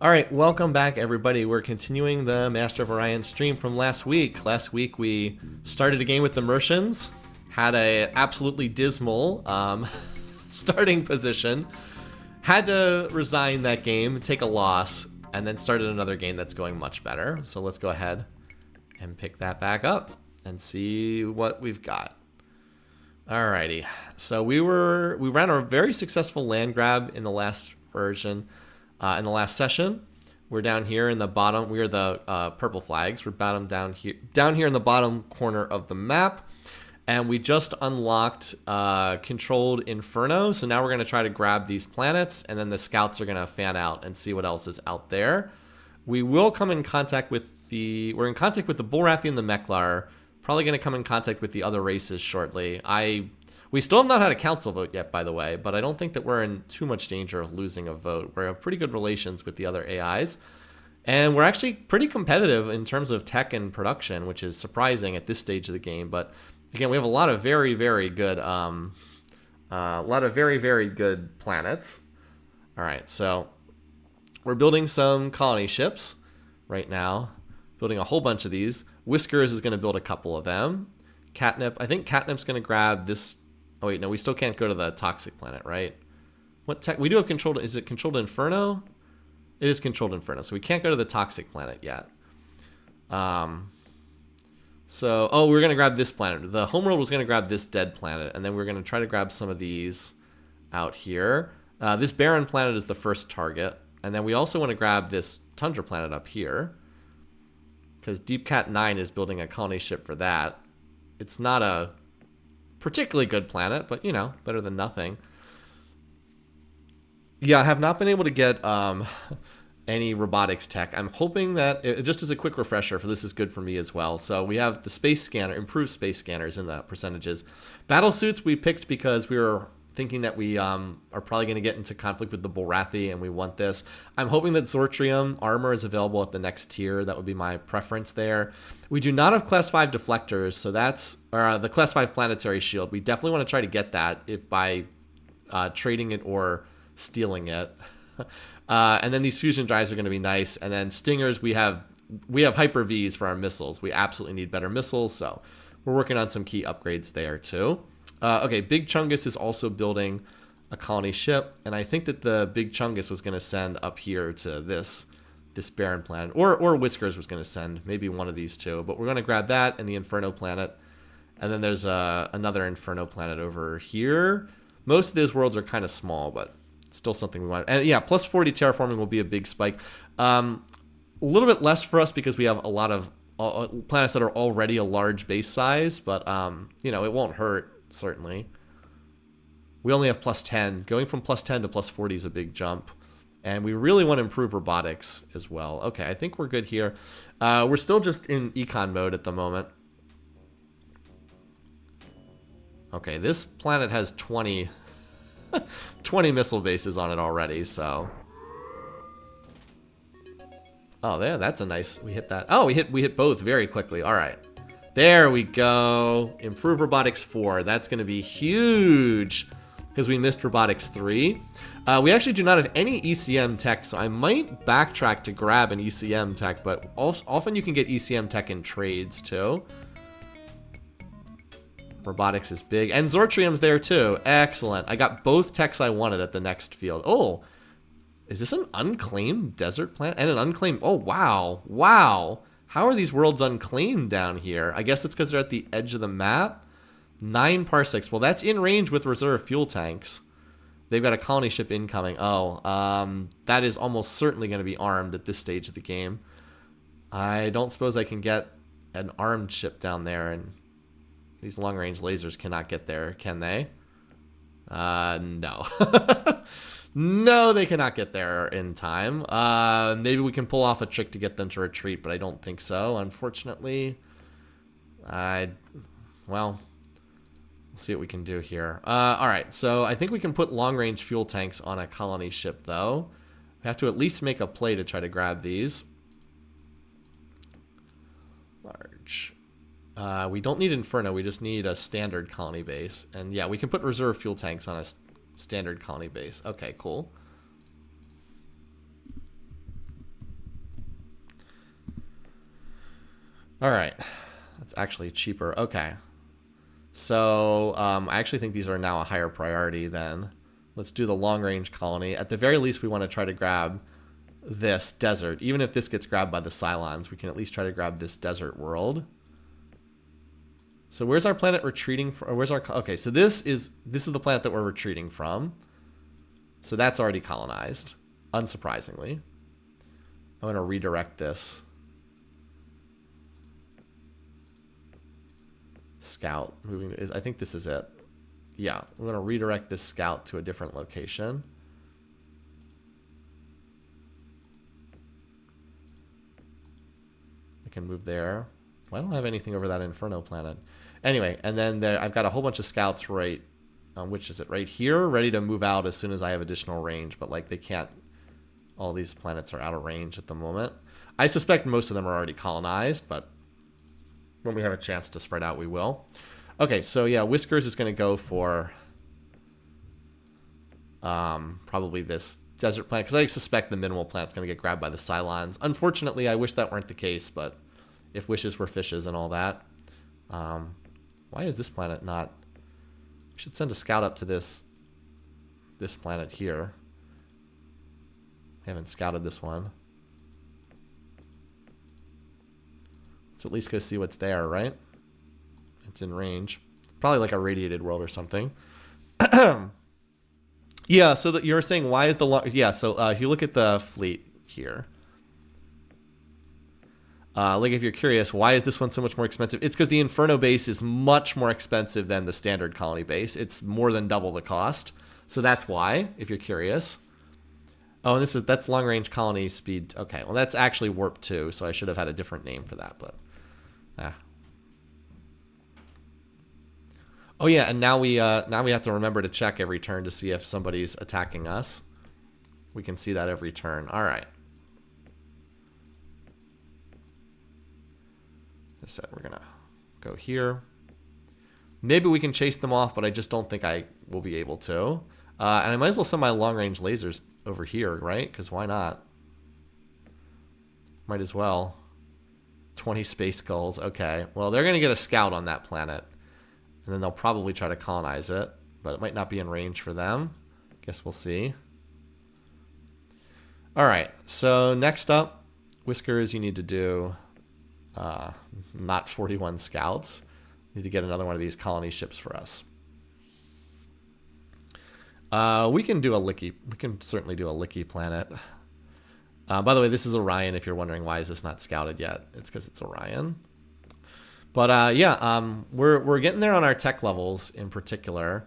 All right, welcome back, everybody. We're continuing the Master of Orion stream from last week. Last week we started a game with the Mercians, had a absolutely dismal starting position, had to resign that game, take a loss, and then started another game that's going much better. So let's go ahead and pick that back up and see what we've got. Alrighty, so we ran a very successful land grab in the last version. In the last session, we're down here in the bottom. We're the purple flags. We're down here in the bottom corner of the map, and we just unlocked controlled Inferno. So now we're going to try to grab these planets, and then the scouts are going to fan out and see what else is out there. We will come in contact with we're in contact with the Bullrathi and the Meklar. Probably going to come in contact with the other races shortly. We still have not had a council vote yet, by the way, but I don't think that we're in too much danger of losing a vote. We have pretty good relations with the other AIs, and we're actually pretty competitive in terms of tech and production, which is surprising at this stage of the game. But again, we have a lot of very, very good, very good planets. All right, so we're building some colony ships right now, building a whole bunch of these. Whiskers is going to build a couple of them. Catnip, I think Catnip's going to grab this. Oh wait, no, we still can't go to the toxic planet, right? What tech? We do have controlled. Is it controlled Inferno? It is controlled Inferno, so we can't go to the toxic planet yet. So, we're gonna grab this planet. The homeworld was gonna grab this dead planet, and then we're gonna try to grab some of these out here. This barren planet is the first target, and then we also want to grab this tundra planet up here, because Deep Cat 9 is building a colony ship for that. It's not a particularly good planet, but, you know, better than nothing. Yeah, I have not been able to get any robotics tech. I'm hoping that, just as a quick refresher, for this is good for me as well. So we have the space scanner, improved space scanners in the percentages. Battle suits we picked because we were thinking that we are probably going to get into conflict with the Bullrathi, and we want this. I'm hoping that Zortrium armor is available at the next tier. That would be my preference there. We do not have class 5 deflectors, so that's the class 5 planetary shield. We definitely want to try to get that if by trading it or stealing it. And then these fusion drives are going to be nice. And then stingers, we have hyper Vs for our missiles. We absolutely need better missiles, so we're working on some key upgrades there too. Okay, Big Chungus is also building a colony ship, and I think that the Big Chungus was going to send up here to this barren planet, or Whiskers was going to send maybe one of these two, but we're going to grab that and the Inferno planet, and then there's another Inferno planet over here. Most of these worlds are kind of small, but still something we want. And yeah, plus 40 terraforming will be a big spike. A little bit less for us because we have a lot of planets that are already a large base size, but you know, it won't hurt. Certainly. We only have plus 10. Going from plus 10 to plus 40 is a big jump. And we really want to improve robotics as well. Okay, I think we're good here. We're still just in econ mode at the moment. Okay, this planet has 20 missile bases on it already, so. Oh, there, that's a nice, we hit that. Oh, we hit both very quickly. All right. There we go. Improve Robotics 4. That's going to be huge because we missed Robotics 3. We actually do not have any ECM tech, so I might backtrack to grab an ECM tech, but often you can get ECM tech in trades too. Robotics is big. And Zortrium's there too. Excellent. I got both techs I wanted at the next field. Oh, is this an unclaimed desert planet? And an unclaimed... Oh, wow. Wow. How are these worlds unclaimed down here? I guess it's because they're at the edge of the map. 9 parsecs. Well, that's in range with reserve fuel tanks. They've got a colony ship incoming. Oh, that is almost certainly going to be armed at this stage of the game. I don't suppose I can get an armed ship down there, and these long-range lasers cannot get there, can they? No. No, they cannot get there in time. Maybe we can pull off a trick to get them to retreat, but I don't think so, unfortunately. Well, we'll see what we can do here. All right, so I think we can put long-range fuel tanks on a colony ship, though. We have to at least make a play to try to grab these. Large. We don't need Inferno, we just need a standard colony base. And yeah, we can put reserve fuel tanks on a standard colony base. Okay, cool. All right. That's actually cheaper. Okay. So I actually think these are now a higher priority then. Let's do the long-range colony. At the very least, we want to try to grab this desert. Even if this gets grabbed by the Cylons, we can at least try to grab this desert world. So where's our planet retreating from? Or where's our... Okay, so this is the planet that we're retreating from. So that's already colonized, unsurprisingly. I'm going to redirect this. Scout. Moving. I think this is it. Yeah, we're going to redirect this scout to a different location. I can move there. Well, I don't have anything over that Inferno planet. Anyway, and then there, I've got a whole bunch of scouts right, which is it, right here, ready to move out as soon as I have additional range, but like they can't, all these planets are out of range at the moment. I suspect most of them are already colonized, but when we have a chance to spread out, we will. Okay, so yeah, Whiskers is going to go for probably this desert planet, because I suspect the minimal planet's going to get grabbed by the Cylons. Unfortunately, I wish that weren't the case, but if wishes were fishes and all that. Why is this planet not... We should send a scout up to this planet here. I haven't scouted this one. Let's at least go see what's there, right? It's in range. Probably like a radiated world or something. Yeah, so that you're saying why is the long... Yeah, so if you look at the fleet here... like if you're curious, why is this one so much more expensive? It's because the Inferno base is much more expensive than the standard colony base. It's more than double the cost. So that's why, if you're curious. Oh, and that's long range colony speed. Okay, well that's actually warp 2, so I should have had a different name for that, but Oh yeah, and now we have to remember to check every turn to see if somebody's attacking us. We can see that every turn. All right. I said we're gonna go here. Maybe we can chase them off, but I just don't think I will be able to. And I might as well send my long-range lasers over here, right? Because why not? Might as well. 20 space skulls. Okay. Well, they're gonna get a scout on that planet, and then they'll probably try to colonize it, but it might not be in range for them. Guess we'll see. All right. So next up, Whiskers, you need to do. Not 41 scouts. Need to get another one of these colony ships for us. We can do a Licky. We can certainly do a Licky planet. By the way, this is Orion. If you're wondering why is this not scouted yet, it's because it's Orion. But yeah, we're getting there on our tech levels in particular.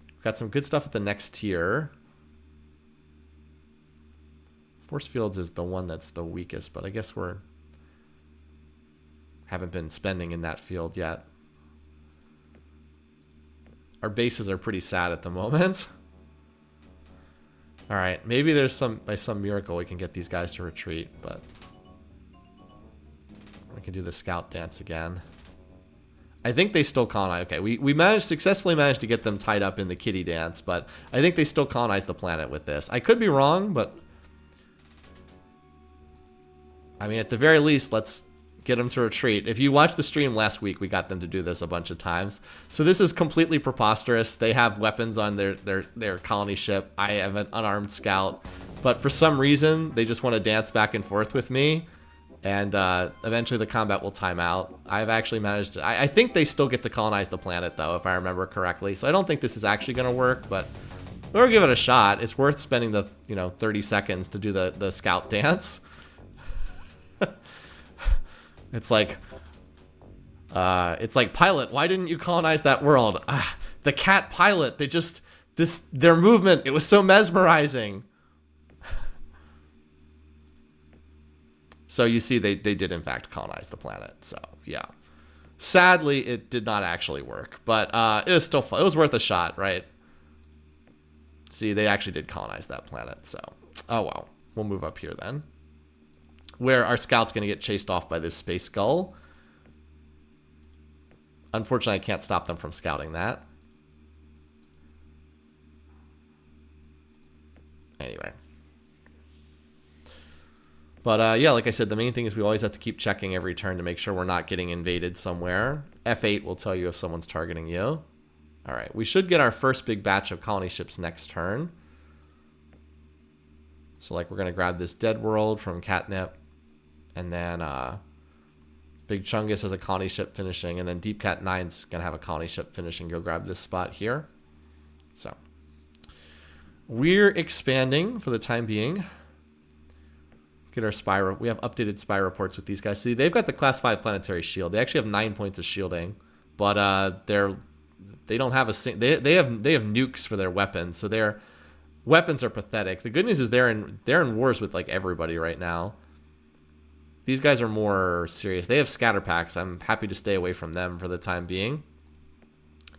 We've got some good stuff at the next tier. Force fields is the one that's the weakest, but I guess we're haven't been spending in that field yet. Our bases are pretty sad at the moment. All right, maybe there's by some miracle we can get these guys to retreat, but we can do the scout dance again. I think they still colonize. Okay, we successfully managed to get them tied up in the kitty dance, but I think they still colonize the planet with this. I could be wrong, but I mean, at the very least, let's get them to retreat. If you watched the stream last week, we got them to do this a bunch of times. So this is completely preposterous. They have weapons on their colony ship. I have an unarmed scout. But for some reason, they just want to dance back and forth with me. And eventually the combat will time out. I've actually managed to... I think they still get to colonize the planet, though, if I remember correctly. So I don't think this is actually going to work, but we'll give it a shot. It's worth spending the 30 seconds to do the scout dance. It's like, pilot, why didn't you colonize that world? The cat pilot, their movement, it was so mesmerizing. So you see, they did in fact colonize the planet. So yeah, sadly, it did not actually work, but it was still fun. It was worth a shot, right? See, they actually did colonize that planet. So, oh well, we'll move up here then, where our scout's going to get chased off by this space skull. Unfortunately, I can't stop them from scouting that. Anyway. But yeah, like I said, the main thing is we always have to keep checking every turn to make sure we're not getting invaded somewhere. F8 will tell you if someone's targeting you. All right, we should get our first big batch of colony ships next turn. So like we're going to grab this dead world from Catnip. And then Big Chungus has a colony ship finishing. And then Deep Cat 9's going to have a colony ship finishing. Go grab this spot here. So we're expanding for the time being. Get our spy. We have updated spy reports with these guys. See, they've got the class 5 planetary shield. They actually have 9 points of shielding, but they don't have a they have nukes for their weapons. So their weapons are pathetic. The good news is they're in wars with like everybody right now. These guys are more serious. They have scatter packs. I'm happy to stay away from them for the time being.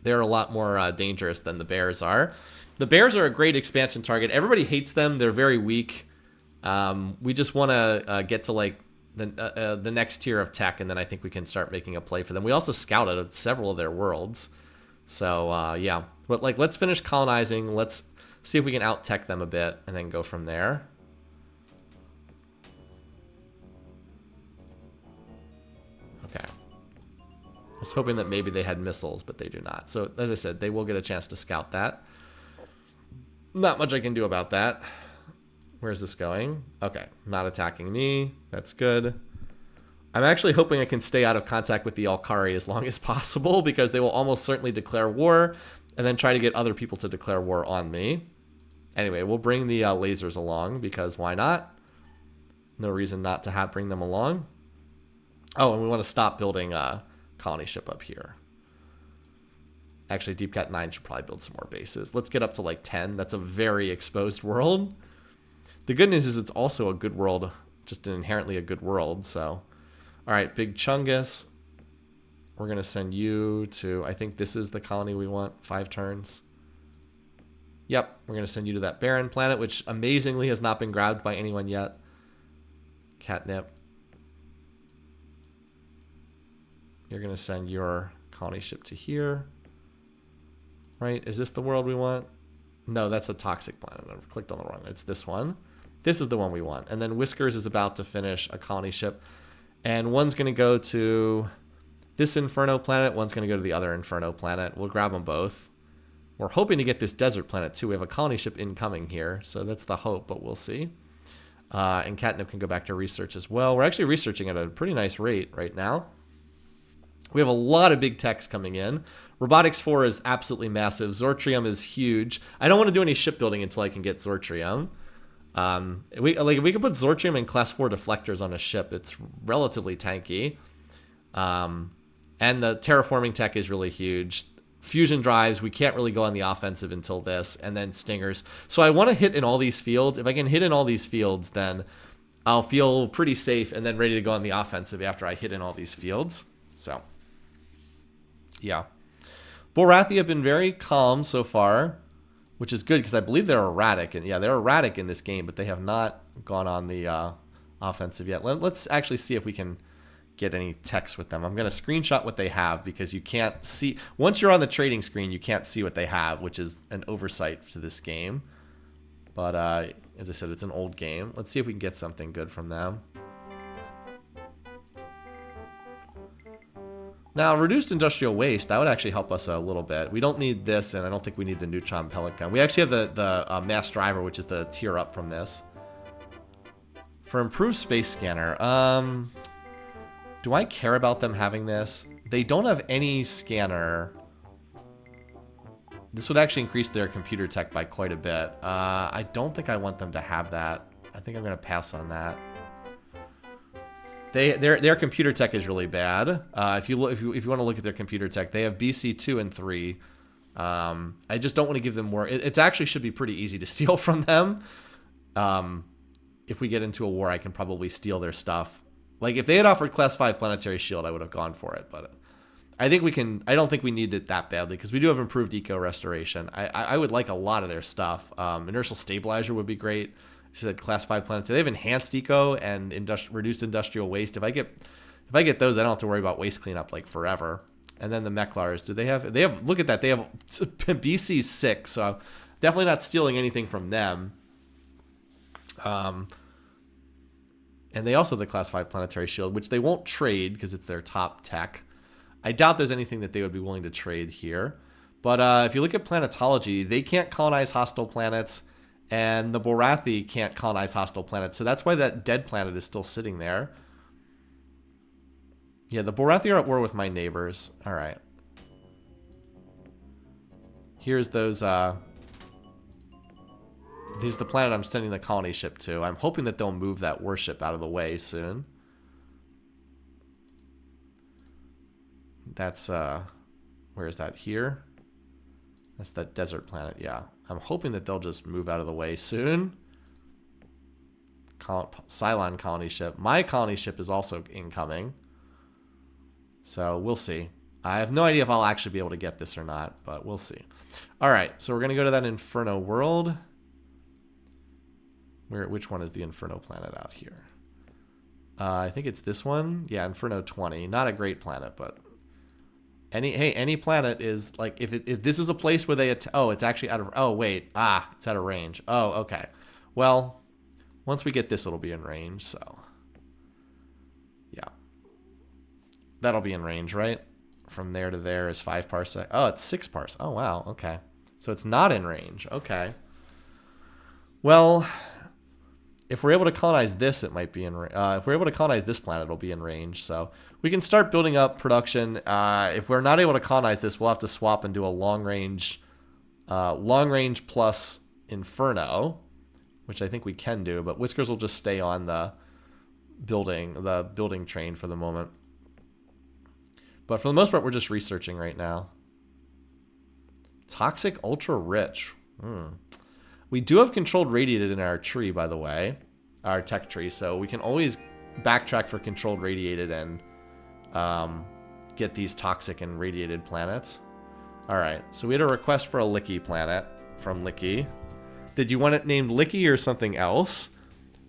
They're a lot more dangerous than the bears are. The bears are a great expansion target. Everybody hates them. They're very weak. We just want to get to like the next tier of tech, and then I think we can start making a play for them. We also scouted several of their worlds, so yeah. But like, let's finish colonizing. Let's see if we can out-tech them a bit, and then go from there. Okay. I was hoping that maybe they had missiles, but they do not. So as I said, they will get a chance to scout that. Not much I can do about that. Where's this going? Okay, not attacking me. That's good. I'm actually hoping I can stay out of contact with the Alkari as long as possible, because they will almost certainly declare war and then try to get other people to declare war on me. Anyway, we'll bring the lasers along, because why not? No reason not to bring them along. Oh, and we want to stop building a colony ship up here. Actually, Deep Cat 9 should probably build some more bases. Let's get up to like 10. That's a very exposed world. The good news is it's also a good world, just an inherently a good world. So, all right, Big Chungus. We're going to send you to, I think this is the colony we want, 5 turns. Yep, we're going to send you to that barren planet, which amazingly has not been grabbed by anyone yet. Catnip. You're going to send your colony ship to here. Right? Is this the world we want? No, that's a toxic planet. I clicked on the wrong one. It's this one. This is the one we want. And then Whiskers is about to finish a colony ship. And one's going to go to this Inferno planet. One's going to go to the other Inferno planet. We'll grab them both. We're hoping to get this desert planet too. We have a colony ship incoming here. So that's the hope, but we'll see. And Catnip can go back to research as well. We're actually researching at a pretty nice rate right now. We have a lot of big techs coming in. Robotics 4 is absolutely massive. Zortrium is huge. I don't want to do any shipbuilding until I can get Zortrium. If we could put Zortrium and Class 4 deflectors on a ship, it's relatively tanky. And the terraforming tech is really huge. Fusion drives, we can't really go on the offensive until this, and then stingers. So I want to hit in all these fields. If I can hit in all these fields, then I'll feel pretty safe and then ready to go on the offensive after I hit in all these fields. So, yeah. Borathi have been very calm so far, which is good because I believe they're erratic. And yeah, they're erratic in this game, but they have not gone on the offensive yet. Let's actually see if we can get any text with them. I'm going to screenshot what they have because you can't see. Once you're on the trading screen, you can't see what they have, which is an oversight to this game. But as I said, it's an old game. Let's see if we can get something good from them. Now, reduced industrial waste, that would actually help us a little bit. We don't need this, and I don't think we need the neutron pellet gun. We actually have the mass driver, which is the tier up from this. For improved space scanner, do I care about them having this? They don't have any scanner. This would actually increase their computer tech by quite a bit. I don't think I want them to have that. I think I'm going to pass on that. Their computer tech is really bad. If you want to look at their computer tech, they have BC 2 and 3. I just don't want to give them more. It actually should be pretty easy to steal from them. If we get into a war, I can probably steal their stuff. Like if they had offered Class 5 planetary shield, I would have gone for it. But I think we can. I don't think we need it that badly because we do have improved eco restoration. I would like a lot of their stuff. Inertial stabilizer would be great. She said Class 5 planets. They have enhanced eco and reduced industrial waste. If I get those, I don't have to worry about waste cleanup like forever. And then the Mechlars, do they have? They have. Look at that. They have BC 6. So definitely not stealing anything from them. And they also have the Class 5 planetary shield, which they won't trade because it's their top tech. I doubt there's anything that they would be willing to trade here. But if you look at planetology, they can't colonize hostile planets, and the Borathi can't colonize hostile planets. So that's why that dead planet is still sitting there. Yeah, the Borathi are at war with my neighbors. All right. Here's those... Here's the planet I'm sending the colony ship to. I'm hoping that they'll move that warship out of the way soon. That's, where is that? Here? That's that desert planet, yeah. I'm hoping that they'll just move out of the way soon. Cylon colony ship. My colony ship is also incoming. So, we'll see. I have no idea if I'll actually be able to get this or not, but we'll see. Alright, so we're going to go to that Inferno world. Which one is the Inferno planet out here? I think it's this one. Yeah, Inferno 20. Not a great planet, but any planet is like if this is a place where they it's actually out of it's out of range. Oh, okay. Well, once we get this, it'll be in range. So yeah, that'll be in range, right? From there to there is 5 parsec. Oh, it's 6 parsec. Oh wow. Okay, so it's not in range. Okay. Well, if we're able to colonize this, it might be in range. If we're able to colonize this planet, it'll be in range. So we can start building up production. If we're not able to colonize this, we'll have to swap and do a long range plus Inferno, which I think we can do. But Whiskers will just stay on the building train for the moment. But for the most part, we're just researching right now. Toxic ultra rich. We do have controlled radiated in our tree, by the way, our tech tree, so we can always backtrack for controlled radiated and get these toxic and radiated planets. All right, so we had a request for a Licky planet from Licky. Did you want it named Licky or something else?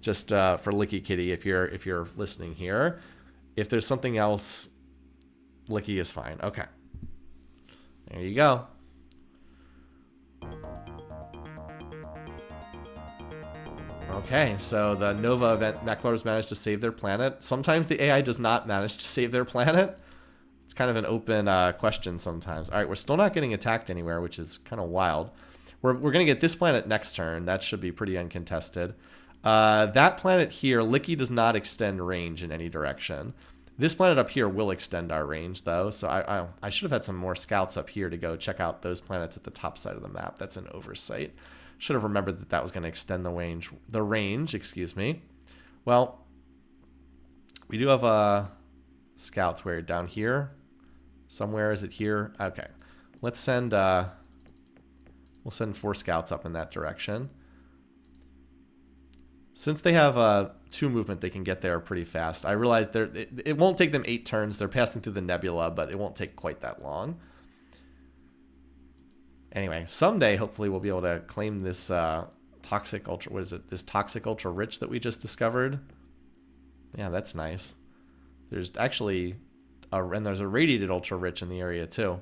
Just for Licky Kitty, if you're listening here. If there's something else, Licky is fine. Okay, there you go. Okay, so the Nova event Necklars managed to save their planet. Sometimes the AI does not manage to save their planet. It's kind of an open question sometimes. All right, we're still not getting attacked anywhere, which is kind of wild. We're going to get this planet next turn. That should be pretty uncontested. That planet here, Licky does not extend range in any direction. This planet up here will extend our range, though. So I should have had some more scouts up here to go check out those planets at the top side of the map. That's an oversight. Should have remembered that that was going to extend the range. Excuse me. Well, we do have scouts where down here. Somewhere is it here? Okay, let's send. We'll send 4 scouts up in that direction. Since they have 2 movement, they can get there pretty fast. I realize it won't take them 8 turns. They're passing through the nebula, but it won't take quite that long. Anyway, someday, hopefully, we'll be able to claim this toxic ultra... What is it? This toxic ultra rich that we just discovered. Yeah, that's nice. There's actually... and there's a radiated ultra rich in the area, too.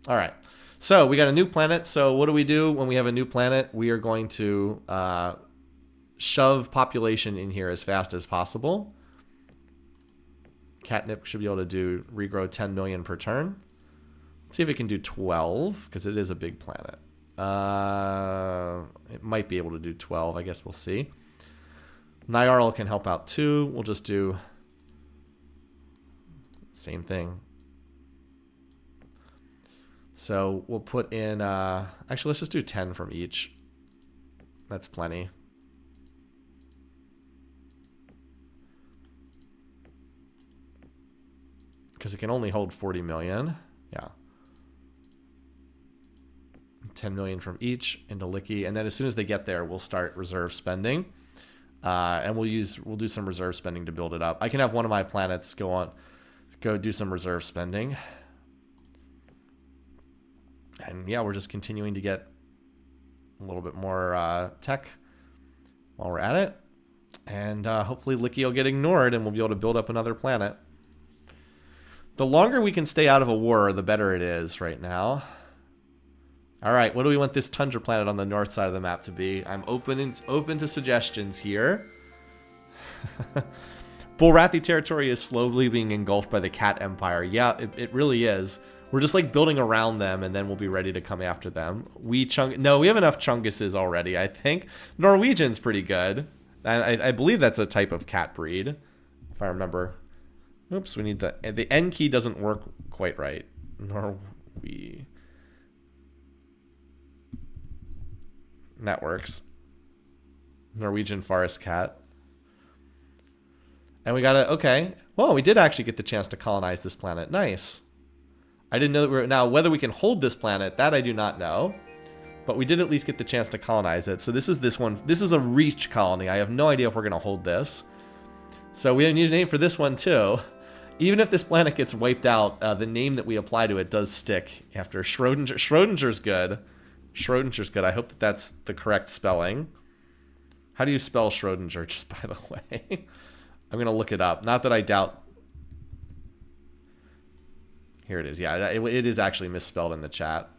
All right. So, we got a new planet. So, what do we do when we have a new planet? We are going to shove population in here as fast as possible. Catnip should be able to regrow 10 million per turn. Let's see if it can do 12, because it is a big planet. It might be able to do 12. I guess we'll see. Nyarl can help out too. We'll just do same thing. So we'll put in... actually, let's just do 10 from each. That's plenty. Because it can only hold 40 million. Yeah. 10 million from each into Licky, and then as soon as they get there, we'll start reserve spending, and we'll do some reserve spending to build it up. I can have one of my planets go do some reserve spending, and yeah, we're just continuing to get a little bit more tech while we're at it, and hopefully Licky will get ignored, and we'll be able to build up another planet. The longer we can stay out of a war, the better it is right now. All right, what do we want this tundra planet on the north side of the map to be? I'm open to suggestions here. Bulrathi territory is slowly being engulfed by the Cat Empire. Yeah, it really is. We're just like building around them, and then we'll be ready to come after them. No, we have enough Chunguses already, I think. Norwegian's pretty good. I believe that's a type of cat breed, if I remember. Oops, we need the N key doesn't work quite right. That works. Norwegian forest cat. And we gotta, okay. Well, we did actually get the chance to colonize this planet. Nice. I didn't know that now whether we can hold this planet, that I do not know. But we did at least get the chance to colonize it. So this is this one. This is a reach colony. I have no idea if we're gonna hold this. So we need a name for this one too. Even if this planet gets wiped out, the name that we apply to it does stick after Schrodinger. Schrodinger's good. Schrodinger's good. I hope that that's the correct spelling. How do you spell Schrodinger, just by the way? I'm going to look it up. Not that I doubt. Here it is. Yeah, it is actually misspelled in the chat.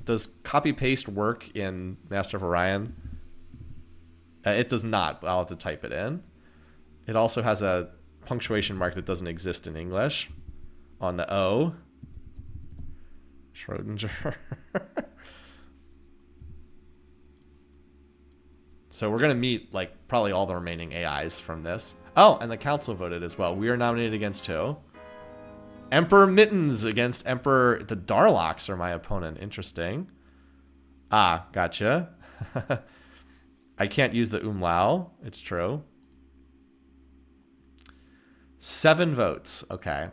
Does copy-paste work in Master of Orion? It does not, but I'll have to type it in. It also has a punctuation mark that doesn't exist in English on the O. Schrodinger. So we're going to meet, like, probably all the remaining AIs from this. Oh, and the council voted as well. We are nominated against who? Emperor Mittens against Emperor... The Darloks are my opponent. Interesting. Ah, gotcha. I can't use the umlau. It's true. 7 votes. Okay.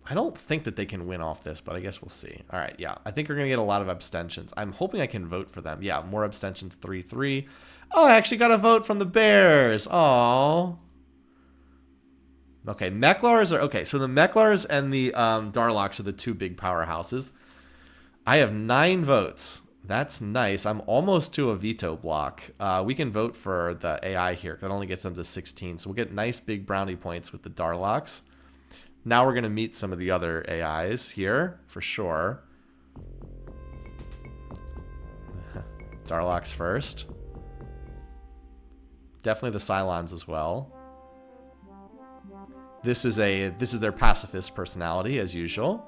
I don't think that they can win off this, but I guess we'll see. All right, yeah. I think we're going to get a lot of abstentions. I'm hoping I can vote for them. Yeah, more abstentions, 3-3. Oh, I actually got a vote from the Bears. Aww. Okay, Mechlars are... Okay, so the Mechlars and the Darloks are the 2 big powerhouses. I have 9 votes. That's nice. I'm almost to a veto block. We can vote for the AI here. That only gets them to 16. So we'll get nice big brownie points with the Darloks. Now we're going to meet some of the other AIs here, for sure. Darloks first. Definitely the Cylons as well. This is their pacifist personality, as usual.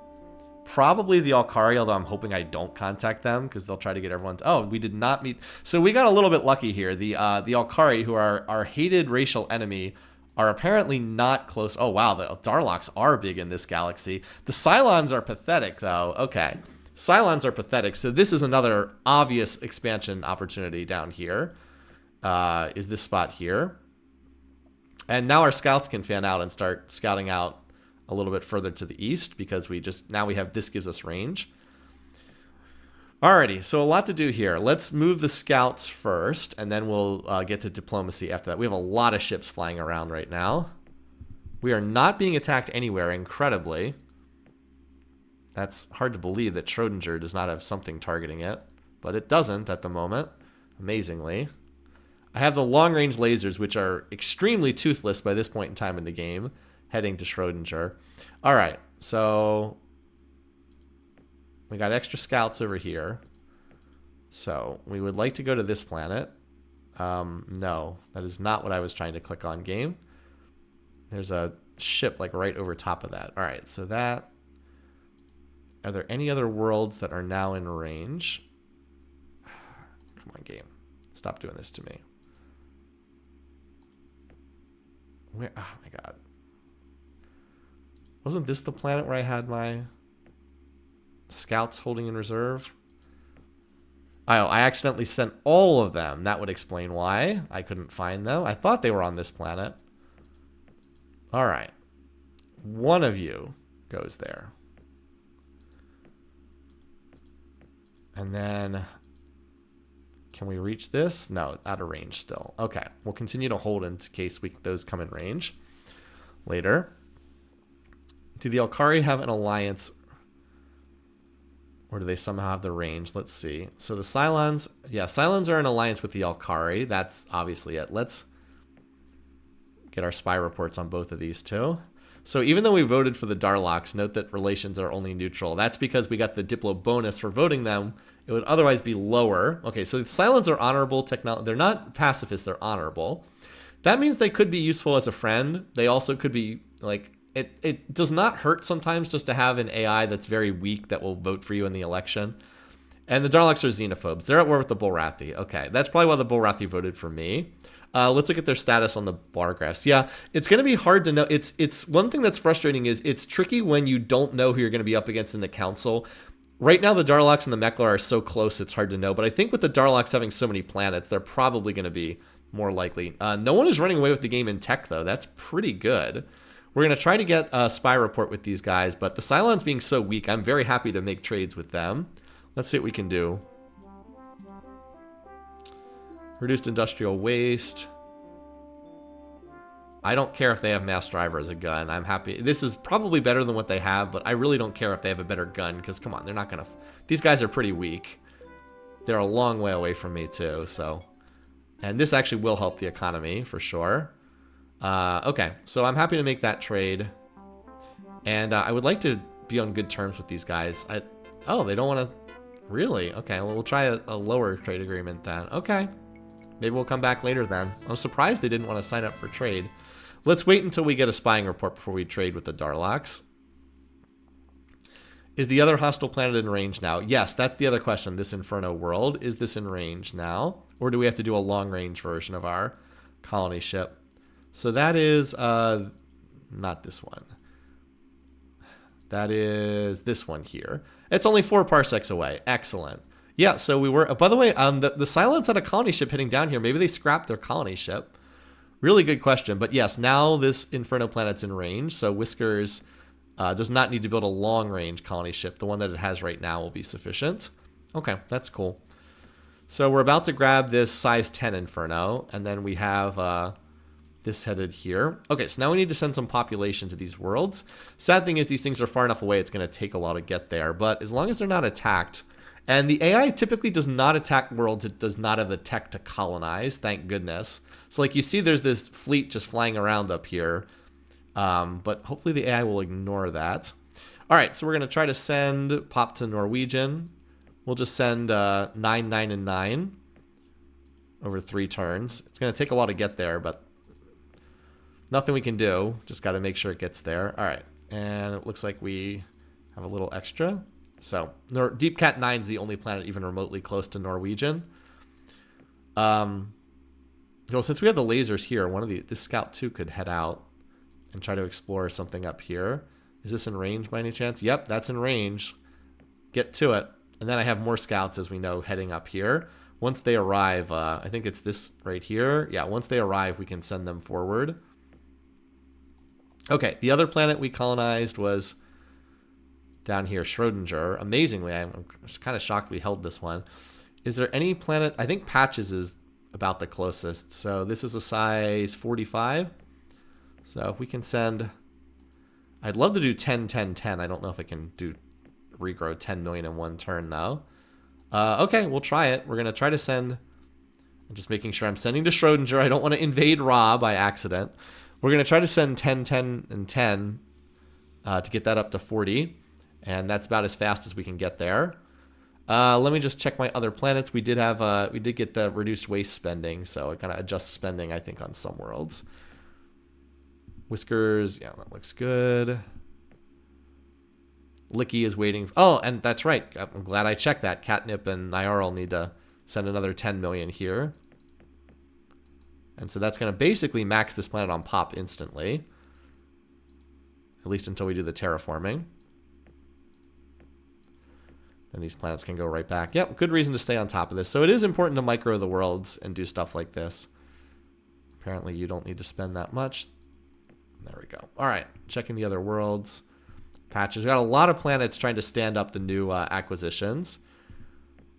Probably the Alkari, although I'm hoping I don't contact them, because they'll try to get everyone to... Oh, we did not meet... So we got a little bit lucky here. The Alkari, who are our hated racial enemy, are apparently not close. Oh, wow, the Darloks are big in this galaxy. The Cylons are pathetic, though. Okay. Cylons are pathetic, so this is another obvious expansion opportunity down here. Is this spot here. And now our scouts can fan out and start scouting out a little bit further to the east, because now we have, this gives us range. Alrighty, so a lot to do here. Let's move the scouts first, and then we'll get to diplomacy after that. We have a lot of ships flying around right now. We are not being attacked anywhere, incredibly. That's hard to believe that Schrodinger does not have something targeting it, but it doesn't at the moment, amazingly. I have the long-range lasers, which are extremely toothless by this point in time in the game, heading to Schrodinger. Alright, so... we got extra scouts over here. So, we would like to go to this planet. No, that is not what I was trying to click on, game. There's a ship, like, right over top of that. Alright, so that... Are there any other worlds that are now in range? Come on, game. Stop doing this to me. Where? Oh, my God. Wasn't this the planet where I had my... scouts holding in reserve? Oh, I accidentally sent all of them. That would explain why I couldn't find them. I thought they were on this planet. Alright. One of you goes there. And then... can we reach this? No, out of range still. Okay, we'll continue to hold in case those come in range later. Do the Alkari have an alliance... or do they somehow have the range? Let's see. So the Cylons... yeah, Cylons are in alliance with the Alkari. That's obviously it. Let's get our spy reports on both of these too. So even though we voted for the Darloks, note that relations are only neutral. That's because we got the Diplo bonus for voting them. It would otherwise be lower. Okay, so the Cylons are honorable technology. They're not pacifists, they're honorable. That means they could be useful as a friend. They also could be, like, it does not hurt sometimes just to have an AI that's very weak that will vote for you in the election. And the Darloks are xenophobes. They're at war with the Bullrathi. Okay, that's probably why the Bullrathi voted for me. Let's look at their status on the bar graphs. Yeah, it's going to be hard to know. It's one thing that's frustrating is it's tricky when you don't know who you're going to be up against in the council. Right now, the Darloks and the Meklar are so close, it's hard to know. But I think with the Darloks having so many planets, they're probably going to be more likely. No one is running away with the game in tech, though. That's pretty good. We're going to try to get a spy report with these guys, but the Cylons being so weak, I'm very happy to make trades with them. Let's see what we can do. Reduced industrial waste. I don't care if they have mass driver as a gun. I'm happy. This is probably better than what they have, but I really don't care if they have a better gun, because come on, they're not going to... These guys are pretty weak. They're a long way away from me, too, so... And this actually will help the economy, for sure. Okay, so I'm happy to make that trade. And I would like to be on good terms with these guys. Oh, they don't want to... Really? Okay, well, we'll try a lower trade agreement then. Okay. Maybe we'll come back later then. I'm surprised they didn't want to sign up for trade. Let's wait until we get a spying report before we trade with the Darloks. Is the other hostile planet in range now? Yes, that's the other question. This Inferno world. Is this in range now? Or do we have to do a long-range version of our colony ship? So that is... not this one. That is this one here. It's only 4 parsecs away. Excellent. Yeah, so we were... by the way, the Cylons had a colony ship hitting down here. Maybe they scrapped their colony ship. Really good question. But yes, now this Inferno planet's in range. So Whiskers does not need to build a long-range colony ship. The one that it has right now will be sufficient. Okay, that's cool. So we're about to grab this size 10 Inferno. And then we have... this headed here. Okay, so now we need to send some population to these worlds. Sad thing is these things are far enough away, it's going to take a while to get there. But as long as they're not attacked, and the AI typically does not attack worlds it does not have the tech to colonize, thank goodness. So like you see there's this fleet just flying around up here. But hopefully the AI will ignore that. All right, so we're going to try to send pop to Norwegian. We'll just send 9, 9, and 9 over 3 turns. It's going to take a while to get there, but nothing we can do. Just got to make sure it gets there. All right. And it looks like we have a little extra. So Deep Cat 9 is the only planet even remotely close to Norwegian. Well, since we have the lasers here, this Scout 2 could head out and try to explore something up here. Is this in range by any chance? Yep, that's in range. Get to it. And then I have more Scouts, as we know, heading up here. Once they arrive, I think it's this right here. Yeah, once they arrive, we can send them forward. Okay, the other planet we colonized was down here, Schrodinger. Amazingly, I'm kind of shocked we held this one. Is there any planet? I think Patches is about the closest. So this is a size 45. So if we can send... I'd love to do 10, 10, 10. I don't know if I can regrow 10 million in one turn, though. Okay, we'll try it. We're going to try to send... I'm just making sure I'm sending to Schrodinger. I don't want to invade Ra by accident. We're going to try to send 10, 10, and 10 to get that up to 40. And that's about as fast as we can get there. Let me just check my other planets. We did get the reduced waste spending, so it kind of adjusts spending, I think, on some worlds. Whiskers, yeah, that looks good. Licky is waiting. Oh, and that's right. I'm glad I checked that. Catnip and Nyarl need to send another 10 million here. And so that's going to basically max this planet on pop instantly. At least until we do the terraforming. And these planets can go right back. Yep, good reason to stay on top of this. So it is important to micro the worlds and do stuff like this. Apparently you don't need to spend that much. There we go. All right, checking the other worlds. Patches. We got a lot of planets trying to stand up the new acquisitions.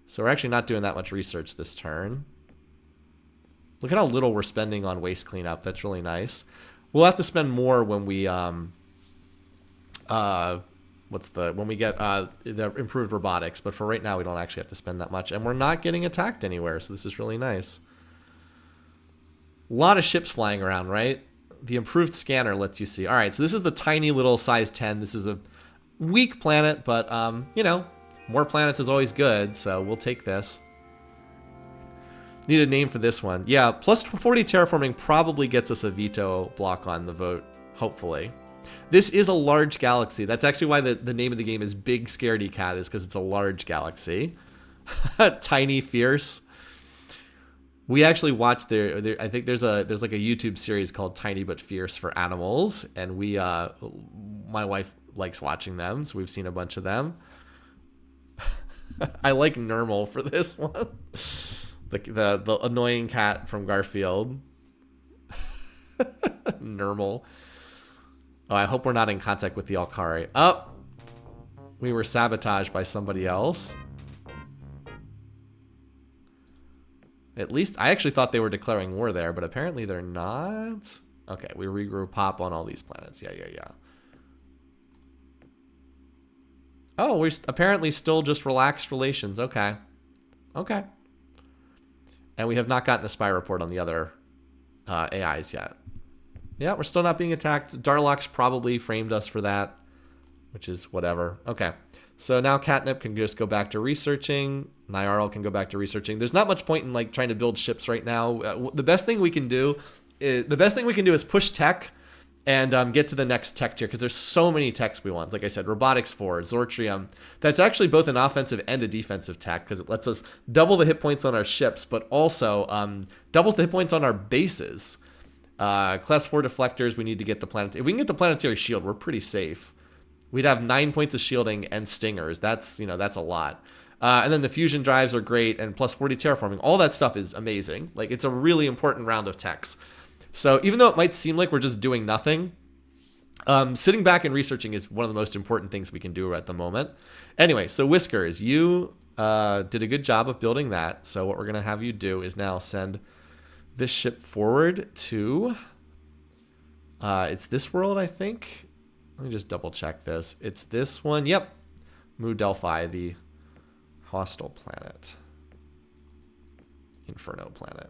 So we're actually not doing that much research this turn. Look at how little we're spending on waste cleanup. That's really nice. We'll have to spend more when we when we get the improved robotics, but for right now we don't actually have to spend that much, and we're not getting attacked anywhere, so this is really nice. A lot of ships flying around, right? The improved scanner lets you see. All right, so this is the tiny little size 10. This is a weak planet, but you know, more planets is always good, so we'll take this. Need a name for this one. Yeah, plus 40 terraforming probably gets us a veto block on the vote, hopefully. This is a large galaxy. That's actually why the name of the game is Big Scaredy Cat, is because it's a large galaxy. Tiny Fierce. We actually watched I think there's like a YouTube series called Tiny But Fierce for Animals, and my wife likes watching them, so we've seen a bunch of them. I like Normal for this one. The annoying cat from Garfield. Normal. Oh, I hope we're not in contact with the Alkari. Oh! We were sabotaged by somebody else. At least, I actually thought they were declaring war there, but apparently they're not. Okay, we regroup pop on all these planets. Yeah. Oh, we're apparently still just relaxed relations. Okay. And we have not gotten a spy report on the other AIs yet. Yeah, we're still not being attacked. Darlock's probably framed us for that, which is whatever. Okay. So now Catnip can just go back to researching. Nyarl can go back to researching. There's not much point in like trying to build ships right now. The best thing we can do is push tech and get to the next tech tier, because there's so many techs we want. Like I said, Robotics 4, Zortrium. That's actually both an offensive and a defensive tech, because it lets us double the hit points on our ships, but also doubles the hit points on our bases. Class 4 deflectors, we need to get the planet. If we can get the planetary shield, we're pretty safe. We'd have 9 points of shielding and stingers. That's a lot. And then the fusion drives are great, and plus 40 terraforming. All that stuff is amazing. Like, it's a really important round of techs. So even though it might seem like we're just doing nothing, sitting back and researching is one of the most important things we can do at the moment. Anyway, so Whiskers, you did a good job of building that. So what we're going to have you do is now send this ship forward to... it's this world, I think. Let me just double check this. It's this one. Yep. Mu Delphi, the hostile planet. Inferno planet.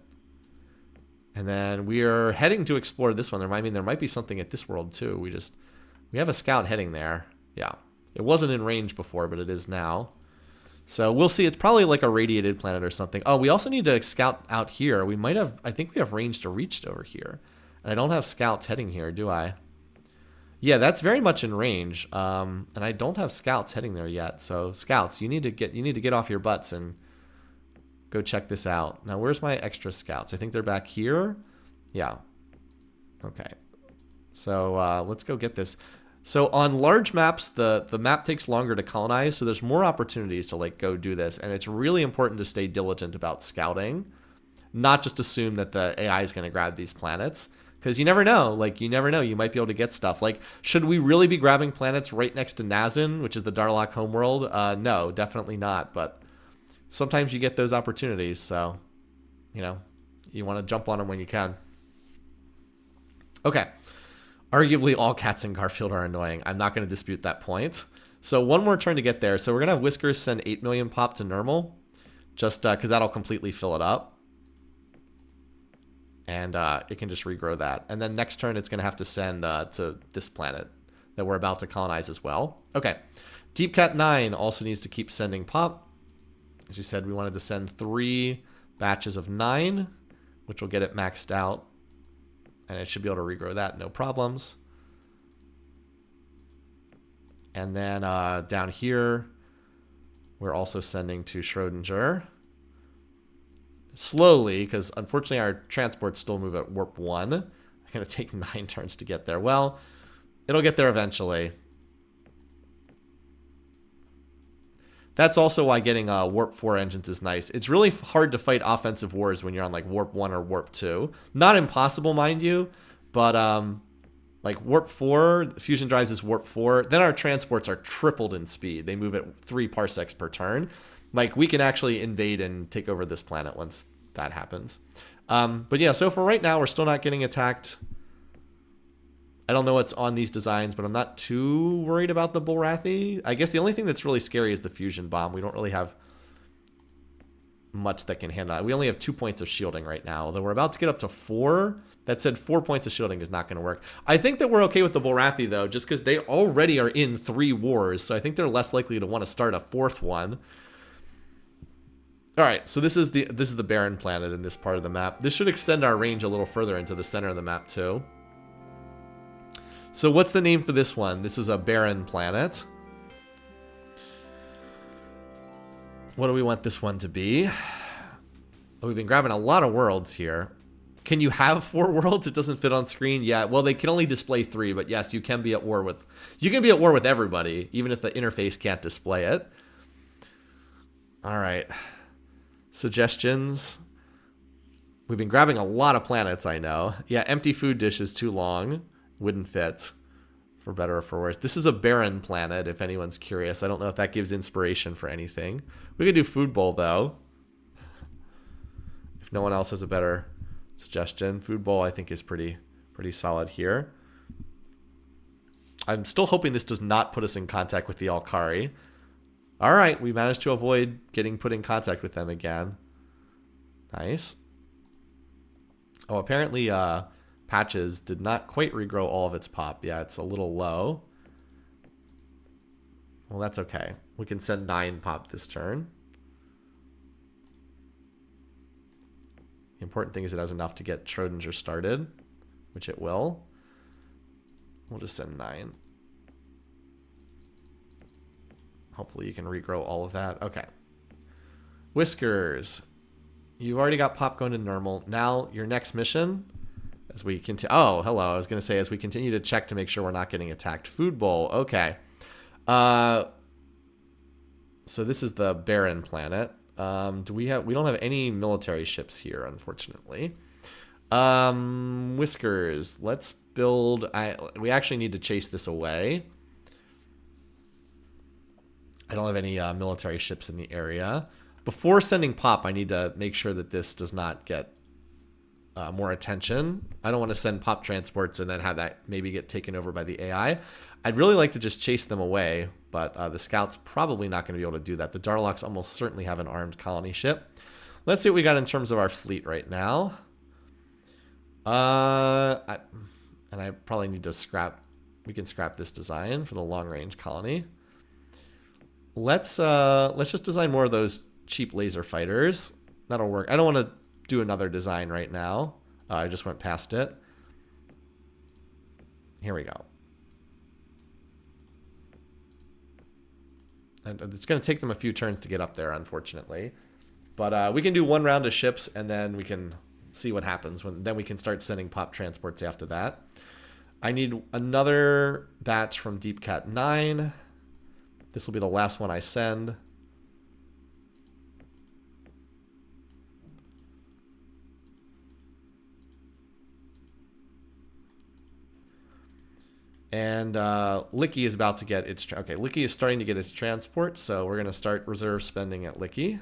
And then we are heading to explore this one. There might be something at this world too. We have a scout heading there. Yeah. It wasn't in range before, but it is now. So we'll see. It's probably like a radiated planet or something. Oh, we also need to scout out here. I think we have range to reach over here. And I don't have scouts heading here, do I? Yeah, that's very much in range, and I don't have scouts heading there yet. So scouts, you need to get off your butts and go check this out. Now, where's my extra scouts? I think they're back here. Yeah. Okay. So let's go get this. So on large maps, the map takes longer to colonize, so there's more opportunities to like go do this, and it's really important to stay diligent about scouting, not just assume that the AI is going to grab these planets. Because you never know. Like, you never know. You might be able to get stuff. Like, should we really be grabbing planets right next to Nazin, which is the Darlock homeworld? No, definitely not. But sometimes you get those opportunities. So, you want to jump on them when you can. Okay. Arguably, all cats in Garfield are annoying. I'm not going to dispute that point. So, one more turn to get there. So, we're going to have Whiskers send 8 million pop to Normal. Just because that'll completely fill it up. And it can just regrow that. And then next turn, it's going to have to send to this planet that we're about to colonize as well. Okay. Deep Cat 9 also needs to keep sending pop. As you said, we wanted to send 3 batches of 9, which will get it maxed out. And it should be able to regrow that, no problems. And then down here, we're also sending to Schrodinger. Slowly, because unfortunately our transports still move at warp 1. It's going to take 9 turns to get there. Well, it'll get there eventually. That's also why getting warp 4 engines is nice. It's really hard to fight offensive wars when you're on like warp 1 or warp 2. Not impossible, mind you, but like warp 4, fusion drives is warp 4. Then our transports are tripled in speed. They move at 3 parsecs per turn. Like, we can actually invade and take over this planet once that happens. But yeah, so for right now, we're still not getting attacked. I don't know what's on these designs, but I'm not too worried about the Bullrathi. I guess the only thing that's really scary is the fusion bomb. We don't really have much that can handle it. We only have 2 points of shielding right now, although we're about to get up to 4. That said, 4 points of shielding is not going to work. I think that we're okay with the Bullrathi, though, just because they already are in 3 wars, so I think they're less likely to want to start a 4th one. All right, so this is the barren planet in this part of the map. This should extend our range a little further into the center of the map too. So what's the name for this one? This is a barren planet. What do we want this one to be? Oh, we've been grabbing a lot of worlds here. Can you have 4 worlds? It doesn't fit on screen. Yeah, well, they can only display 3, but yes, you can be at war with everybody, even if the interface can't display it. All right. Suggestions. We've been grabbing a lot of planets, I know. Yeah, empty food dish is too long. Wouldn't fit, for better or for worse. This is a barren planet, if anyone's curious. I don't know if that gives inspiration for anything. We could do food bowl, though. If no one else has a better suggestion. Food bowl, I think, is pretty solid here. I'm still hoping this does not put us in contact with the Alkari. All right, we managed to avoid getting put in contact with them again. Nice. Oh, apparently Patches did not quite regrow all of its pop. Yeah, it's a little low. Well, that's okay. We can send 9 pop this turn. The important thing is it has enough to get Schrodinger started, which it will. We'll just send 9. Hopefully you can regrow all of that. Okay. Whiskers. You've already got pop going to normal. Now your next mission, as we continue. Oh, hello. I was going to say as we continue to check to make sure we're not getting attacked. Food bowl. Okay. So this is the barren planet. We don't have any military ships here, unfortunately. Whiskers. Let's build. We actually need to chase this away. I don't have any military ships in the area. Before sending pop, I need to make sure that this does not get more attention. I don't want to send pop transports and then have that maybe get taken over by the AI. I'd really like to just chase them away, but the Scout's probably not going to be able to do that. The Darlocks almost certainly have an armed colony ship. Let's see what we got in terms of our fleet right now. And I probably need to scrap. We can scrap this design for the long-range colony. Let's just design more of those cheap laser fighters. That'll work. I don't want to do another design right now. I just went past it. Here we go. And it's going to take them a few turns to get up there, unfortunately. But we can do 1 round of ships, and then we can see what happens. Then we can start sending pop transports after that. I need another batch from Deep Cat 9. This will be the last one I send. And Licky is about to get its... Okay, Licky is starting to get its transport, so we're going to start reserve spending at Licky.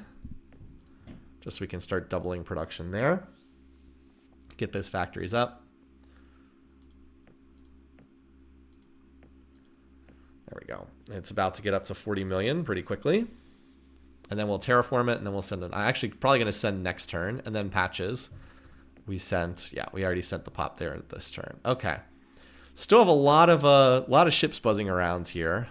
Just so we can start doubling production there. Get those factories up. There we go. It's about to get up to 40 million pretty quickly. And then we'll terraform it, and then we'll send it. I'm actually probably going to send next turn, and then Patches. We sent... Yeah, we already sent the pop there this turn. Okay. Still have a lot of ships buzzing around here.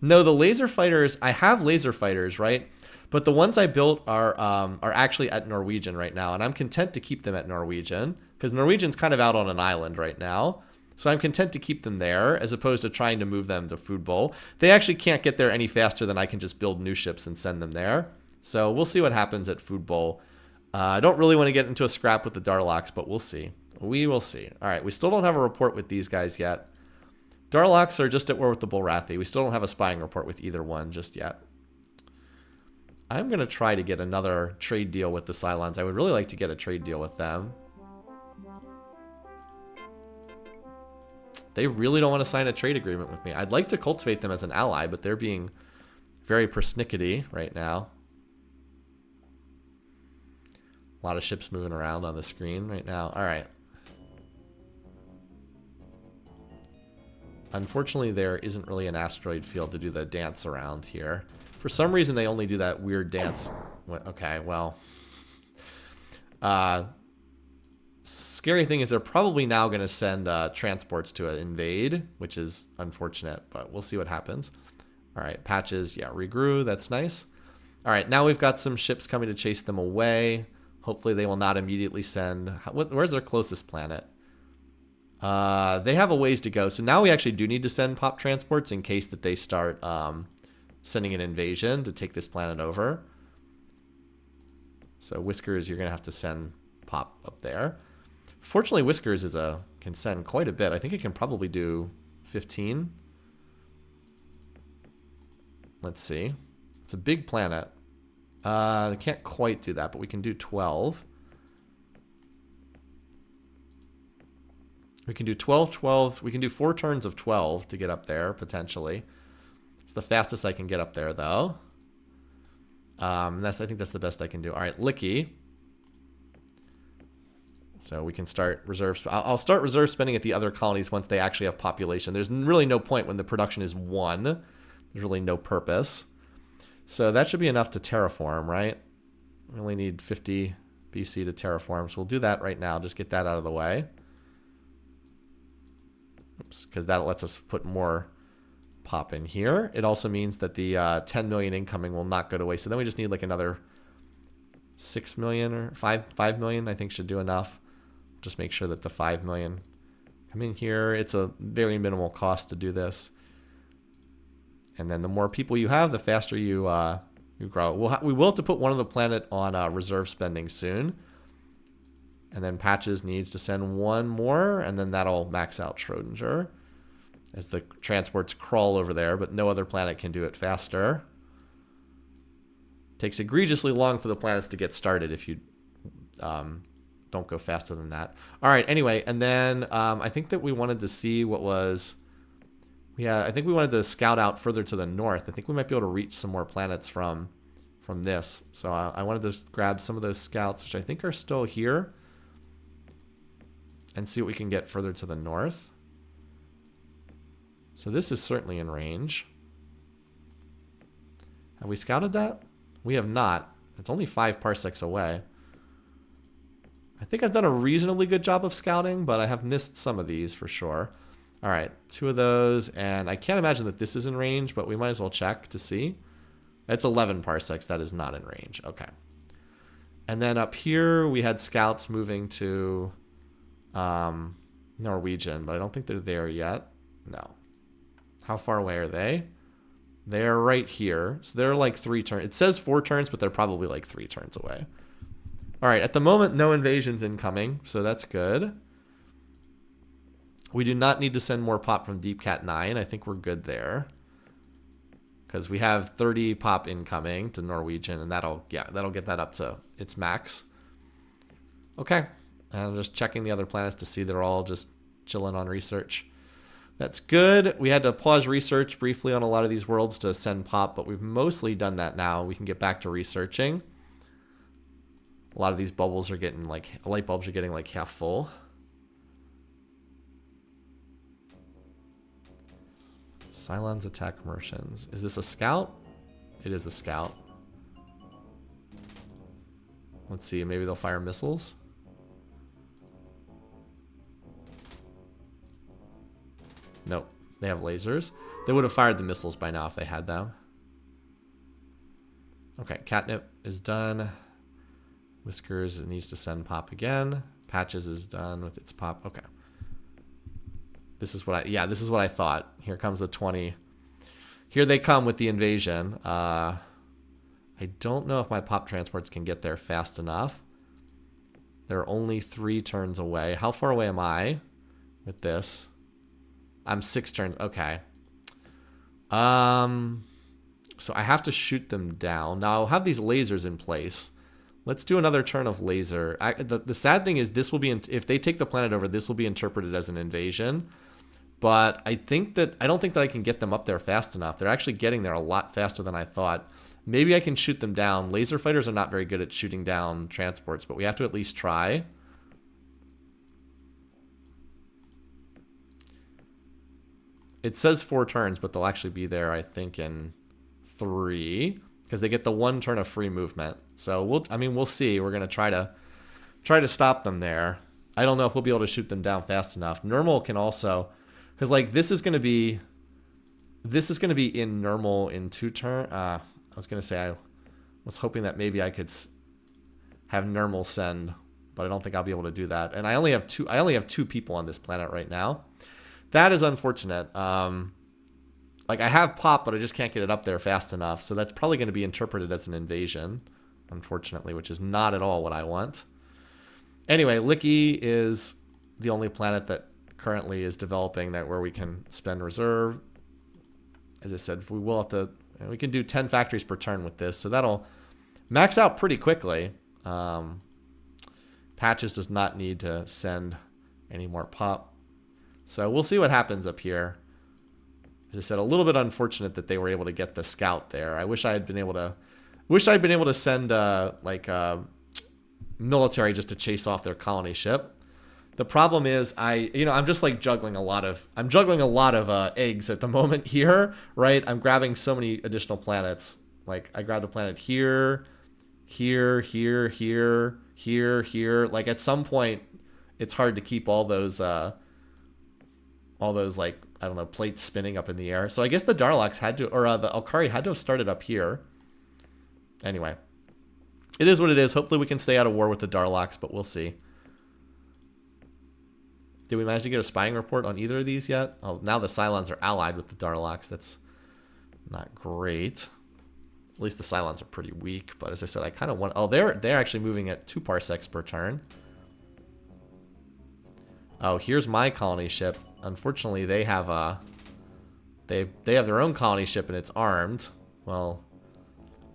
No, the laser fighters, I have laser fighters, right? But the ones I built are actually at Norwegian right now, and I'm content to keep them at Norwegian because Norwegian's kind of out on an island right now. So I'm content to keep them there as opposed to trying to move them to Food Bowl. They actually can't get there any faster than I can just build new ships and send them there. So we'll see what happens at Food Bowl. I don't really want to get into a scrap with the Darlocks, but we'll see. We will see. All right, we still don't have a report with these guys yet. Darlocks are just at war with the Bullrathi. We still don't have a spying report with either one just yet. I'm going to try to get another trade deal with the Cylons. I would really like to get a trade deal with them. They really don't want to sign a trade agreement with me. I'd like to cultivate them as an ally, but they're being very persnickety right now. A lot of ships moving around on the screen right now. All right. Unfortunately, there isn't really an asteroid field to do the dance around here. For some reason, they only do that weird dance. Okay, well. Scary thing is they're probably now going to send transports to invade, which is unfortunate, but we'll see what happens. All right, Patches, yeah, regrew. That's nice. All right, now we've got some ships coming to chase them away. Hopefully they will not immediately send... Where's their closest planet? They have a ways to go. So now we actually do need to send pop transports in case that they start sending an invasion to take this planet over. So Whiskers, you're going to have to send pop up there. Fortunately, Whiskers can send quite a bit. I think it can probably do 15. Let's see. It's a big planet. I can't quite do that, but we can do 12. We can do 12, 12. We can do 4 turns of 12 to get up there, potentially. It's the fastest I can get up there, though. I think that's the best I can do. All right, Licky. So we can start reserve. I'll start reserve spending at the other colonies once they actually have population. There's really no point when the production is 1. There's really no purpose. So that should be enough to terraform, right? We only need 50 BC to terraform. So we'll do that right now. Just get that out of the way. Oops, because that lets us put more pop in here. It also means that the 10 million incoming will not go to waste. So then we just need like another 6 million or 5 million, I think should do enough. Just make sure that the 5 million come in here. It's a very minimal cost to do this. And then the more people you have, the faster you grow. We will have to put one of the planet on reserve spending soon. And then Patches needs to send 1 more, and then that'll max out Schrodinger as the transports crawl over there, but no other planet can do it faster. Takes egregiously long for the planets to get started if you don't go faster than that. All right, anyway, and then I think that we wanted to see what was... I think we wanted to scout out further to the north. I think we might be able to reach some more planets from this. So I wanted to grab some of those scouts, which I think are still here, and see what we can get further to the north. So this is certainly in range. Have we scouted that? We have not. It's only 5 parsecs away. I think I've done a reasonably good job of scouting, but I have missed some of these for sure. All right, 2 of those, and I can't imagine that this is in range, but we might as well check to see. It's 11 parsecs. That is not in range. Okay. And then up here, we had scouts moving to Norwegian, but I don't think they're there yet. No. How far away are they? They're right here. So they're like 3 turns. It says 4 turns, but they're probably like 3 turns away. All right, at the moment, no invasions incoming, so that's good. We do not need to send more pop from Deep Cat 9. I think we're good there. Because we have 30 pop incoming to Norwegian, and that'll get that up to its max. Okay. And I'm just checking the other planets to see they're all just chilling on research. That's good. We had to pause research briefly on a lot of these worlds to send pop, but we've mostly done that now. We can get back to researching. A lot of these bubbles are getting like, light bulbs are getting like half full. Cylons attack Mercians. Is this a scout? It is a scout. Let's see, maybe they'll fire missiles. Nope, they have lasers. They would have fired the missiles by now if they had them. Okay, Catnip is done. Whiskers needs to send pop again. Patches is done with its pop. Okay. This is what I thought. Here comes the 20. Here they come with the invasion. I don't know if my pop transports can get there fast enough. They're only 3 turns away. How far away am I with this? I'm 6 turns. Okay. So I have to shoot them down. Now I'll have these lasers in place. Let's do another turn of laser. The sad thing is this will be, if they take the planet over, this will be interpreted as an invasion. But I don't think that I can get them up there fast enough. They're actually getting there a lot faster than I thought. Maybe I can shoot them down. Laser fighters are not very good at shooting down transports, but we have to at least try. It says 4 turns, but they'll actually be there, I think, in 3. Because they get the 1 turn of free movement. So we'll see. We're gonna try to stop them there. I don't know if we'll be able to shoot them down fast enough. Normal can also, because like this is gonna be in normal in 2 turn. I was gonna say Was hoping that maybe I could have normal send, but I don't think I'll be able to do that. And I only have two people on this planet right now. That is unfortunate. Like I have pop, but I just can't get it up there fast enough. So that's probably going to be interpreted as an invasion, unfortunately, which is not at all what I want. Anyway, Licky is the only planet that currently is developing that where we can spend reserve. As I said, we will have to. We can do 10 factories per turn with this, so that'll max out pretty quickly. Patches does not need to send any more pop. So we'll see what happens up here. As I said, a little bit unfortunate that they were able to get the scout there. I wish I had been able to send military just to chase off their colony ship. The problem is I'm just like juggling a lot of eggs at the moment here, right? I'm grabbing so many additional planets. Like I grabbed a planet here, here, here, here, here, here. Like at some point, it's hard to keep all those like I don't know plates spinning up in the air. So I guess the Darloks had to, or the Alkari had to have started up here. Anyway, it is what it is. Hopefully we can stay out of war with the Darloks, but we'll see. Did we manage to get a spying report on either of these yet? Oh, now the Cylons are allied with the Darloks. That's not great. At least the Cylons are pretty weak. But as I said, I kind of want... Oh, they're actually moving at 2 parsecs per turn. Oh, here's my colony ship. Unfortunately, they have a... They have their own colony ship and it's armed. Well,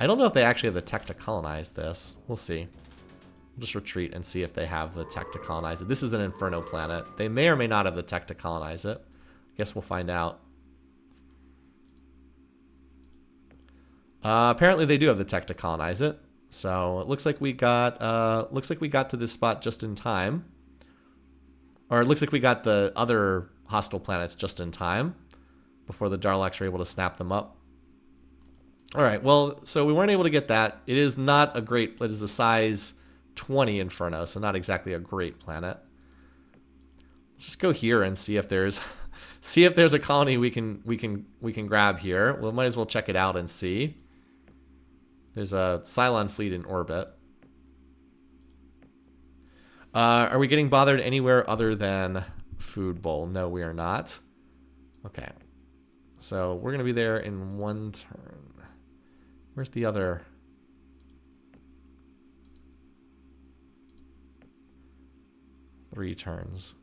I don't know if they actually have the tech to colonize this. We'll see. Just retreat and see if they have the tech to colonize it. This is an Inferno planet. They may or may not have the tech to colonize it. I guess we'll find out. Apparently they do have the tech to colonize it. So it looks like we got to this spot just in time. Or it looks like we got the other hostile planets just in time before the Darloks were able to snap them up. All right, well, so we weren't able to get that. It is not a great, it is a size 20 Inferno, so not exactly a great planet. Let's just go here and see if there's a colony we can grab here. We might as well check it out and see. There's a Cylon fleet in orbit. Are we getting bothered anywhere other than Food Bowl? No, we are not. Okay. So we're going to be there in 1 turn. Where's the other? Three turns.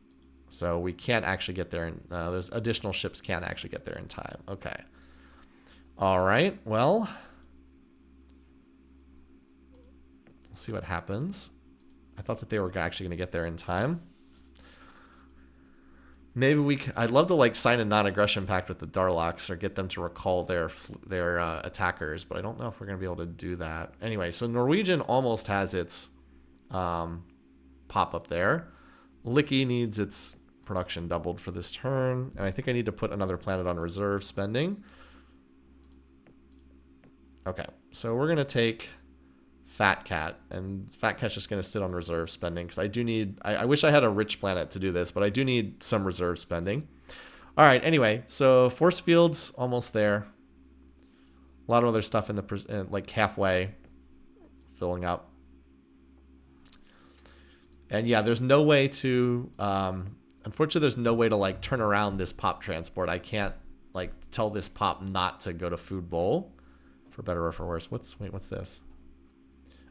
So we can't actually get there. Those additional ships can't actually get there in time. Okay. All right. Well, we'll see what happens. I thought that they were actually going to get there in time. Maybe I'd love to like sign a non-aggression pact with the Darloks or get them to recall their attackers, but I don't know if we're going to be able to do that. Anyway, so Norwegian almost has its pop up there. Licky needs its production doubled for this turn, and I think I need to put another planet on reserve spending. Okay, so we're going to take Fat Cat, and Fat Cat's just going to sit on reserve spending because I do need... I wish I had a rich planet to do this, but I do need some reserve spending. All right, anyway, so force field's almost there. A lot of other stuff in the like halfway filling up. And yeah, there's no way to... unfortunately, there's no way to like turn around this pop transport. I can't like tell this pop not to go to Food Bowl, for better or for worse. What's this?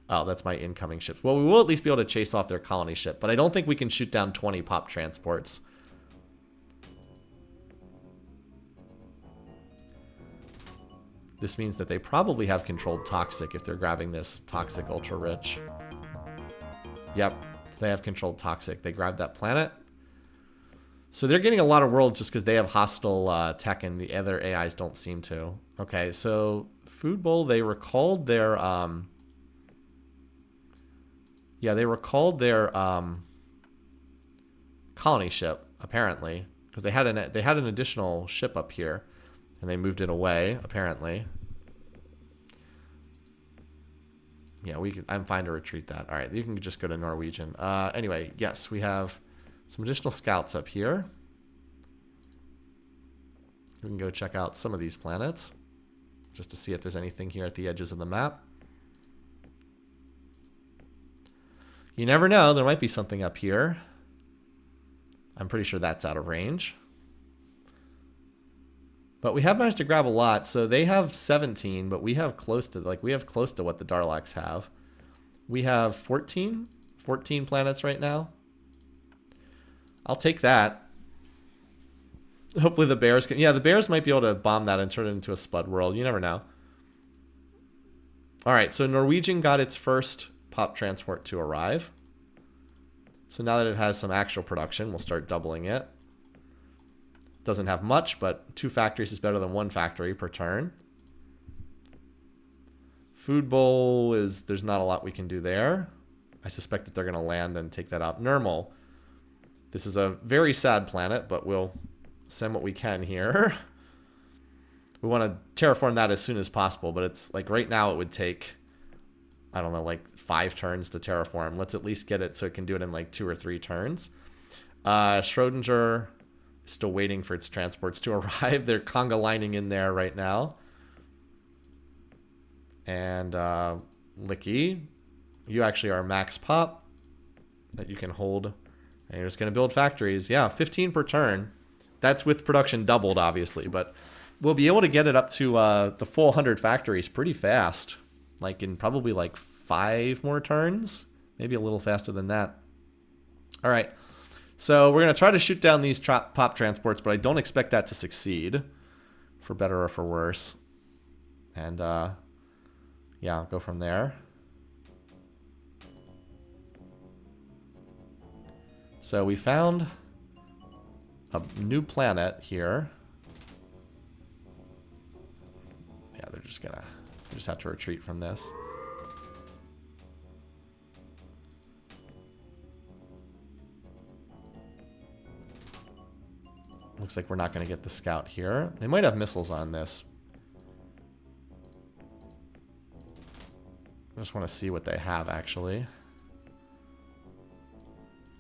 Oh, that's my incoming ships. Well, we will at least be able to chase off their colony ship, but I don't think we can shoot down 20 pop transports. This means that they probably have controlled toxic if they're grabbing this toxic ultra rich. Yep, they have controlled toxic. They grabbed that planet. So they're getting a lot of worlds just because they have hostile tech and the other AIs don't seem to. Okay, so Food Bowl, they recalled their... Yeah, they recalled their colony ship, apparently, because they had an additional ship up here, and they moved it away, apparently. Yeah, I'm fine to retreat that. All right, you can just go to Norwegian. Anyway, yes, we have some additional scouts up here. We can go check out some of these planets, just to see if there's anything here at the edges of the map. You never know. There might be something up here. I'm pretty sure that's out of range. But we have managed to grab a lot. So they have 17, but we have close to what the Darloks have. We have 14 planets right now. I'll take that. Hopefully the bears can... Yeah, the bears might be able to bomb that and turn it into a Spud world. You never know. Alright, so Norwegian got its first pop transport to arrive. So now that it has some actual production, we'll start doubling it. Doesn't have much, but 2 factories is better than 1 factory per turn. Food bowl is... There's not a lot we can do there. I suspect that they're going to land and take that out. Nermal. This is a very sad planet, but we'll send what we can here. We want to terraform that as soon as possible, but it's like right now it would take, I don't know, like 5 turns to terraform. Let's at least get it so it can do it in like 2 or 3 turns. Schrodinger is still waiting for its transports to arrive. They're conga lining in there right now. And Licky, you actually are max pop that you can hold. And you're just going to build factories. Yeah, 15 per turn. That's with production doubled, obviously. But we'll be able to get it up to the full 100 factories pretty fast. Like in probably like 5 more turns. Maybe a little faster than that. All right. So we're going to try to shoot down these pop transports, but I don't expect that to succeed. For better or for worse. And yeah, I'll go from there. So we found a new planet here. Yeah, they just have to retreat from this. Looks like we're not going to get the scout here. They might have missiles on this. I just want to see what they have, actually.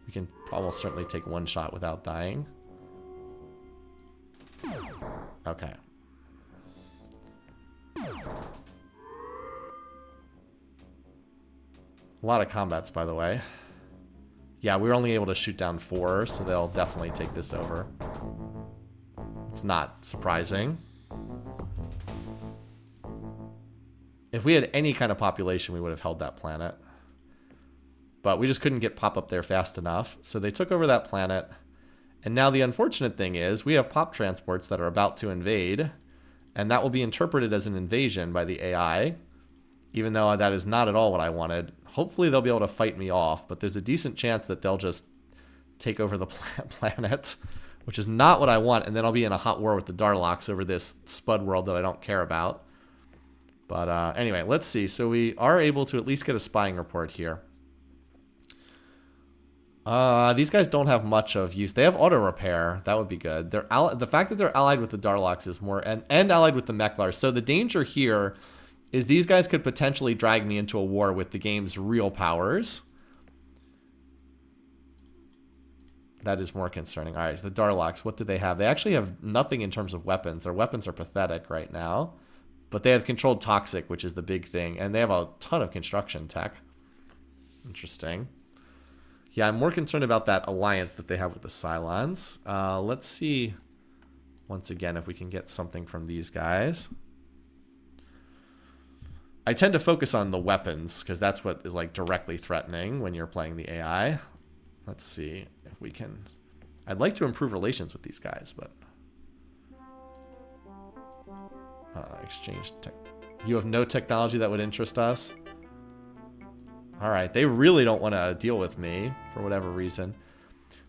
We can almost certainly take 1 shot without dying. Okay. A lot of combats, by the way. Yeah, we were only able to shoot down 4, so they'll definitely take this over. It's not surprising. If we had any kind of population, we would have held that planet. But we just couldn't get pop up there fast enough. So they took over that planet. And now the unfortunate thing is we have pop transports that are about to invade. And that will be interpreted as an invasion by the AI. Even though that is not at all what I wanted. Hopefully they'll be able to fight me off. But there's a decent chance that they'll just take over the planet. Which is not what I want. And then I'll be in a hot war with the Darloks over this Spud world that I don't care about. But anyway, let's see. So we are able to at least get a spying report here. These guys don't have much of use. They have auto repair. That would be good. The fact that they're allied with the Darloks is more... And allied with the Mechlars. So the danger here is these guys could potentially drag me into a war with the game's real powers. That is more concerning. All right, the Darloks, what do they have? They actually have nothing in terms of weapons. Their weapons are pathetic right now. But they have controlled toxic, which is the big thing. And they have a ton of construction tech. Interesting. Yeah, I'm more concerned about that alliance that they have with the Cylons. Let's see, once again, if we can get something from these guys. I tend to focus on the weapons, because that's what is like directly threatening when you're playing the AI. Let's see if we can... I'd like to improve relations with these guys, but... exchange tech. You have no technology that would interest us? Alright, they really don't want to deal with me, for whatever reason.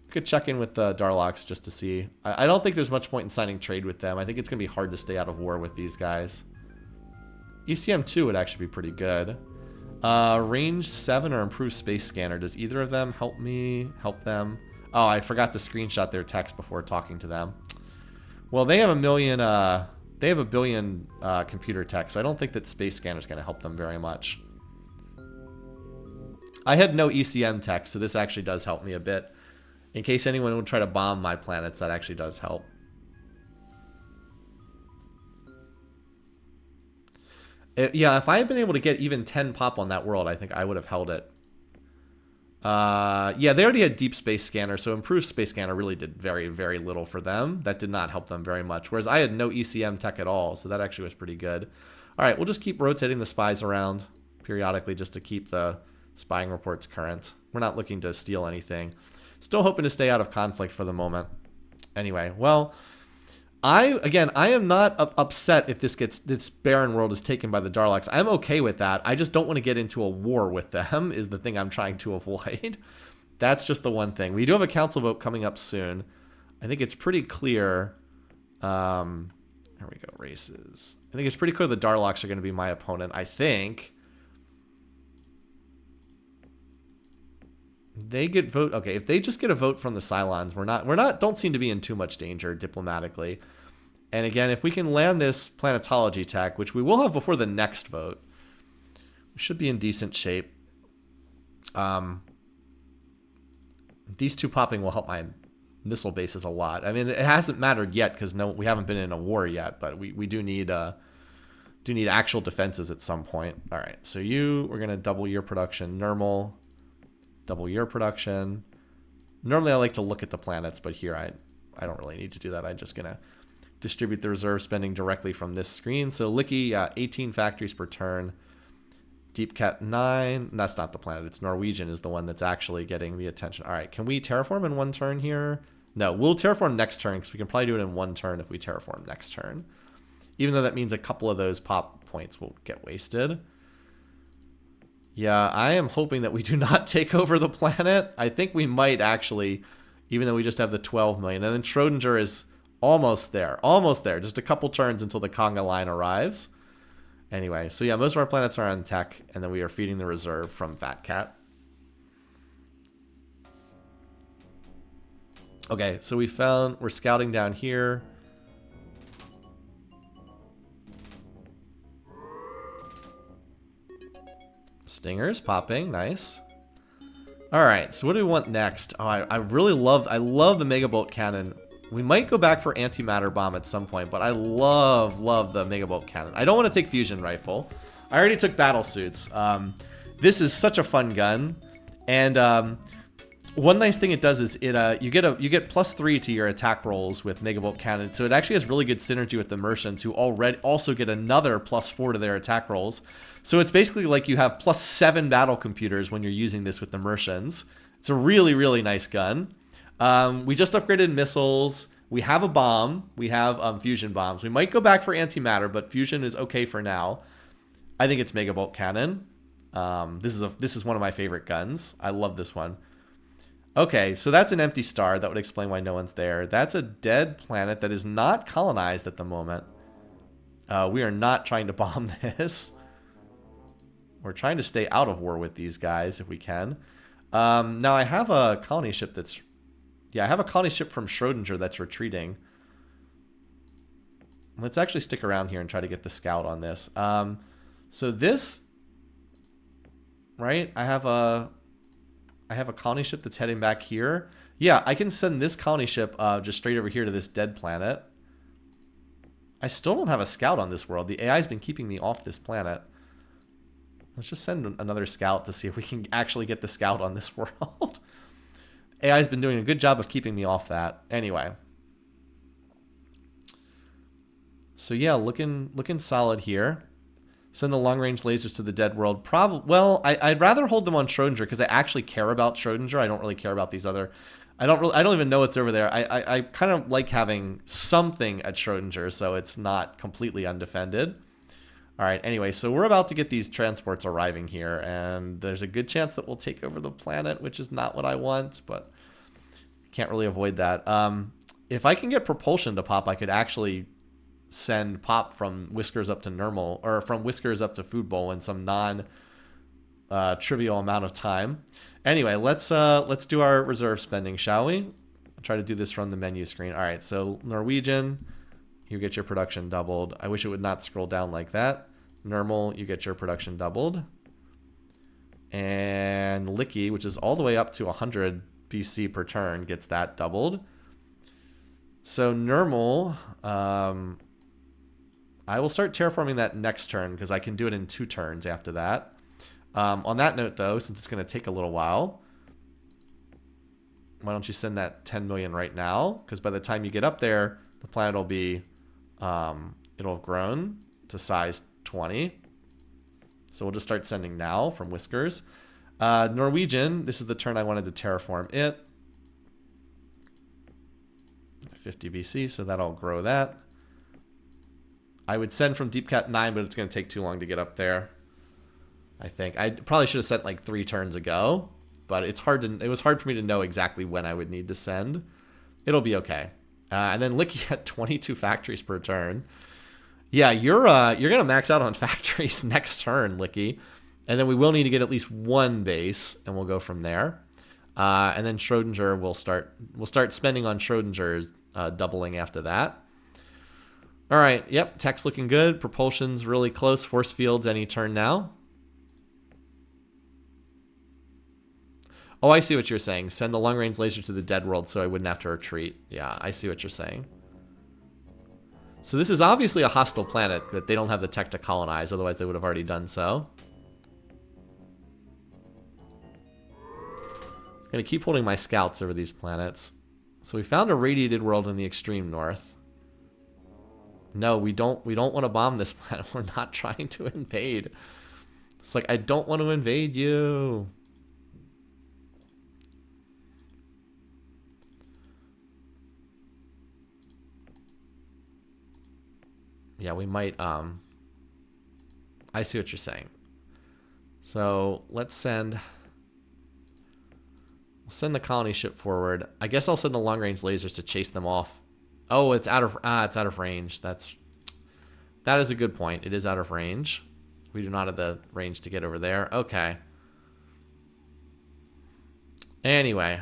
We could check in with the Darloks just to see. I don't think there's much point in signing trade with them. I think it's going to be hard to stay out of war with these guys. ECM2 would actually be pretty good. Range 7 or improved space scanner. Does either of them help me? Help them? Oh, I forgot to screenshot their text before talking to them. Well, they have a million... they have a billion computer tech, so I don't think that space scanner is going to help them very much. I had no ECM tech, so this actually does help me a bit. In case anyone would try to bomb my planets, that actually does help. Yeah, if I had been able to get even 10 pop on that world, I think I would have held it. Yeah, they already had Deep Space Scanner, so Improved Space Scanner really did very, very little for them. That did not help them very much, whereas I had no ECM tech at all, so that actually was pretty good. All right, we'll just keep rotating the spies around periodically just to keep the spying reports current. We're not looking to steal anything. Still hoping to stay out of conflict for the moment. Anyway, well, I am not upset if this barren world is taken by the Darloks. I'm okay with that. I just don't want to get into a war with them is the thing I'm trying to avoid. That's just the one thing. We do have a council vote coming up soon. I think it's pretty clear. Here we go, races. I think it's pretty clear the Darloks are going to be my opponent. I think they get vote. Okay, if they just get a vote from the Cylons, don't seem to be in too much danger diplomatically. And again, if we can land this planetology tech, which we will have before the next vote, we should be in decent shape. These two popping will help my missile bases a lot. I mean, it hasn't mattered yet because we haven't been in a war yet, but we do need actual defenses at some point. All right, so we're gonna double your production, Normal, double your production. Normally, I like to look at the planets, but here I don't really need to do that. I'm just gonna distribute the reserve spending directly from this screen. So Licky, 18 factories per turn. Deep Cat 9. That's not the planet. It's Norwegian is the one that's actually getting the attention. All right, can we terraform in one turn here? No, we'll terraform next turn because we can probably do it in one turn if we terraform next turn. Even though that means a couple of those pop points will get wasted. Yeah, I am hoping that we do not take over the planet. I think we might actually, even though we just have the 12 million. And then Schrodinger is almost there. Almost there. Just a couple turns until the Conga line arrives. Anyway, so yeah, most of our planets are on tech, and then we are feeding the reserve from Fat Cat. Okay, so we're scouting down here. Stingers popping, nice. All right, so what do we want next? Oh, I love the Megabolt cannon. We might go back for antimatter bomb at some point, but I love the Megabolt cannon. I don't want to take fusion rifle. I already took battle suits. This is such a fun gun, and one nice thing it does is you get +3 to your attack rolls with Megabolt cannon. So it actually has really good synergy with the Merchants, who also get another +4 to their attack rolls. So it's basically like you have +7 battle computers when you're using this with the Merchants. It's a really, really nice gun. We just upgraded missiles. We have a bomb. We have fusion bombs. We might go back for antimatter, but fusion is okay for now. I think it's Megabolt cannon. This is one of my favorite guns. I love this one. Okay, so that's an empty star. That would explain why no one's there. That's a dead planet that is not colonized at the moment. We are not trying to bomb this. We're trying to stay out of war with these guys if we can. Now I have a colony ship that's... Yeah, I have a colony ship from Schrodinger that's retreating. Let's actually stick around here and try to get the scout on this. So this... Right? I have a colony ship that's heading back here. Yeah, I can send this colony ship just straight over here to this dead planet. I still don't have a scout on this world. The AI's been keeping me off this planet. Let's just send another scout to see if we can actually get the scout on this world. AI's been doing a good job of keeping me off that. Anyway. So yeah, looking solid here. Send the long-range lasers to the dead world. Well, I'd rather hold them on Schrodinger because I actually care about Schrodinger. I don't really care about these other... I don't even know what's over there. I kind of like having something at Schrodinger so it's not completely undefended. All right, anyway, so we're about to get these transports arriving here, and there's a good chance that we'll take over the planet, which is not what I want, but can't really avoid that. If I can get propulsion to pop, I could actually send pop from Whiskers up to Normal, or from Whiskers up to Food Bowl in some non-trivial amount of time. Anyway, let's do our reserve spending, shall we? I'll try to do this from the menu screen. All right, so Norwegian... You get your production doubled. I wish it would not scroll down like that. Normal, you get your production doubled. And Licky, which is all the way up to 100 BC per turn, gets that doubled. So Normal, I will start terraforming that next turn because I can do it in 2 turns after that. On that note, though, since it's going to take a little while, Why don't you send that 10 million right now? Because by the time you get up there, the planet will be, it'll have grown to size 20. So we'll just start sending now from Whiskers. Norwegian, this is the turn I wanted to terraform it. 50 BC, so that'll grow that. I would send from Deep Cat 9, but it's going to take too long to get up there. I think I probably should have sent like 3 turns ago, but it was hard for me to know exactly when I would need to send. It'll be okay. And then Licky at 22 factories per turn. Yeah, you're gonna max out on factories next turn, Licky, and then we will need to get at least 1 base, and we'll go from there. And then Schrodinger we'll start spending on Schrodinger's doubling after that. All right, yep, tech's looking good. Propulsion's really close. Force fields any turn now. Oh, I see what you're saying. Send the long-range laser to the dead world so I wouldn't have to retreat. Yeah, I see what you're saying. So this is obviously a hostile planet that they don't have the tech to colonize, otherwise they would have already done so. I'm going to keep holding my scouts over these planets. So we found a radiated world in the extreme north. No, we don't want to bomb this planet. We're not trying to invade. It's like, I don't want to invade you. Yeah, we might, I see what you're saying. So let's send the colony ship forward. I guess I'll send the long range lasers to chase them off. Oh, it's out of range. That is a good point. It is out of range. We do not have the range to get over there. Okay. Anyway,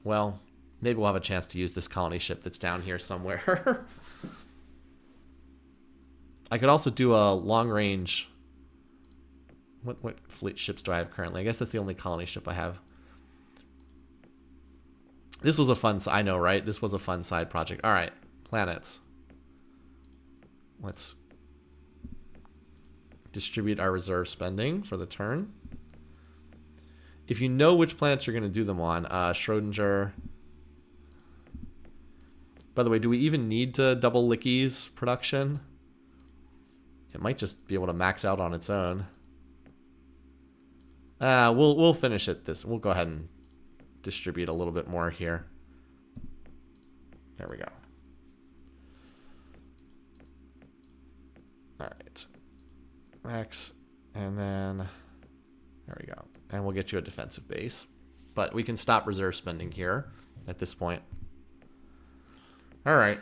well, maybe we'll have a chance to use this colony ship that's down here somewhere. I could also do a long range. What fleet ships do I have currently? I guess that's the only colony ship I have. This was a fun, I know, right? This was a fun side project. All right, planets. Let's distribute our reserve spending for the turn. If you know which planets you're going to do them on, Schrodinger. By the way, do we even need to double Licky's production? It might just be able to max out on its own. We'll finish it this. We'll go ahead and distribute a little bit more here. There we go. All right. Max, and then there we go. And we'll get you a defensive base. But we can stop reserve spending here at this point. All right.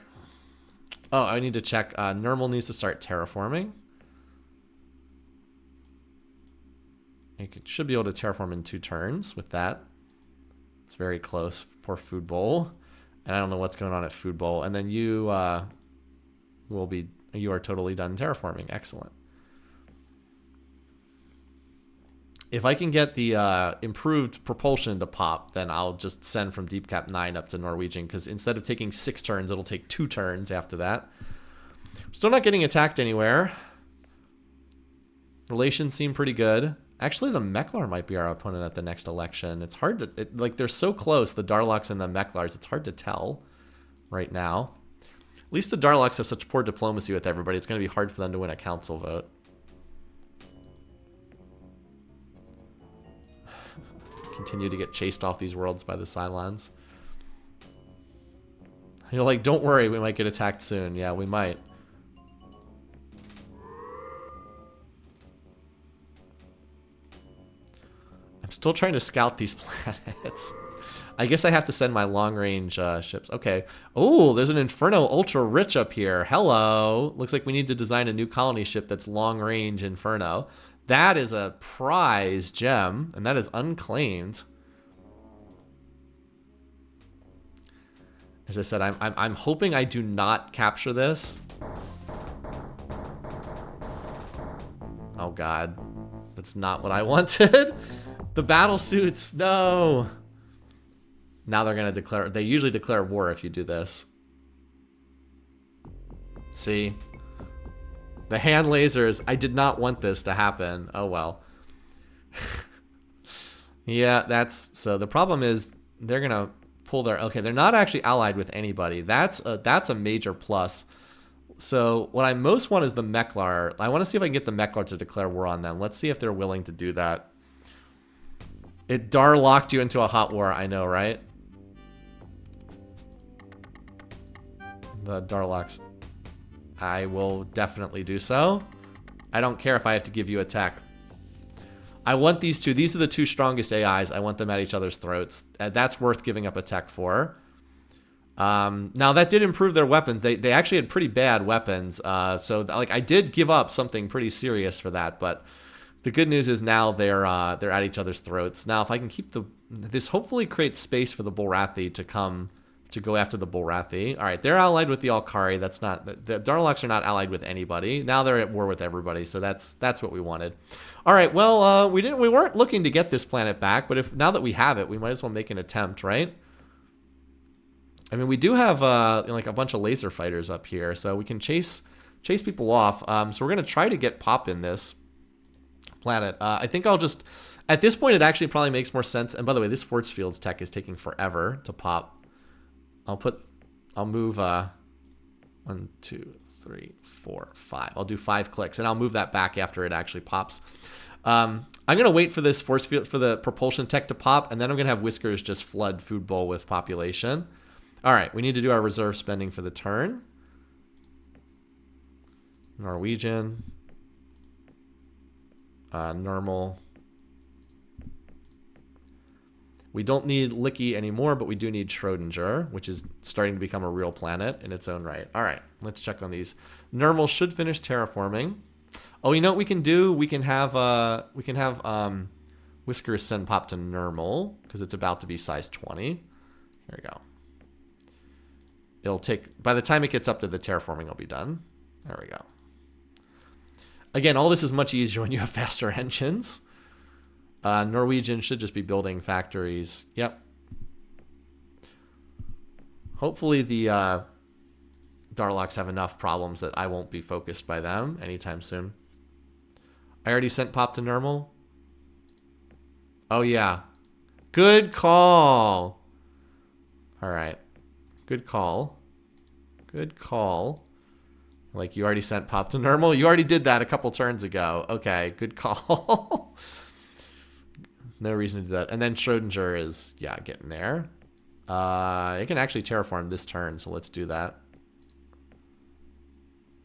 Oh, I need to check. Nermal needs to start terraforming. You should be able to terraform in 2 turns with that. It's very close. Poor Food Bowl. And I don't know what's going on at Food Bowl. And then you are totally done terraforming. Excellent. If I can get the improved propulsion to pop, then I'll just send from Deep Cap 9 up to Norwegian, because instead of taking 6 turns, it'll take 2 turns after that. Still not getting attacked anywhere. Relations seem pretty good. Actually, the Meklar might be our opponent at the next election. It's hard to... like, they're so close, the Darloks and the Meklars. It's hard to tell right now. At least the Darloks have such poor diplomacy with everybody. It's going to be hard for them to win a council vote. Continue to get chased off these worlds by the Cylons. You're like, don't worry, we might get attacked soon. Yeah, we might. I'm still trying to scout these planets. I guess I have to send my long-range ships. Okay. Oh, there's an Inferno Ultra Rich up here. Hello. Looks like we need to design a new colony ship that's long-range Inferno. That is a prize gem, and that is unclaimed. As I said, I'm hoping I do not capture this. Oh God, that's not what I wanted. The battle suits, no. Now they're gonna declare. They usually declare war if you do this. See. The hand lasers, I did not want this to happen. Oh well. Yeah, so the problem is they're going to pull their... Okay, they're not actually allied with anybody. That's a major plus. So what I most want is the Meklar. I want to see if I can get the Meklar to declare war on them. Let's see if they're willing to do that. It locked you into a hot war, I know, right? The Darlocks. I will definitely do so. I don't care if I have to give you a tech. I want these two. These are the two strongest AIs. I want them at each other's throats. That's worth giving up a tech for. Now, that did improve their weapons. They actually had pretty bad weapons. So, like, I did give up something pretty serious for that. But the good news is now they're at each other's throats. Now, if I can keep this hopefully creates space for the Bullrathi to go after the Bullrathi. All right, they're allied with the Alkari. That's not... The Darlocks are not allied with anybody. Now they're at war with everybody, so that's what we wanted. All right, well, we weren't looking to get this planet back, but now that we have it, we might as well make an attempt, right? I mean, we do have like a bunch of laser fighters up here, so we can chase people off. So we're going to try to get Pop in this planet. I think I'll just... At this point, it actually probably makes more sense. And by the way, this Force Fields tech is taking forever to pop. I'll move 1, 2, 3, 4, 5. I'll do 5 clicks, and I'll move that back after it actually pops. I'm gonna wait for this force field for the propulsion tech to pop, and then I'm gonna have Whiskers just flood Food Bowl with population. All right, we need to do our reserve spending for the turn. Norwegian, normal. We don't need Licky anymore, but we do need Schrodinger, which is starting to become a real planet in its own right. All right, let's check on these. Nermal should finish terraforming. Oh, you know what we can do? We can have Whiskers send Pop to Nermal because it's about to be size 20. Here we go. It'll take... By the time it gets up to the terraforming, it'll be done. There we go. Again, all this is much easier when you have faster engines. Norwegian should just be building factories. Yep. Hopefully the Darlocks have enough problems that I won't be focused by them anytime soon. I already sent Pop to Nermal. Oh, yeah. Good call. All right. Good call. Good call. Like, you already sent Pop to Nermal? You already did that a couple turns ago. Okay, good call. No reason to do that. And then Schrodinger is, yeah, getting there. It can actually terraform this turn, so let's do that.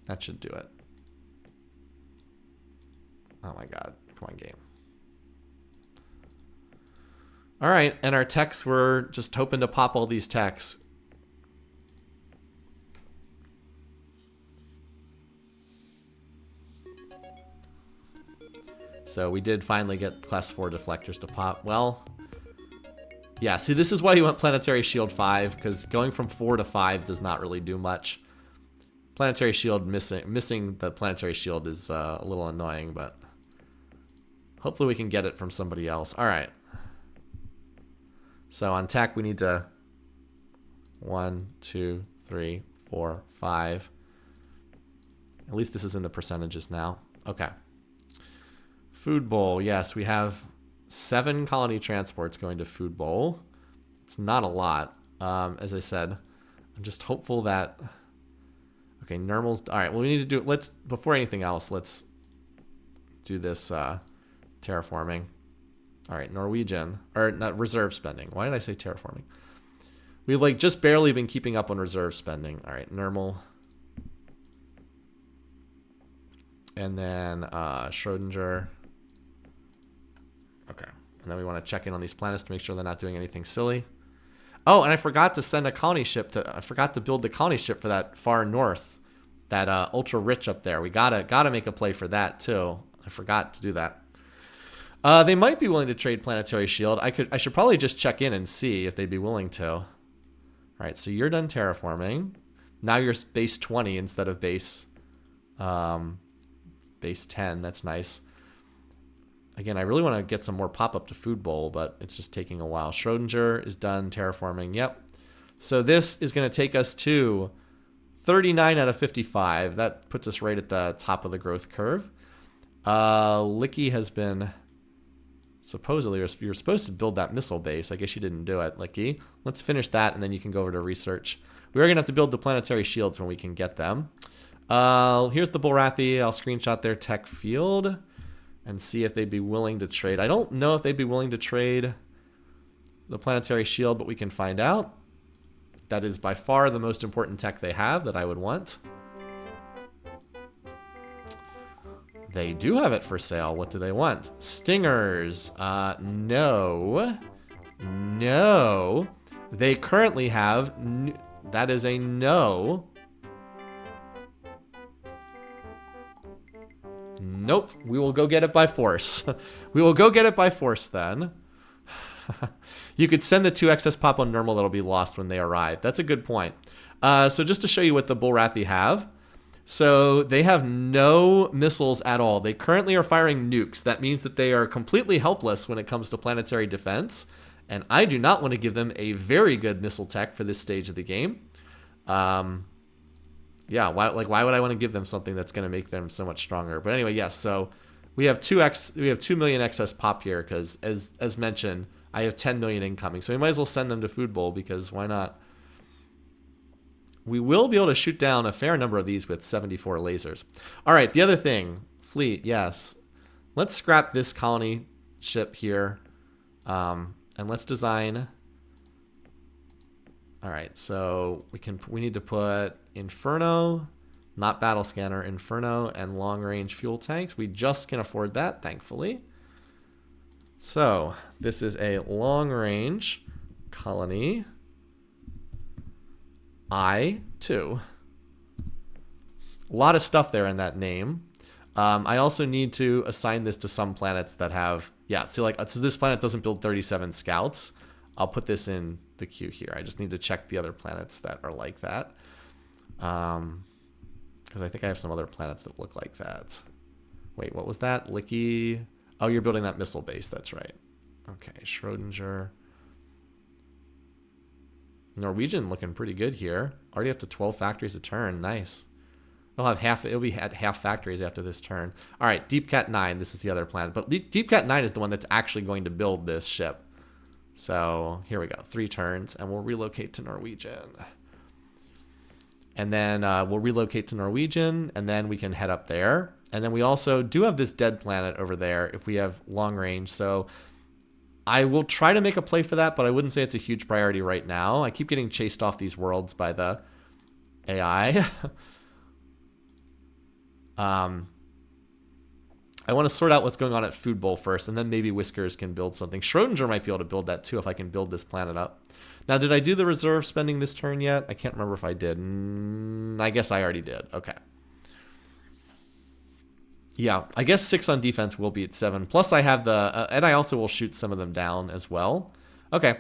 That should do it. Oh my god. Come on, game. All right, and our techs, we're just hoping to pop all these techs. So we did finally get class 4 deflectors to pop. Well, yeah, see, this is why you want Planetary Shield 5, because going from 4 to 5 does not really do much. Planetary Shield missing the Planetary Shield is a little annoying, but hopefully we can get it from somebody else. All right. So on tech, we need to 1, 2, 3, 4, 5. At least this is in the percentages now. Okay. Food Bowl, yes, we have 7 colony transports going to Food Bowl. It's not a lot. As I said, I'm just hopeful that... Okay, Nermal's... All right, well, we need to do... Before anything else, let's do this terraforming. All right, Norwegian. Or not reserve spending. Why did I say terraforming? We've, like, just barely been keeping up on reserve spending. All right, Nermal. And then Schrodinger... Okay, and then we want to check in on these planets to make sure they're not doing anything silly. Oh, and I forgot to send a colony ship I forgot to build the colony ship for that far north, that ultra rich up there. We gotta make a play for that too. I forgot to do that. They might be willing to trade Planetary Shield. I should probably just check in and see if they'd be willing to. All right, so you're done terraforming. Now you're base 20 instead of base 10. That's nice. Again, I really want to get some more pop-up to Food Bowl, but it's just taking a while. Schrodinger is done terraforming. Yep. So this is going to take us to 39 out of 55. That puts us right at the top of the growth curve. Licky has been Supposedly, you're supposed to build that missile base. I guess you didn't do it, Licky. Let's finish that, and then you can go over to research. We are going to have to build the planetary shields when we can get them. Here's the Bulrathi. I'll screenshot their tech field and see if they'd be willing to trade. I don't know if they'd be willing to trade the planetary shield, but we can find out. That is by far the most important tech they have that I would want. They do have it for sale. What do they want? Stingers. No. No. They currently have... that is a no. Nope. We will go get it by force. We will go get it by force then. You could send the 2 excess pop on normal that'll be lost when they arrive. That's a good point. So just to show you what the Bulrathi have. So they have no missiles at all. They currently are firing nukes. That means that they are completely helpless when it comes to planetary defense. And I do not want to give them a very good missile tech for this stage of the game. Yeah, why would I want to give them something that's going to make them so much stronger? But anyway, yes. So we have 2 million excess pop here because, as mentioned, I have 10 million incoming. So we might as well send them to Food Bowl because why not? We will be able to shoot down a fair number of these with 74 lasers. All right, the other thing, fleet, yes. Let's scrap this colony ship here, and let's design. All right, so we need to put Inferno, not battle scanner, Inferno, and long range fuel tanks. We just can afford that, thankfully. So this is a long range colony. I-2. A lot of stuff there in that name. I also need to assign this to some planets that have... yeah, see, so this planet doesn't build 37 scouts. I'll put this in the queue here. I just need to check the other planets that are like that. Because I think I have some other planets that look like that. Wait, what was that? Licky... oh, you're building that missile base. That's right. Okay, Schrodinger... Norwegian looking pretty good here. Already up to 12 factories a turn. Nice. It'll be at half factories after this turn. All right, Deep Cat 9. This is the other planet. But Deep Cat 9 is the one that's actually going to build this ship. So here we go. 3 turns, and we'll relocate to Norwegian. And then we'll relocate to Norwegian, and then we can head up there. And then we also do have this dead planet over there if we have long range. So I will try to make a play for that, but I wouldn't say it's a huge priority right now. I keep getting chased off these worlds by the AI. I want to sort out what's going on at Food Bowl first, and then maybe Whiskers can build something. Schrodinger might be able to build that too if I can build this planet up. Now, did I do the reserve spending this turn yet? I can't remember if I did. I guess I already did. Okay. Yeah, I guess 6 on defense will be at 7. Plus I have the... and I also will shoot some of them down as well. Okay.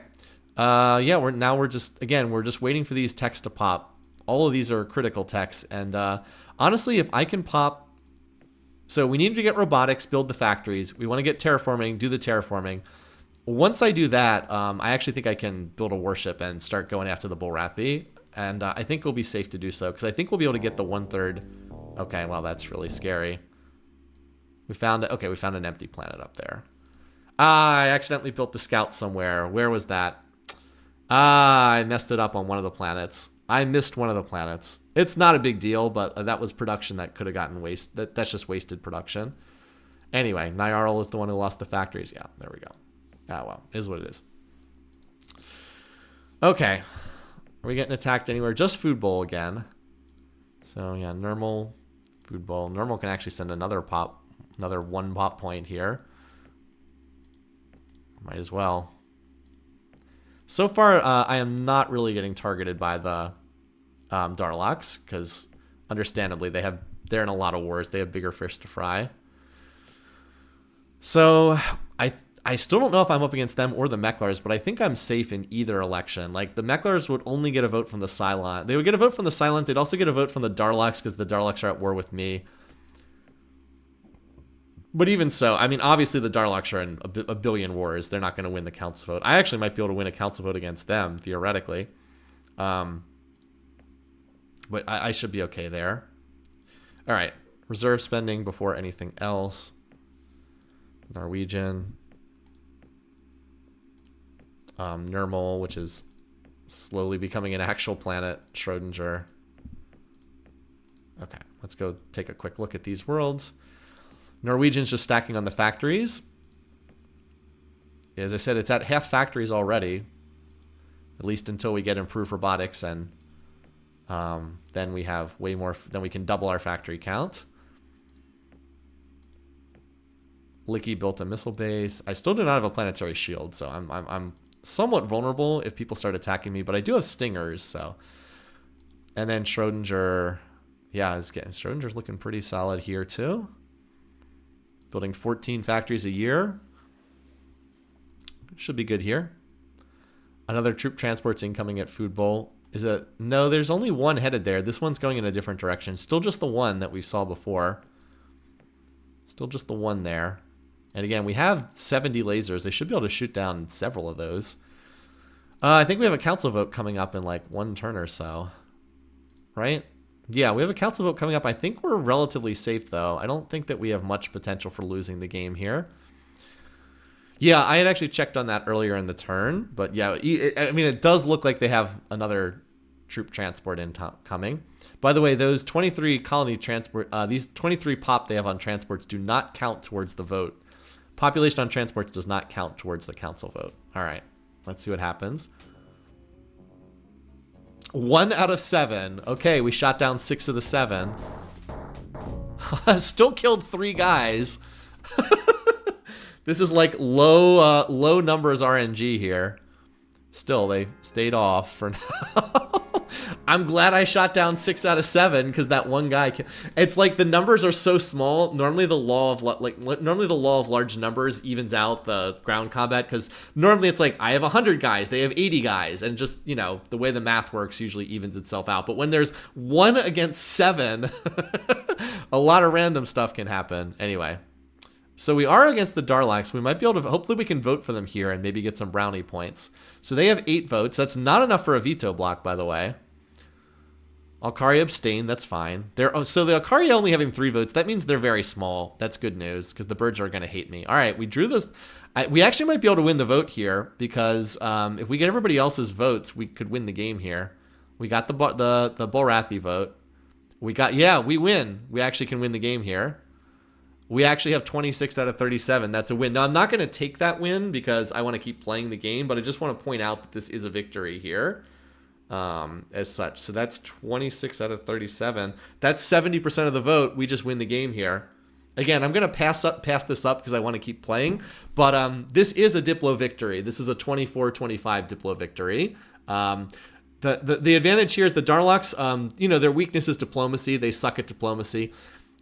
Yeah, we're just waiting for these techs to pop. All of these are critical techs. And honestly, if I can pop... so we need to get robotics, build the factories. We want to get terraforming, do the terraforming. Once I do that, I actually think I can build a warship and start going after the Bulrathi. And I think we'll be safe to do so, because I think we'll be able to get the 1/3. Okay, well, that's really scary. We found an empty planet up there. I accidentally built the scout somewhere. Where was that? I messed it up on one of the planets. I missed one of the planets. It's not a big deal, but that was production that could have gotten wasted. That's just wasted production. Anyway, Nyarl is the one who lost the factories. Yeah, there we go. Ah, well, is what it is. Okay. Are we getting attacked anywhere? Just Food Bowl again. So, yeah, normal, Food Bowl. Normal can actually send another 1 pop point here. Might as well. So far, I am not really getting targeted by the Darloks, because understandably they're in a lot of wars. They have bigger fish to fry. So I still don't know if I'm up against them or the Mechlars, but I think I'm safe in either election. Like, the Mechlars would only get a vote from the Cylon. They would get a vote from the Cylon. They'd also get a vote from the Darloks, because the Darloks are at war with me. But even so, I mean, obviously the Darloks are in a billion wars. They're not going to win the council vote. I actually might be able to win a council vote against them, theoretically. But I should be okay there. All right. Reserve spending before anything else. Norwegian. Nermal, which is slowly becoming an actual planet. Schrodinger. Okay, let's go take a quick look at these worlds. Norwegian's just stacking on the factories. As I said, it's at half factories already. At least until we get improved robotics, and then we have way more. Then we can double our factory count. Licky built a missile base. I still do not have a planetary shield, so I'm somewhat vulnerable if people start attacking me. But I do have stingers, so. And then Schrodinger, yeah, Schrodinger's looking pretty solid here too. Building 14 factories a year. Should be good here. Another troop transport's incoming at Food Bowl. No, there's only one headed there. This one's going in a different direction. Still just the one that we saw before. Still just the one there. And again, we have 70 lasers. They should be able to shoot down several of those. I think we have a council vote coming up in like 1 turn or so. Right? Yeah, we have a council vote coming up. I think we're relatively safe, though. I don't think that we have much potential for losing the game here. Yeah, I had actually checked on that earlier in the turn. But yeah, I mean, it does look like they have another troop transport coming. By the way, those 23 colony transport, these 23 pop they have on transports do not count towards the vote. Population on transports does not count towards the council vote. All right, let's see what happens. 1 out of 7. Okay, we shot down 6 of the 7. Still killed 3 guys. This is like low numbers RNG here. Still, they stayed off for now. I'm glad I shot down 6 out of 7 because that one guy. It's like the numbers are so small. Normally the law of large numbers evens out the ground combat, because normally it's like I have 100 guys, they have 80 guys, and just, you know, the way the math works usually evens itself out. But when there's 1 against 7, a lot of random stuff can happen. Anyway, so we are against the Darlax. We might be able to. Hopefully we can vote for them here and maybe get some brownie points. So they have 8 votes. That's not enough for a veto block, by the way. Alcaria abstained, that's fine. So the Alcaria only having 3 votes, that means they're very small. That's good news, because the birds are going to hate me. All right, we drew this. We actually might be able to win the vote here, because if we get everybody else's votes, we could win the game here. We got the Bolrathi vote. We win. We actually can win the game here. We actually have 26 out of 37. That's a win. Now, I'm not going to take that win, because I want to keep playing the game, but I just want to point out that this is a victory here. As such. So that's 26 out of 37. That's 70% of the vote. We just win the game here. Again, I'm going to pass this up because I want to keep playing. But this is a Diplo victory. This is a 24-25 Diplo victory. The advantage here is the Darlax, you know, their weakness is diplomacy. They suck at diplomacy.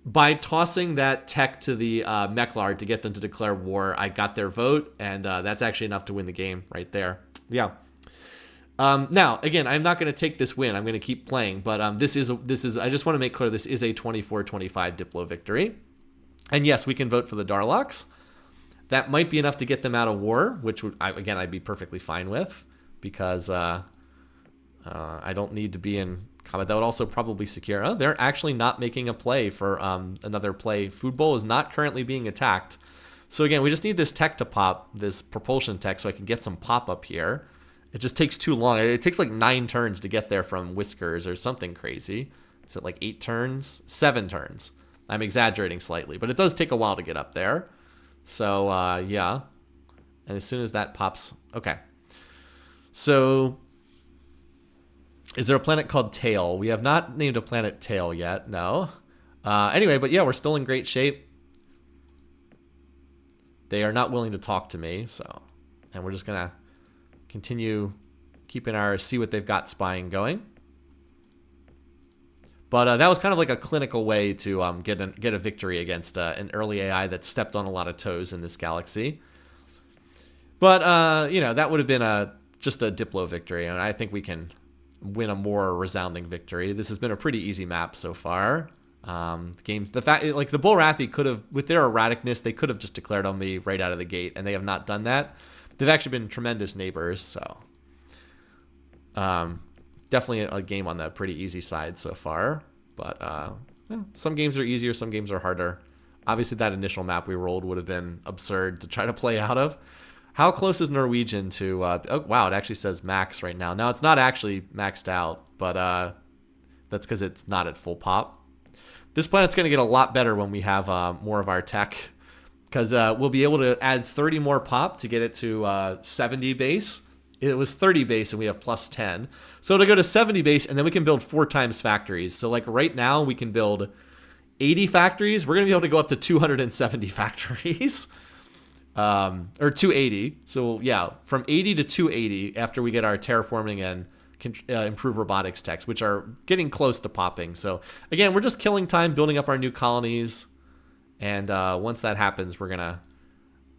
By tossing that tech to the Meklar to get them to declare war, I got their vote, and that's actually enough to win the game right there. Yeah. Now, again, I'm not going to take this win. I'm going to keep playing, but this is I just want to make clear this is a 24-25 Diplo victory. And yes, we can vote for the Darlax. That might be enough to get them out of war, which would, again, I'd be perfectly fine with, because I don't need to be in combat. That would also probably secure. Oh, they're actually not making a play for another play. Food Bowl is not currently being attacked. So again, we just need this tech to pop, this propulsion tech, so I can get some pop up here. It just takes too long. It takes like 9 turns to get there from Whiskers or something crazy. Is it like 8 turns? 7 turns. I'm exaggerating slightly, but it does take a while to get up there. So, yeah. And as soon as that pops... Okay. So, is there a planet called Tail? We have not named a planet Tail yet, no. Anyway, but yeah, we're still in great shape. They are not willing to talk to me, so... And we're just going to continue keeping our see what they've got spying going. But that was kind of like a clinical way to get a victory against an early AI that stepped on a lot of toes in this galaxy. But, you know, that would have been just a Diplo victory, and I think we can win a more resounding victory. This has been a pretty easy map so far. The fact, like, the Bolrathi could have, with their erraticness, they could have just declared on me right out of the gate, and they have not done that. They've actually been tremendous neighbors, so definitely a game on the pretty easy side so far. But yeah, some games are easier, some games are harder. Obviously, that initial map we rolled would have been absurd to try to play out of. How close is Norwegian to... oh, wow, it actually says max right now. Now, it's not actually maxed out, but that's because it's not at full pop. This planet's going to get a lot better when we have more of our tech, because we'll be able to add 30 more pop to get it to 70 base. It was 30 base, and we have plus 10. So it'll go to 70 base, and then we can build 4 times factories. So like right now, we can build 80 factories. We're going to be able to go up to 270 factories. Or 280. So yeah, from 80 to 280 after we get our terraforming and improve robotics techs, which are getting close to popping. So again, we're just killing time building up our new colonies. And once that happens, we're going to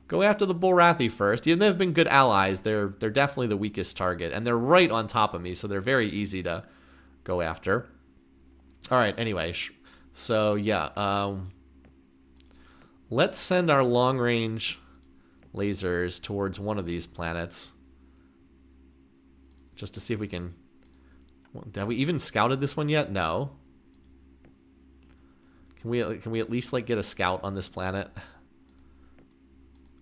go after the Bullrathi first. Even though they've been good allies, they're definitely the weakest target. And they're right on top of me, so they're very easy to go after. All right, anyway. So yeah, let's send our long-range lasers towards one of these planets, just to see if we can... Have we even scouted this one yet? No. Can we at least like get a scout on this planet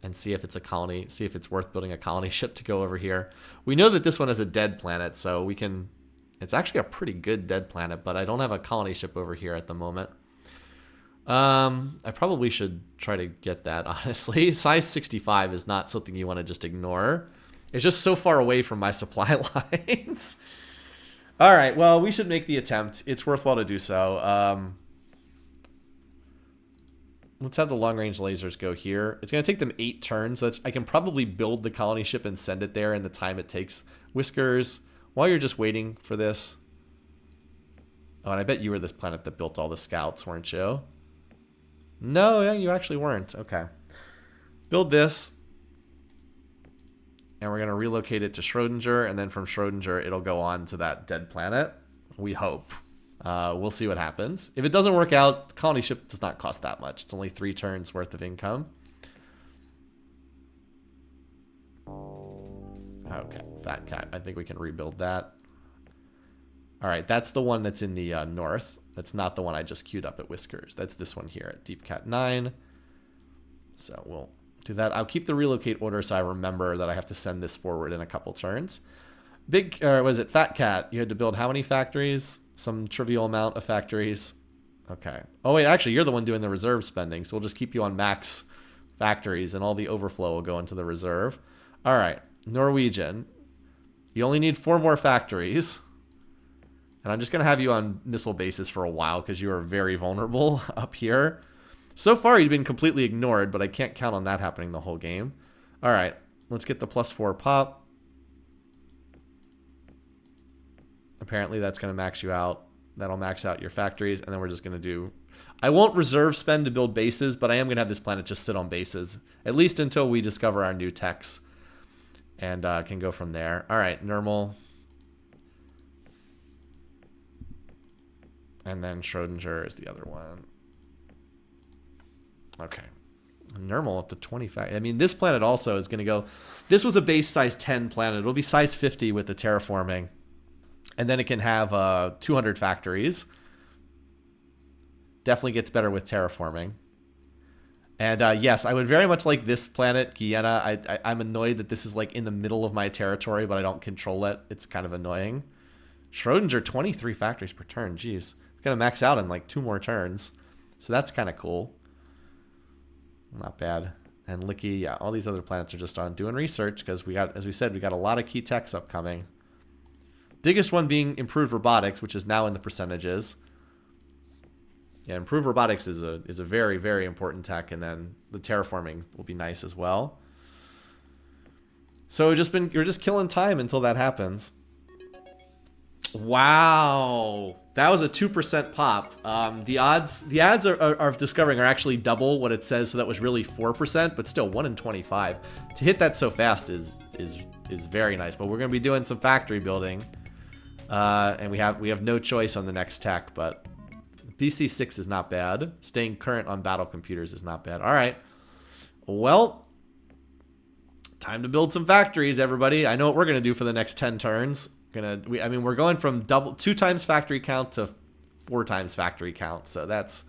and see if it's a colony, see if it's worth building a colony ship to go over here? We know that this one is a dead planet, so we can... It's actually a pretty good dead planet, but I don't have a colony ship over here at the moment. I probably should try to get that, honestly. Size 65 is not something you want to just ignore. It's just so far away from my supply lines. All right, well, we should make the attempt. It's worthwhile to do so. Let's have the long-range lasers go here. It's going to take them 8 turns. So I can probably build the colony ship and send it there in the time it takes. Whiskers, while you're just waiting for this... Oh, and I bet you were this planet that built all the scouts, weren't you? No, yeah, you actually weren't. Okay. Build this. And we're going to relocate it to Schrodinger. And then from Schrodinger, it'll go on to that dead planet. We hope. We'll see what happens. If it doesn't work out, the colony ship does not cost that much. It's only 3 turns worth of income. Okay, Fat Cat. I think we can rebuild that. All right, that's the one that's in the north. That's not the one I just queued up at Whiskers. That's this one here at Deep Cat 9. So we'll do that. I'll keep the relocate order so I remember that I have to send this forward in a couple turns. Was it Fat Cat? You had to build how many factories? Some trivial amount of factories. Okay. Oh, wait, actually, you're the one doing the reserve spending, so we'll just keep you on max factories, and all the overflow will go into the reserve. All right, Norwegian. You only need 4 more factories. And I'm just going to have you on missile bases for a while because you are very vulnerable up here. So far, you've been completely ignored, but I can't count on that happening the whole game. All right, let's get the +4 pop. Apparently, that's going to max you out. That'll max out your factories, and then we're just going to do... I won't reserve spend to build bases, but I am going to have this planet just sit on bases, at least until we discover our new techs, and can go from there. All right, normal... And then Schrodinger is the other one. Okay. Normal up to 25. I mean, this planet also is going to go... This was a base size 10 planet. It'll be size 50 with the terraforming. And then it can have 200 factories. Definitely gets better with terraforming. And yes, I would very much like this planet, Guyana. I'm annoyed that this is like in the middle of my territory, but I don't control it. It's kind of annoying. Schrodinger, 23 factories per turn. Jeez. Gonna max out in like 2 more turns, so that's kind of cool. Not bad. And Licky, yeah, all these other planets are just on doing research because we got, as we said, we got a lot of key techs upcoming. Biggest one being improved robotics, which is now in the percentages. Yeah, improved robotics is a very, very important tech, and then the terraforming will be nice as well. So you're just killing time until that happens. Wow, that was a 2% pop. The odds of discovering are actually double what it says, so that was really 4%, but still 1 in 25. To hit that so fast is very nice. But we're gonna be doing some factory building, and we have no choice on the next tech. But BC6 is not bad. Staying current on battle computers is not bad. All right, well, time to build some factories, everybody. I know what we're gonna do for the next 10 turns. I mean, we're going from 2 times factory count to 4 times factory count. So that's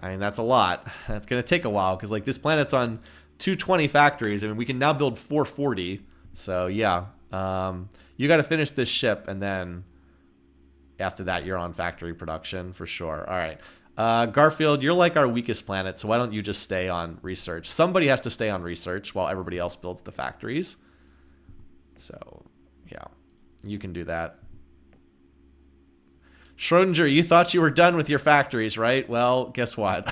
a lot. That's going to take a while because like this planet's on 220 factories. I mean, we can now build 440. So yeah, you got to finish this ship, and then after that, you're on factory production for sure. All right. Garfield, you're like our weakest planet, so why don't you just stay on research? Somebody has to stay on research while everybody else builds the factories. So, yeah, you can do that. Schrodinger, you thought you were done with your factories, right? Well, guess what?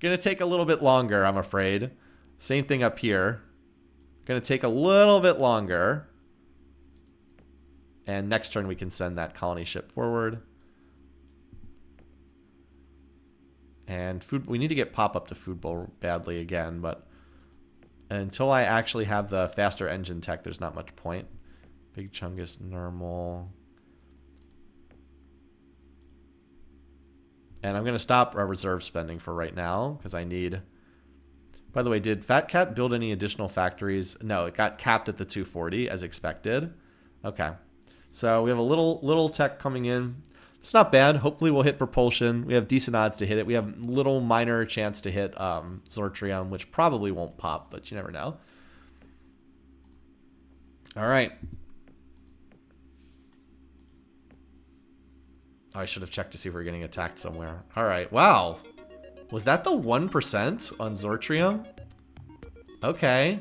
Gonna take a little bit longer, I'm afraid. Same thing up here. Gonna take a little bit longer. And next turn we can send that colony ship forward. And food, we need to get pop up to food bowl badly again, but until I actually have the faster engine tech, there's not much point. Big Chungus, normal. And I'm going to stop our reserve spending for right now because I need... By the way, did Fat Cat build any additional factories? No, it got capped at the 240 as expected. Okay. So we have a little tech coming in. It's not bad. Hopefully we'll hit propulsion. We have decent odds to hit it. We have little minor chance to hit Zortrium, which probably won't pop, but you never know. All right. Oh, I should have checked to see if we're getting attacked somewhere. All right. Wow. Was that the 1% on Zortrium? Okay.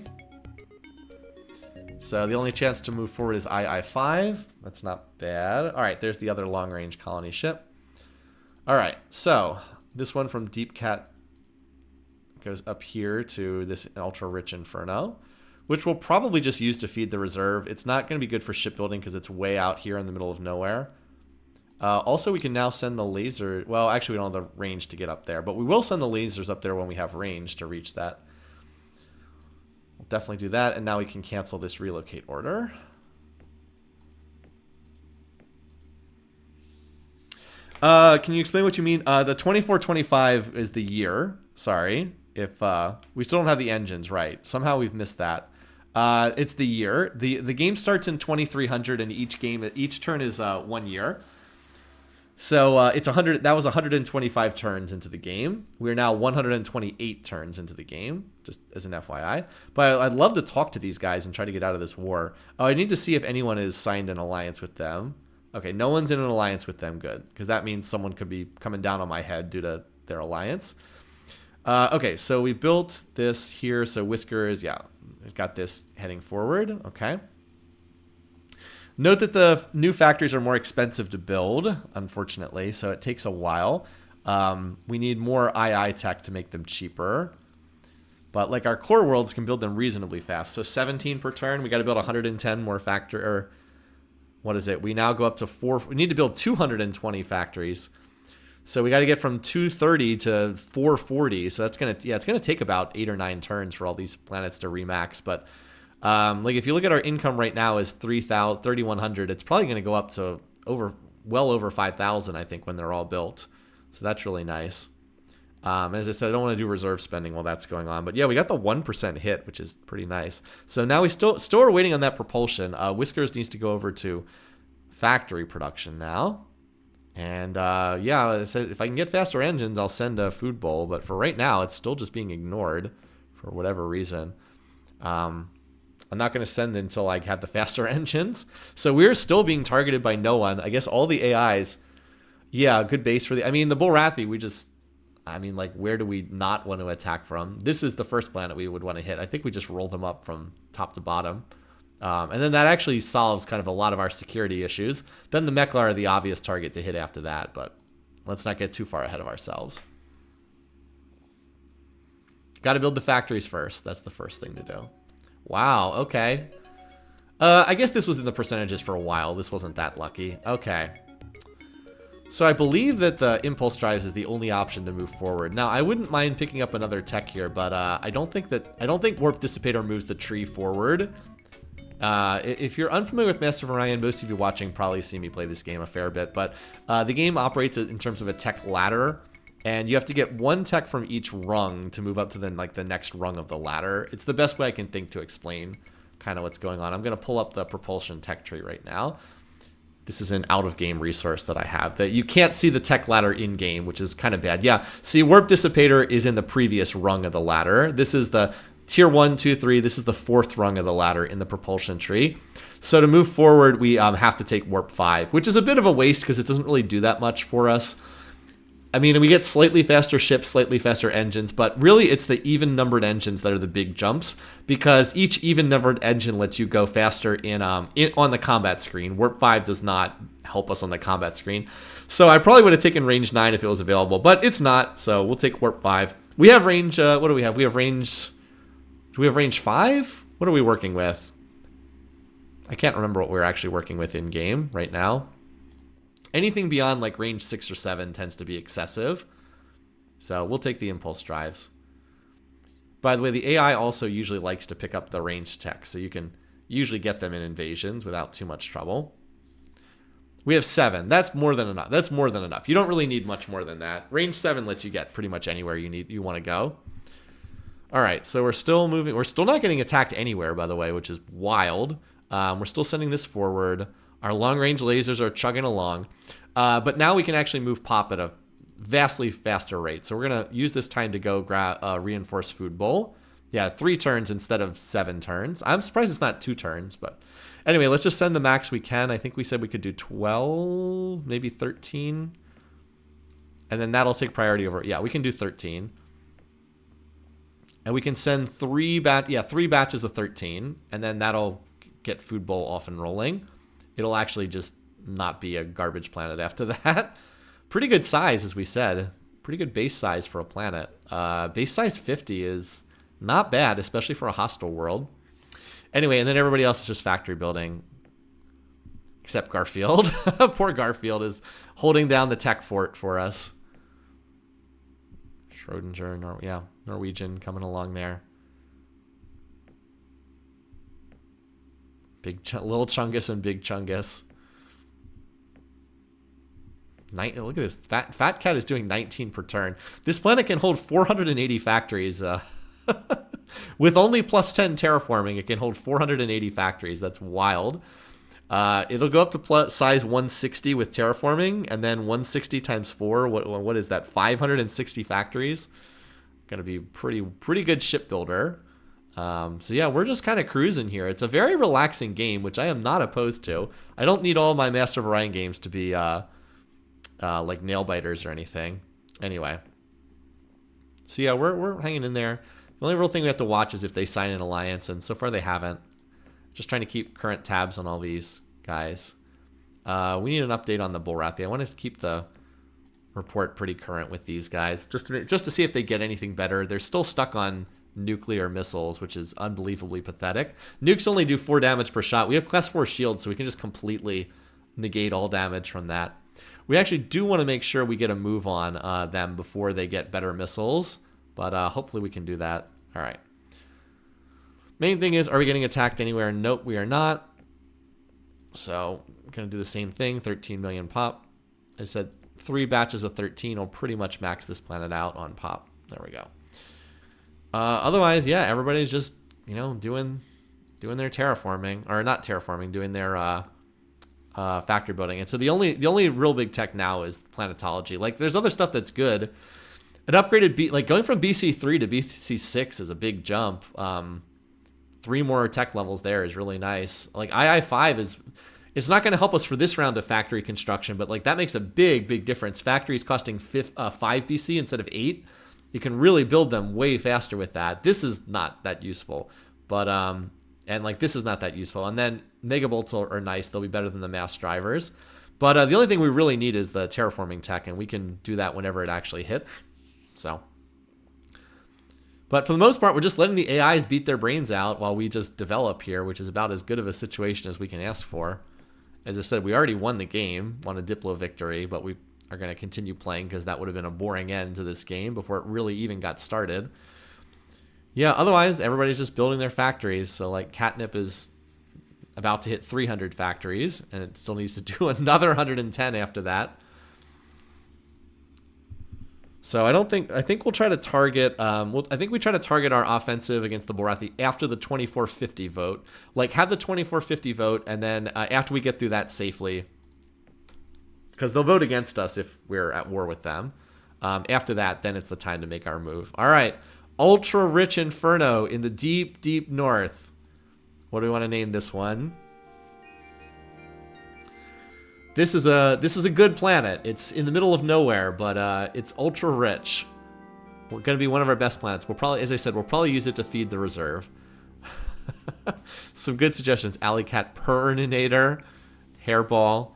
So the only chance to move forward is II-5. That's not bad. All right, there's the other long-range colony ship. All right, so this one from Deep Cat goes up here to this ultra-rich Inferno, which we'll probably just use to feed the reserve. It's not going to be good for shipbuilding because it's way out here in the middle of nowhere. Also, we can now send the laser... Well, actually, we don't have the range to get up there, but we will send the lasers up there when we have range to reach that. We'll definitely do that, and now we can cancel this relocate order. Can you explain what you mean? The 2425 is the year. Sorry. If we still don't have the engines, right. Somehow we've missed that. It's the year. The game starts in 2300, and each turn is 1 year. So it's 100. That was 125 turns into the game. We're now 128 turns into the game, just as an FYI. But I'd love to talk to these guys and try to get out of this war. Oh, I need to see if anyone is signed an alliance with them. Okay, no one's in an alliance with them. Good, because that means someone could be coming down on my head due to their alliance. Okay, so we built this here. So Whiskers, yeah, we've got this heading forward. Okay. Note that the new factories are more expensive to build, unfortunately, so it takes a while. We need more II tech to make them cheaper. But like our core worlds can build them reasonably fast. So 17 per turn, we got to build 110 more factory, or what is it? We now go up to 4. We need to build 220 factories. So we got to get from 230 to 440. So that's going to, yeah, it's going to take about 8 or 9 turns for all these planets to remax. But like if you look at our income right now is 3,100, it's probably going to go up to well over 5,000, I think, when they're all built. So that's really nice. As I said, I don't want to do reserve spending while that's going on. But yeah, we got the 1% hit, which is pretty nice. So now we still are waiting on that propulsion. Whiskers needs to go over to factory production now. And yeah, I said if I can get faster engines, I'll send a food bowl. But for right now, it's still just being ignored for whatever reason. I'm not going to send until I have the faster engines. So we're still being targeted by no one. I guess all the AIs, yeah, good base for the... I mean, the Bullrathi, we just... I mean, like, where do we not want to attack from? This is the first planet we would want to hit. I think we just rolled them up from top to bottom. And then that actually solves kind of a lot of our security issues. Then the Meklar are the obvious target to hit after that, but let's not get too far ahead of ourselves. Got to build the factories first. That's the first thing to do. Wow, okay. I guess this was in the percentages for a while. This wasn't that lucky. Okay. So I believe that the impulse drives is the only option to move forward. Now, I wouldn't mind picking up another tech here, but I don't think Warp Dissipator moves the tree forward. If you're unfamiliar with Master of Orion, most of you watching probably see me play this game a fair bit, but the game operates in terms of a tech ladder. And you have to get 1 tech from each rung to move up to the next rung of the ladder. It's the best way I can think to explain kind of what's going on. I'm going to pull up the propulsion tech tree right now. This is an out-of-game resource that I have. That you can't see the tech ladder in-game, which is kind of bad. Yeah, see, Warp Dissipator is in the previous rung of the ladder. This is the tier 1, 2, 3. This is the 4th rung of the ladder in the propulsion tree. So to move forward, we have to take warp 5, which is a bit of a waste because it doesn't really do that much for us. I mean, we get slightly faster ships, slightly faster engines, but really it's the even-numbered engines that are the big jumps, because each even-numbered engine lets you go faster on the combat screen. Warp 5 does not help us on the combat screen. So I probably would have taken range 9 if it was available, but it's not, so we'll take warp 5. We have range, what do we have? We have range, do we have range 5? What are we working with? I can't remember what we're actually working with in-game right now. Anything beyond like range 6 or 7 tends to be excessive. So we'll take the impulse drives. By the way, the AI also usually likes to pick up the range tech, so you can usually get them in invasions without too much trouble. We have 7. That's more than enough. That's more than enough. You don't really need much more than that. Range 7 lets you get pretty much anywhere you want to go. All right, so we're still moving. We're still not getting attacked anywhere, by the way, which is wild. We're still sending this forward. Our long-range lasers are chugging along. But now we can actually move Pop at a vastly faster rate. So we're going to use this time to go reinforce Food Bowl. Yeah, 3 turns instead of 7 turns. I'm surprised it's not 2 turns. But anyway, let's just send the max we can. I think we said we could do 12, maybe 13. And then that'll take priority over. Yeah, we can do 13. And we can send 3 batches of 13. And then that'll get Food Bowl off and rolling. It'll actually just not be a garbage planet after that. Pretty good size, as we said. Pretty good base size for a planet. Base size 50 is not bad, especially for a hostile world. Anyway, and then everybody else is just factory building. Except Garfield. Poor Garfield is holding down the tech fort for us. Schrodinger, Norwegian coming along there. Little Chungus and Big Chungus. Look at this. Fat Cat is doing 19 per turn. This planet can hold 480 factories. With only plus 10 terraforming, it can hold 480 factories. That's wild. It'll go up to size 160 with terraforming, and then 160 times 4. What is that? 560 factories. Gonna be pretty good shipbuilder. So yeah, we're just kind of cruising here. It's a very relaxing game, which I am not opposed to. I don't need all my Master of Orion games to be like nail biters or anything. Anyway, so yeah, we're hanging in there. The only real thing we have to watch is if they sign an alliance, and so far they haven't. Just trying to keep current tabs on all these guys. We need an update on the Bullrathi. I want to keep the report pretty current with these guys, just to see if they get anything better. They're still stuck on nuclear missiles, which is unbelievably pathetic. Nukes only do 4 damage per shot. We have class 4 shields, so we can just completely negate all damage from that. We actually do want to make sure we get a move on them before they get better missiles, but hopefully we can do that. All right. Main thing is, are we getting attacked anywhere? Nope, we are not. So I'm going to do the same thing, 13 million pop. I said 3 batches of 13 will pretty much max this planet out on pop. There we go. Otherwise, yeah, everybody's just, doing their terraforming, or not terraforming, doing their factory building. And so the only real big tech now is planetology. Like, there's other stuff that's good. An upgraded like going from BC3 to BC6 is a big jump. 3 more tech levels there is really nice. Like II5 it's not going to help us for this round of factory construction, but like that makes a big difference. Factories costing 5 BC instead of 8. You can really build them way faster with that. This is not that useful, but and like this is not that useful. And then megabolts are nice; they'll be better than the mass drivers. But the only thing we really need is the terraforming tech, and we can do that whenever it actually hits. So, but for the most part, we're just letting the AIs beat their brains out while we just develop here, which is about as good of a situation as we can ask for. As I said, we already won the game, won a Diplo victory, but we are going to continue playing because that would have been a boring end to this game before it really even got started. Yeah, otherwise, everybody's just building their factories. So, like, Catnip is about to hit 300 factories, and it still needs to do another 110 after that. So I think we'll try to target, I think we try to target our offensive against the Bullrathi after the 2450 vote. Like, have the 2450 vote, and then after we get through that safely, because they'll vote against us if we're at war with them. After that, then it's the time to make our move. All right. Ultra rich inferno in the deep, deep north. What do we want to name this one? This is a good planet. It's in the middle of nowhere, but it's ultra rich. We're going to be one of our best planets. We'll probably, as I said, we'll probably use it to feed the reserve. Some good suggestions. Alley cat perninator, hairball.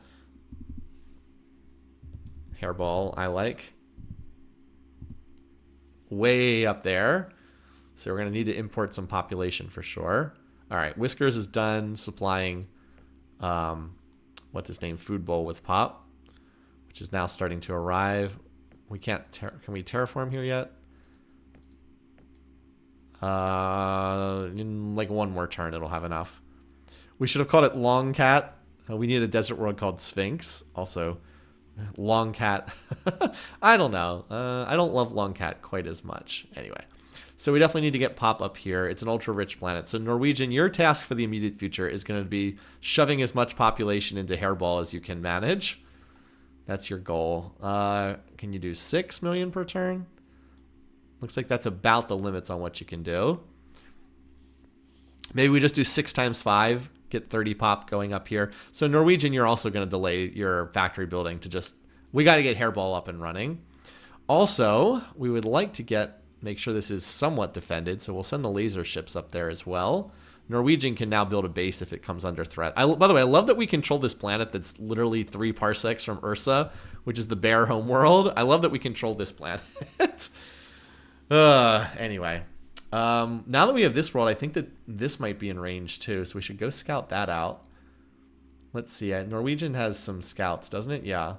Hairball, I like. Way up there. So we're going to need to import some population for sure. All right, Whiskers is done supplying, what's his name, food bowl with pop, which is now starting to arrive. We can't, can we terraform here yet? In like one more turn, it'll have enough. We should have called it Long Cat. We need a desert world called Sphinx. Also, Long Cat. I don't know. I don't love Long Cat quite as much. Anyway, so we definitely need to get pop up here. It's an ultra rich planet. So Norwegian, your task for the immediate future is going to be shoving as much population into Hairball as you can manage. That's your goal. Can you do 6 million per turn? Looks like that's about the limits on what you can do. Maybe we just do 6 times 5, get 30 pop going up here. So Norwegian, you're also going to delay your factory building to just... We got to get Hairball up and running. Also, we would like to make sure this is somewhat defended, so we'll send the laser ships up there as well. Norwegian can now build a base if it comes under threat. By the way, I love that we control this planet that's literally 3 parsecs from Ursa, which is the bear homeworld. I love that we control this planet. Anyway, now that we have this world, I think that this might be in range too, so we should go scout that out. Let's see. Norwegian has some scouts, doesn't it? Yeah.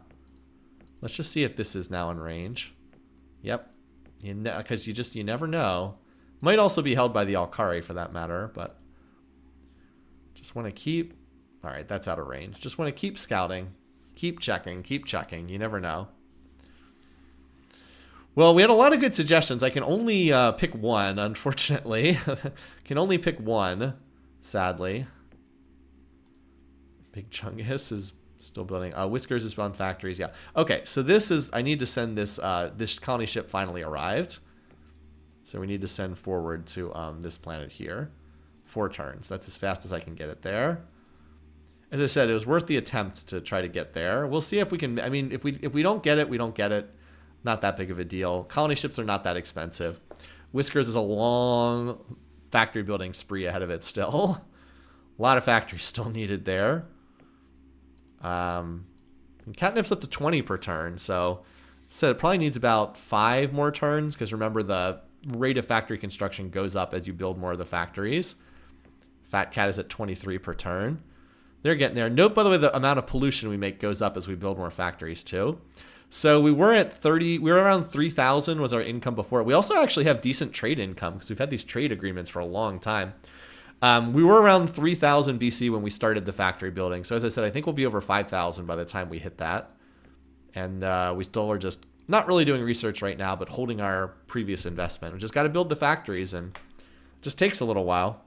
Let's just see if this is now in range. Yep. Because you never know. Might also be held by the Alkari for that matter, but just want to keep... All right, that's out of range. Just want to keep scouting. Keep checking. Keep checking. You never know. Well, we had a lot of good suggestions. I can only pick one, unfortunately. Can only pick one, sadly. Big Chungus is still building. Whiskers is on factories, yeah. Okay, so this is... I need to send this... this colony ship finally arrived. So we need to send forward to this planet here. 4 turns. That's as fast as I can get it there. As I said, it was worth the attempt to try to get there. We'll see if we can... I mean, if we don't get it, we don't get it. Not that big of a deal. Colony ships are not that expensive. Whiskers is a long factory building spree ahead of it still. A lot of factories still needed there. And Catnip's up to 20 per turn, so it probably needs about 5 more turns, because remember the rate of factory construction goes up as you build more of the factories. Fat Cat is at 23 per turn. They're getting there. Note, by the way, the amount of pollution we make goes up as we build more factories too. So we were at 30, we were around 3,000 was our income before. We also actually have decent trade income because we've had these trade agreements for a long time. We were around 3,000 BC when we started the factory building. So as I said, I think we'll be over 5,000 by the time we hit that. And we still are just not really doing research right now, but holding our previous investment. We just got to build the factories, and it just takes a little while.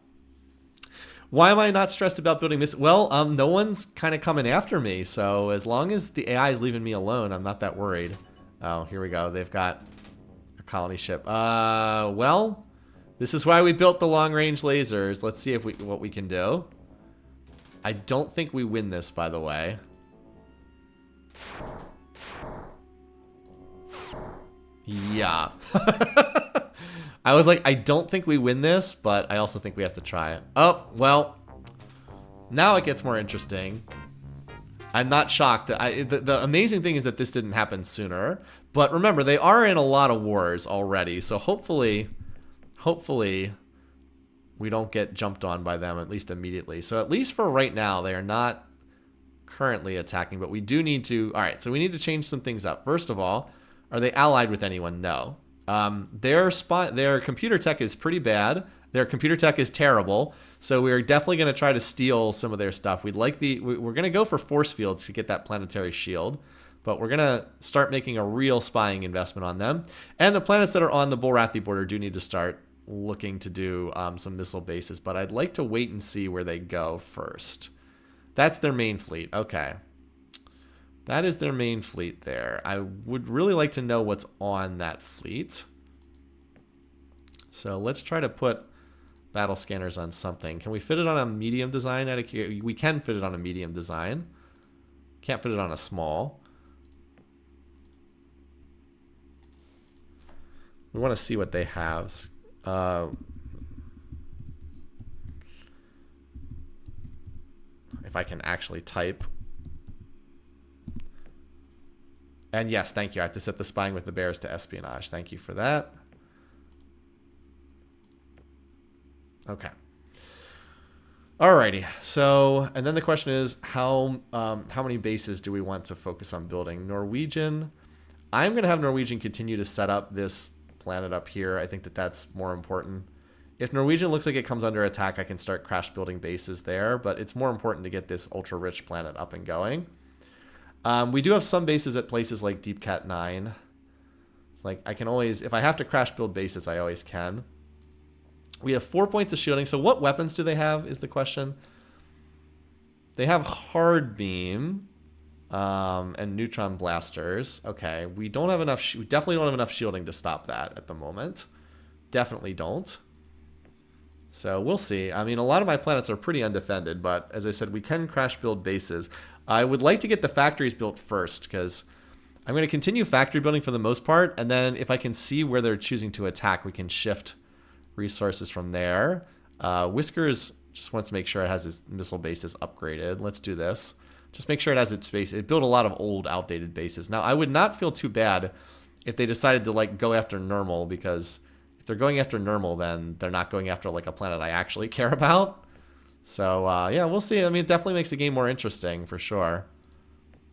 Why am I not stressed about building this? Well, no one's kind of coming after me, so as long as the AI is leaving me alone, I'm not that worried. Oh, here we go. They've got a colony ship. Well, this is why we built the long-range lasers. Let's see if what we can do. I don't think we win this, by the way. Yeah. I was like, I don't think we win this, but I also think we have to try it. Oh, well, now it gets more interesting. I'm not shocked. The amazing thing is that this didn't happen sooner. But remember, they are in a lot of wars already, so hopefully we don't get jumped on by them, at least immediately. So at least for right now, they are not currently attacking, but we do need to... All right, so we need to change some things up. First of all, are they allied with anyone? No. Their computer tech is pretty bad. Their computer tech is terrible. So we're definitely going to try to steal some of their stuff. We're going to go for force fields to get that planetary shield, but we're going to start making a real spying investment on them. And the planets that are on the Bulrathi border do need to start looking to do some missile bases, but I'd like to wait and see where they go first. That's their main fleet. Okay. That is their main fleet there. I would really like to know what's on that fleet. So let's try to put battle scanners on something. Can we fit it on a medium design? We can fit it on a medium design. Can't fit it on a small. We want to see what they have. If I can actually type. And yes, thank you. I have to set the spying with the bears to espionage. Thank you for that. Okay. Alrighty. So, and then the question is, how many bases do we want to focus on building? Norwegian. I'm going to have Norwegian continue to set up this planet up here. I think that that's more important. If Norwegian looks like it comes under attack, I can start crash building bases there, but it's more important to get this ultra-rich planet up and going. We do have some bases at places like Deep Cat 9. It's like I can always, if I have to crash build bases, I always can. We have 4 points of shielding. So what weapons do they have is the question. They have hard beam and neutron blasters. Okay, we don't have enough. We definitely don't have enough shielding to stop that at the moment. Definitely don't. So we'll see. I mean, a lot of my planets are pretty undefended, but as I said, we can crash build bases. I would like to get the factories built first because I'm going to continue factory building for the most part, and then if I can see where they're choosing to attack, we can shift resources from there. Whiskers just wants to make sure it has its missile bases upgraded. Let's do this. Just make sure it has its base. It built a lot of old, outdated bases. Now, I would not feel too bad if they decided to like go after Normal, because if they're going after Normal, then they're not going after like a planet I actually care about. So yeah, we'll see. I mean, it definitely makes the game more interesting for sure.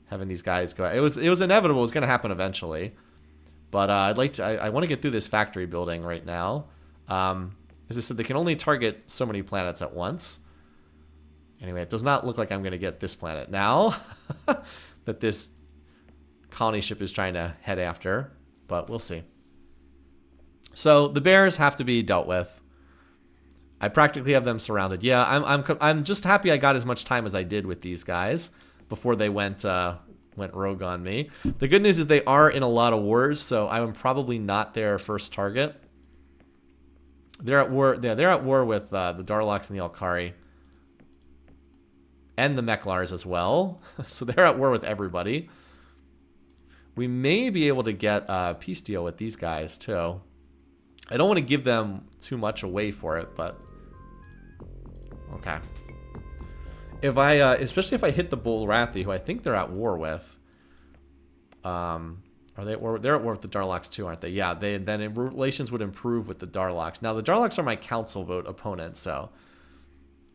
Having these guys go, it was inevitable. It was going to happen eventually. But I'd like to. I want to get through this factory building right now. As I said, they can only target so many planets at once. Anyway, it does not look like I'm going to get this planet now that this colony ship is trying to head after. But we'll see. So the bears have to be dealt with. I practically have them surrounded. Yeah, I'm just happy I got as much time as I did with these guys before they went rogue on me. The good news is they are in a lot of wars, so I'm probably not their first target. They're at war. Yeah, they're at war with the Darloks and the Alkari, and the Mechlars as well. So they're at war with everybody. We may be able to get a peace deal with these guys too. I don't want to give them too much away for it, but okay. If I, especially if I hit the Bullrathi, who I think they're at war with. Are they at war? They're at war with the Darloks too, aren't they? Yeah, then relations would improve with the Darloks. Now the Darloks are my council vote opponents, so.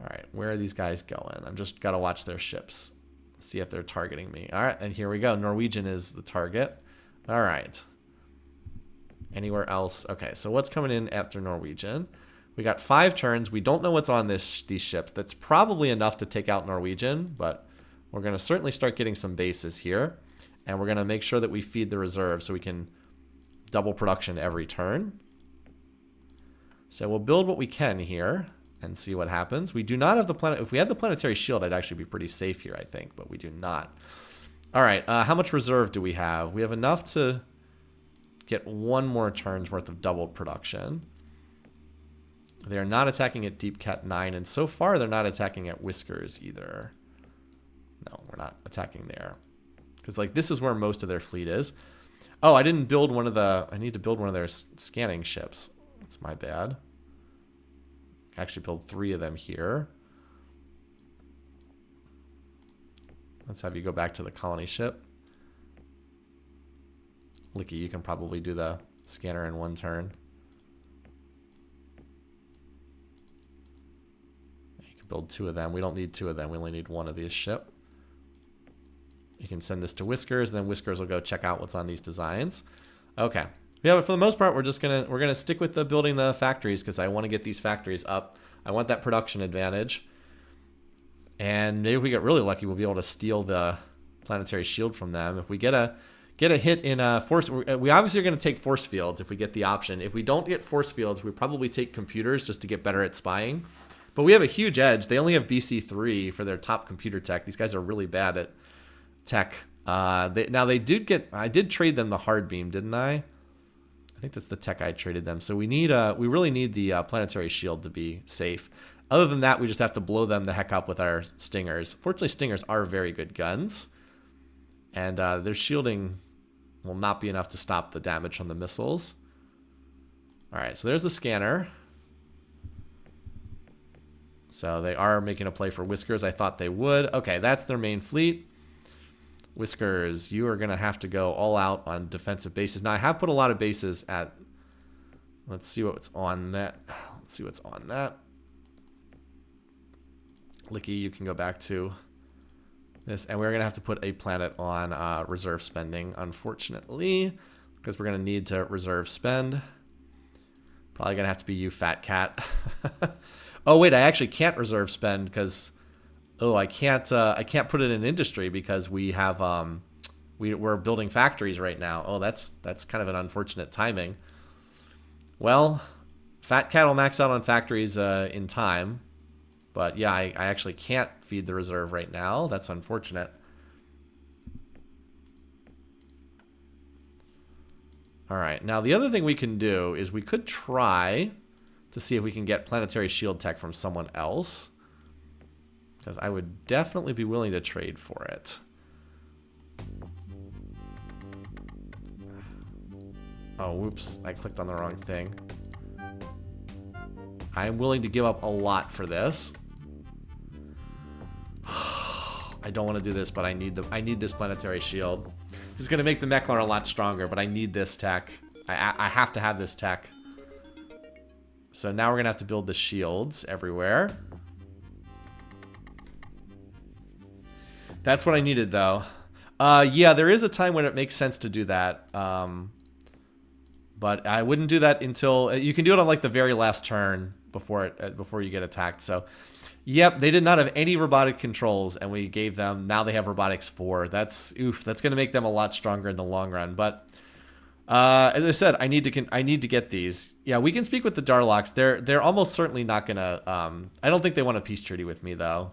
All right, where are these guys going? I'm just gotta watch their ships, see if they're targeting me. All right, and here we go. Norwegian is the target. All right. Anywhere else? Okay, so what's coming in after Norwegian? We got 5 turns. We don't know what's on these ships. That's probably enough to take out Norwegian, but we're going to certainly start getting some bases here. And we're going to make sure that we feed the reserve so we can double production every turn. So we'll build what we can here and see what happens. We do not have the planet. If we had the planetary shield, I'd actually be pretty safe here, I think, but we do not. All right, how much reserve do we have? We have enough to get 1 more turn's worth of doubled production. They're not attacking at Deep Cat 9, and so far they're not attacking at Whiskers either. No, we're not attacking there. Because like this is where most of their fleet is. Oh, I didn't build one of the... I need to build one of their scanning ships. That's my bad. Actually build 3 of them here. Let's have you go back to the colony ship. Licky, you can probably do the scanner in 1 turn. You can build 2 of them. We don't need 2 of them. We only need 1 of these ship. You can send this to Whiskers, and then Whiskers will go check out what's on these designs. Okay. Yeah, but for the most part, we're gonna stick with the building the factories because I want to get these factories up. I want that production advantage. And maybe if we get really lucky, we'll be able to steal the planetary shield from them. If we get a hit in a force, we obviously are going to take force fields if we get the option. If we don't get force fields, we probably take computers just to get better at spying. But we have a huge edge. They only have BC3 for their top computer tech. These guys are really bad at tech. I did trade them the hard beam, didn't I? I think that's the tech I traded them. So we really need the planetary shield to be safe. Other than that, we just have to blow them the heck up with our stingers. Fortunately, stingers are very good guns. And their shielding will not be enough to stop the damage from the missiles. Alright, so there's the scanner. So they are making a play for Whiskers. I thought they would. Okay, that's their main fleet. Whiskers, you are going to have to go all out on defensive bases. Now, I have put a lot of bases at... Let's see what's on that. Let's see what's on that. Licky, you can go back to this. And we're going to have to put a planet on reserve spending, unfortunately. Because we're going to need to reserve spend. Probably going to have to be you, Fat Cat. Oh, wait, I actually can't reserve spend because... Oh, I can't put it in industry because we have we're building factories right now. Oh, that's kind of an unfortunate timing. Well, Fat Cat will max out on factories in time. But yeah, I actually can't feed the reserve right now. That's unfortunate. All right, now the other thing we can do is we could try to see if we can get planetary shield tech from someone else. Because I would definitely be willing to trade for it. Oh, whoops. I clicked on the wrong thing. I am willing to give up a lot for this. I don't want to do this, but I need this planetary shield. This is going to make the Mechlar a lot stronger, but I need this tech. I have to have this tech. So now we're going to have to build the shields everywhere. That's what I needed, though. Yeah, there is a time when it makes sense to do that. But I wouldn't do that until... You can do it on, like, the very last turn before you get attacked. So, yep, they did not have any robotic controls, and we gave them... Now they have robotics 4. That's going to make them a lot stronger in the long run. But, as I said, I need to get these. Yeah, we can speak with the Darlocks. They're almost certainly not going to... I don't think they want a peace treaty with me, though.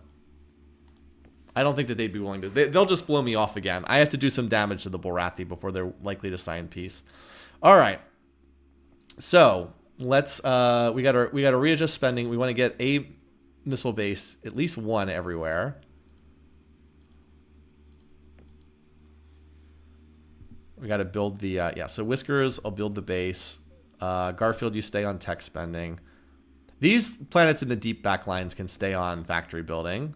I don't think that they'd be willing to. They'll just blow me off again. I have to do some damage to the Borathi before they're likely to sign peace. All right. So let's. We gotta readjust spending. We want to get a missile base, at least one everywhere. We got to build the. Yeah. So Whiskers, I'll build the base. Garfield, you stay on tech spending. These planets in the deep backlines can stay on factory building.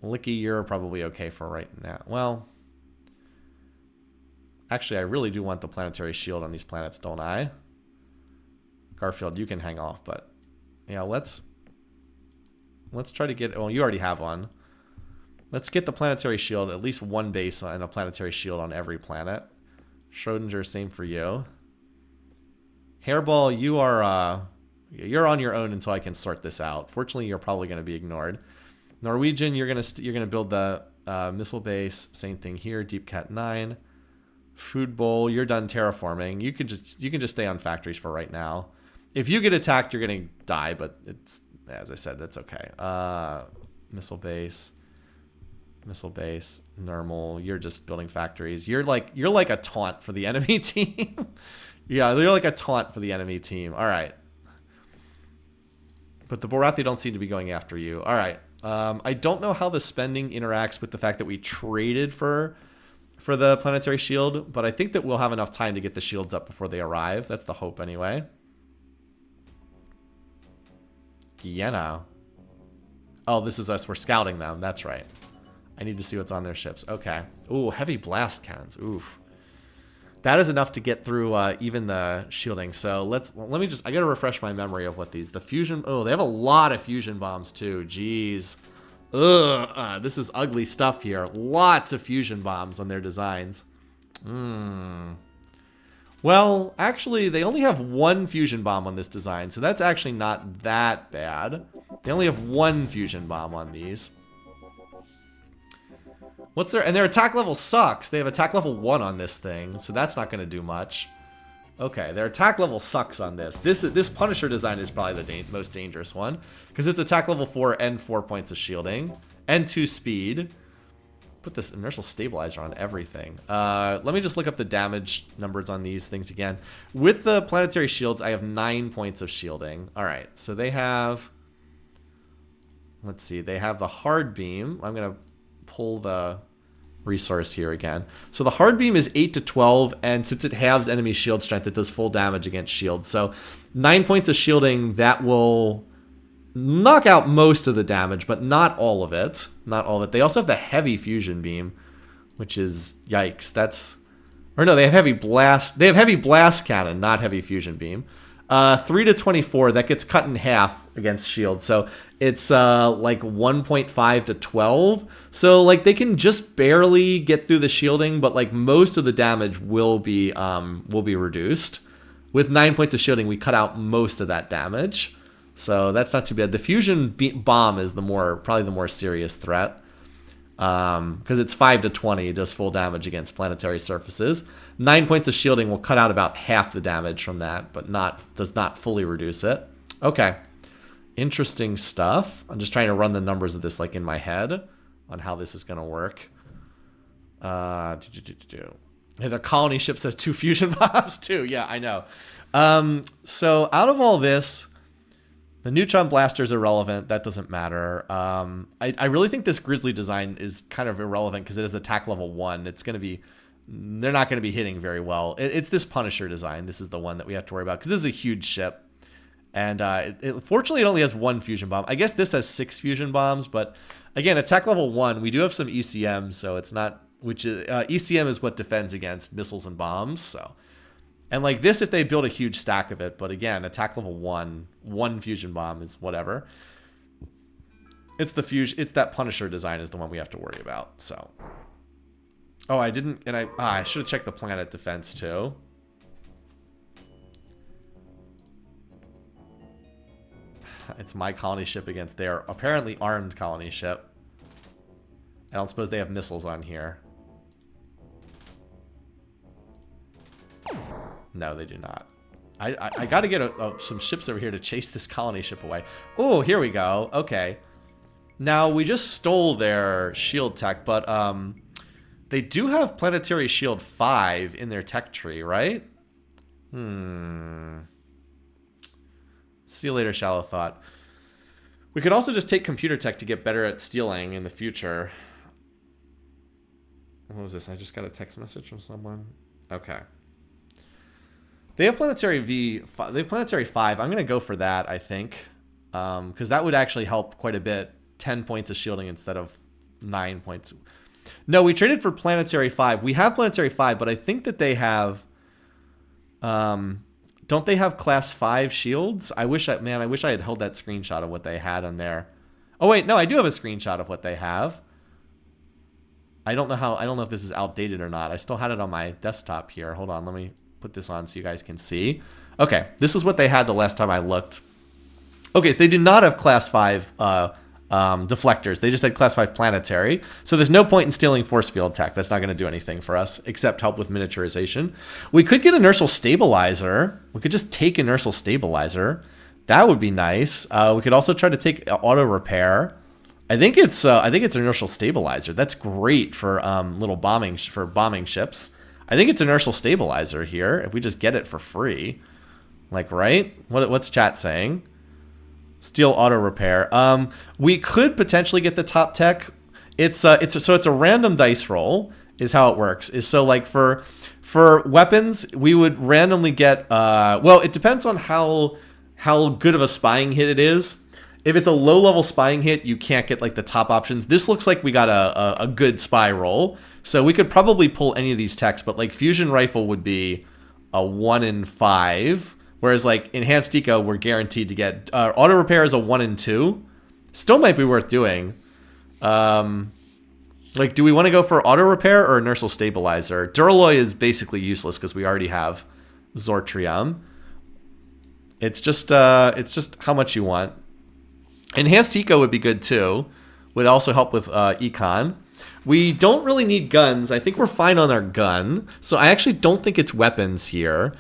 Licky, you're probably okay for right now. Well, actually, I really do want the planetary shield on these planets, don't I? Garfield, you can hang off, but yeah, let's try to get... Well, you already have one. Let's get the planetary shield, at least one base and a planetary shield on every planet. Schrodinger, same for you. Hairball, you are you're on your own until I can sort this out. Fortunately, you're probably going to be ignored. Norwegian, you're gonna build the missile base. Same thing here. Deep Cat 9. Food Bowl, you're done terraforming. You can just stay on factories for right now. If you get attacked, you're gonna die, but it's, as I said, that's okay. Missile base, normal. You're just building factories. You're like a taunt for the enemy team. Yeah, you're like a taunt for the enemy team. All right. But the Borathi don't seem to be going after you. All right. I don't know how the spending interacts with the fact that we traded for the planetary shield, but I think that we'll have enough time to get the shields up before they arrive. That's the hope anyway. Guyana. Oh, this is us. We're scouting them. That's right. I need to see what's on their ships. Okay. Ooh, heavy blast cannons. Oof. That is enough to get through even the shielding. So let me just... I got to refresh my memory of what these... The fusion... Oh, they have a lot of fusion bombs too. Jeez. Ugh. This is ugly stuff here. Lots of fusion bombs on their designs. Well, actually, they only have one fusion bomb on this design. So that's actually not that bad. They only have one fusion bomb on these. What's their... And their attack level sucks. They have attack level 1 on this thing, so that's not going to do much. Okay, their attack level sucks on this. This Punisher design is probably the most dangerous one, because it's attack level 4 and 4 points of shielding, and 2 speed. Put this inertial stabilizer on everything. Let me just look up the damage numbers on these things again. With the planetary shields, I have 9 points of shielding. All right, so they have... Let's see, they have the hard beam. I'm going to pull the resource here again. So the hard beam is 8 to 12, and since it halves enemy shield strength, it does full damage against shields. So 9 points of shielding, that will knock out most of the damage, but not all of it. Not all of it. They also have the heavy fusion beam, which is yikes. That's... Or no, they have heavy blast. They have heavy blast cannon, not heavy fusion beam. 3 to 24, that gets cut in half against shield. So it's like 1.5 to 12. So like they can just barely get through the shielding, but like most of the damage will be reduced. With 9 points of shielding, we cut out most of that damage. So that's not too bad. The fusion bomb is probably the more serious threat. Because it's 5 to 20, it does full damage against planetary surfaces. 9 points of shielding will cut out about half the damage from that, but does not fully reduce it. Okay. Interesting stuff. I'm just trying to run the numbers of this like in my head on how this is going to work. And the colony ships have 2 fusion bombs too. Yeah, I know. So out of all this, the neutron blaster is irrelevant. That doesn't matter. I really think this Grizzly design is kind of irrelevant because it is attack level 1. It's going to be... They're not going to be hitting very well. It's this Punisher design. This is the one that we have to worry about because this is a huge ship. And fortunately, it only has 1 fusion bomb. I guess this has 6 fusion bombs. But again, attack level 1, we do have some ECM. So it's not... ECM is what defends against missiles and bombs. So... And like this, if they build a huge stack of it, but again, attack level 1 fusion bomb is whatever. It's that Punisher design is the one we have to worry about. So, oh, I didn't, and I should have checked the planet defense too. It's my colony ship against their apparently armed colony ship. I don't suppose they have missiles on here. No, they do not. I got to get some ships over here to chase this colony ship away. Oh, here we go. Okay. Now, we just stole their shield tech, but they do have Planetary Shield 5 in their tech tree, right? See you later, Shallow Thought. We could also just take computer tech to get better at stealing in the future. What was this? I just got a text message from someone. Okay. They have Planetary V. They have Planetary 5. I'm going to go for that, I think. Because that would actually help quite a bit. 10 points of shielding instead of 9 points. No, we traded for Planetary 5. We have Planetary 5, but I think that they have... don't they have Class 5 shields? I wish I had held that screenshot of what they had on there. Oh, wait. No, I do have a screenshot of what they have. I don't know if this is outdated or not. I still had it on my desktop here. Hold on. Let me put this on so you guys can see. Okay, this is what they had the last time I looked. Okay, so they do not have Class 5 deflectors. They just had Class 5 planetary. So there's no point in stealing force field tech. That's not going to do anything for us, except help with miniaturization. We could get inertial stabilizer. We could just take inertial stabilizer. That would be nice. We could also try to take auto repair. I think it's inertial stabilizer. That's great for little bombing ships. I think it's inertial stabilizer here. If we just get it for free, like right? What's chat saying? Steal auto repair. We could potentially get the top tech. It's a random dice roll is how it works. Is so like for weapons we would randomly get. Well, it depends on how good of a spying hit it is. If it's a low-level spying hit, you can't get like the top options. This looks like we got a good spy roll. So we could probably pull any of these techs, but like fusion rifle would be a 1 in 5, whereas like enhanced eco we're guaranteed to get. Auto repair is a 1 in 2. Still might be worth doing. Like, do we want to go for auto repair or inertial stabilizer? Duralloy is basically useless because we already have Zortrium. It's just how much you want. Enhanced eco would be good too. Would also help with econ. We don't really need guns. I think we're fine on our gun. So I actually don't think it's weapons here.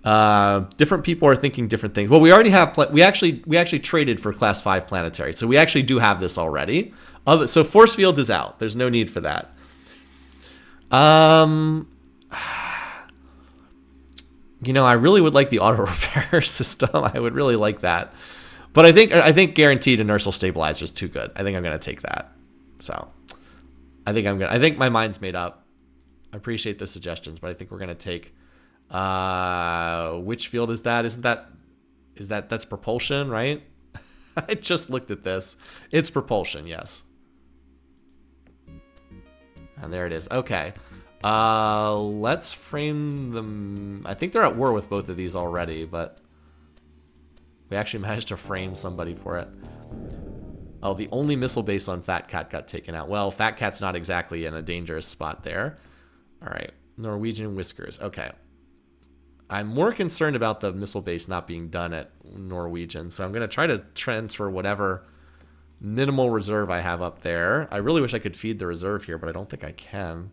Different people are thinking different things. Well, we already have. We actually traded for Class 5 planetary, so we actually do have this already. So force fields is out. There's no need for that. Um, I really would like the auto repair system. I would really like that. But I think guaranteed inertial stabilizer is too good. I think I'm gonna take that. So I think my mind's made up. I appreciate the suggestions, but I think we're gonna take which field is that? That's propulsion, right? I just looked at this. It's propulsion, yes. And there it is. Okay. Let's frame them. I think they're at war with both of these already, but we actually managed to frame somebody for it. Oh, the only missile base on Fat Cat got taken out. Well, Fat Cat's not exactly in a dangerous spot there. All right. Norwegian Whiskers. Okay. I'm more concerned about the missile base not being done at Norwegian, so I'm going to try to transfer whatever minimal reserve I have up there. I really wish I could feed the reserve here, but I don't think I can.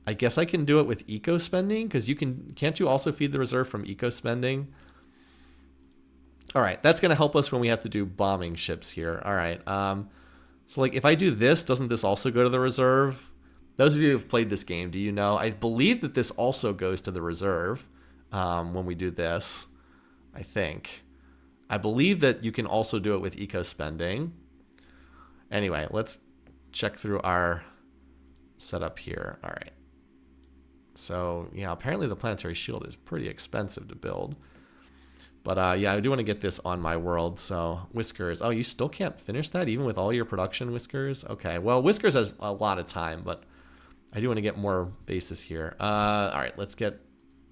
I guess I can do it with eco spending, because can't you also feed the reserve from eco spending? All right, that's going to help us when we have to do bombing ships here. All right. So like if I do this, doesn't this also go to the reserve? Those of you who've played this game, do you know? I believe that this also goes to the reserve when we do this, I think. I believe that you can also do it with eco spending. Anyway, let's check through our setup here. All right. So, yeah, apparently the planetary shield is pretty expensive to build. But, yeah, I do want to get this on my world. So, Whiskers. Oh, you still can't finish that even with all your production, Whiskers? Okay, well, Whiskers has a lot of time, but I do want to get more bases here. All right, let's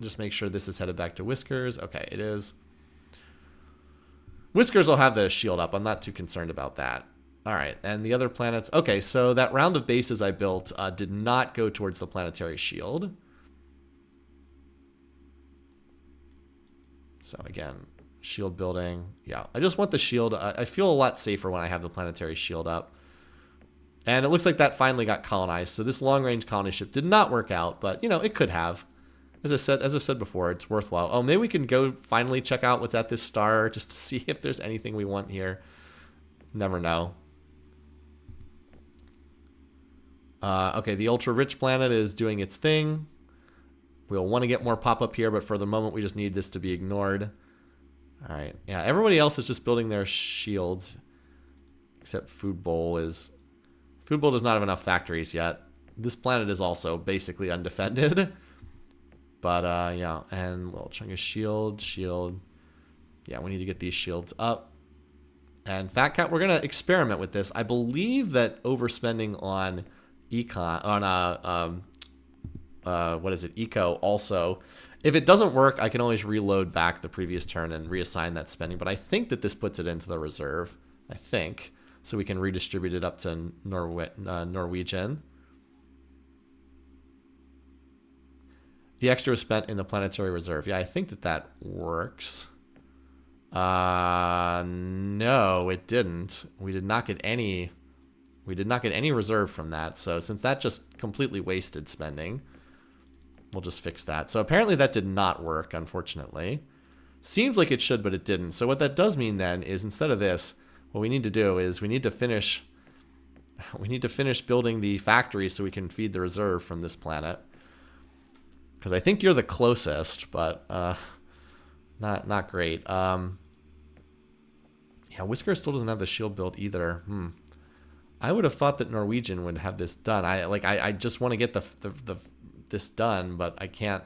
just make sure this is headed back to Whiskers. Okay, it is. Whiskers will have the shield up. I'm not too concerned about that. All right, and the other planets. Okay, so that round of bases I built did not go towards the planetary shield. So again, shield building. Yeah, I just want the shield. I feel a lot safer when I have the planetary shield up. And it looks like that finally got colonized. So this long-range colony ship did not work out, but it could have. As I've said before, it's worthwhile. Oh, maybe we can go finally check out what's at this star just to see if there's anything we want here. Never know. Okay, the ultra-rich planet is doing its thing. We'll want to get more pop-up here, but for the moment, we just need this to be ignored. All right. Yeah, everybody else is just building their shields, except Food Bowl does not have enough factories yet. This planet is also basically undefended. But, yeah, and little chunk of shield. Yeah, we need to get these shields up. And Fat Cat, we're going to experiment with this. I believe that overspending on eco also, if it doesn't work, I can always reload back the previous turn and reassign that spending. But I think that this puts it into the reserve. I think. So we can redistribute it up to Norwegian. The extra was spent in the planetary reserve. Yeah, I think that works. No, it didn't. We did not get any reserve from that. So since that just completely wasted spending, we'll just fix that. So apparently that did not work, unfortunately. Seems like it should, but it didn't. So what that does mean then is instead of this, what we need to do is we need to finish building the factory so we can feed the reserve from this planet. Because I think you're the closest, but not great. Yeah, Whisker still doesn't have the shield built either. I would have thought that Norwegian would have this done. I just want to get this done, but I can't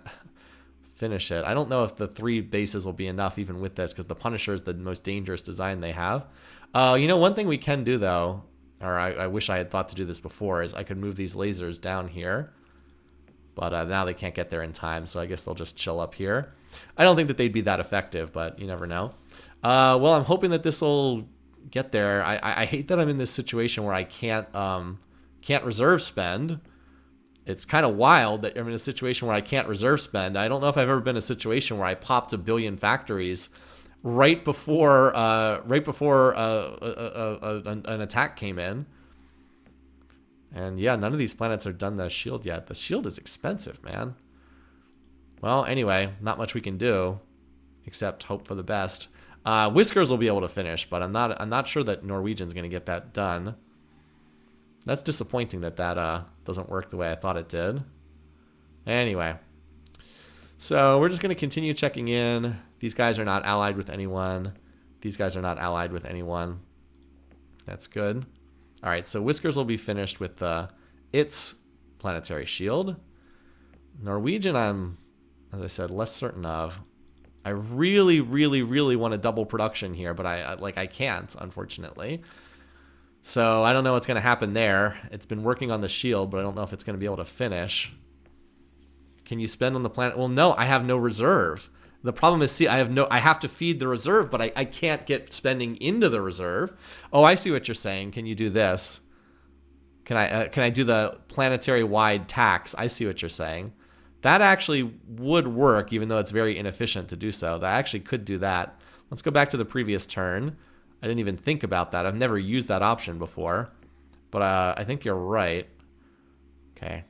finish it. I don't know if the 3 bases will be enough even with this, because the Punisher is the most dangerous design they have. One thing we can do though, or I wish I had thought to do this before, is I could move these lasers down here. But now they can't get there in time, so I guess they'll just chill up here. I don't think that they'd be that effective, but you never know. Well, I'm hoping that this will get there. I hate that I'm in this situation where I can't reserve spend. It's kind of wild that I'm in a situation where I can't reserve spend. I don't know if I've ever been in a situation where I popped 1 billion factories right before an attack came in. And yeah, none of these planets are done the shield yet. The shield is expensive, man. Well, anyway, not much we can do except hope for the best. Whiskers will be able to finish, but I'm not sure that Norwegian's going to get that done. That's disappointing that that doesn't work the way I thought it did. Anyway. So we're just going to continue checking in. These guys are not allied with anyone. These guys are not allied with anyone. That's good. All right, so Whiskers will be finished with its planetary shield. Norwegian, I'm, as I said, less certain of. I really, really, really want a double production here, but I can't, unfortunately. So I don't know what's going to happen there. It's been working on the shield, but I don't know if it's going to be able to finish. Can you spend on the planet? Well, no, I have no reserve. The problem is, see, I have to feed the reserve, but I can't get spending into the reserve. Oh, I see what you're saying. Can you do this? Can I do the planetary wide tax? I see what you're saying. That actually would work, even though it's very inefficient to do so. That actually could do that. Let's go back to the previous turn. I didn't even think about that. I've never used that option before, but I think you're right. Okay.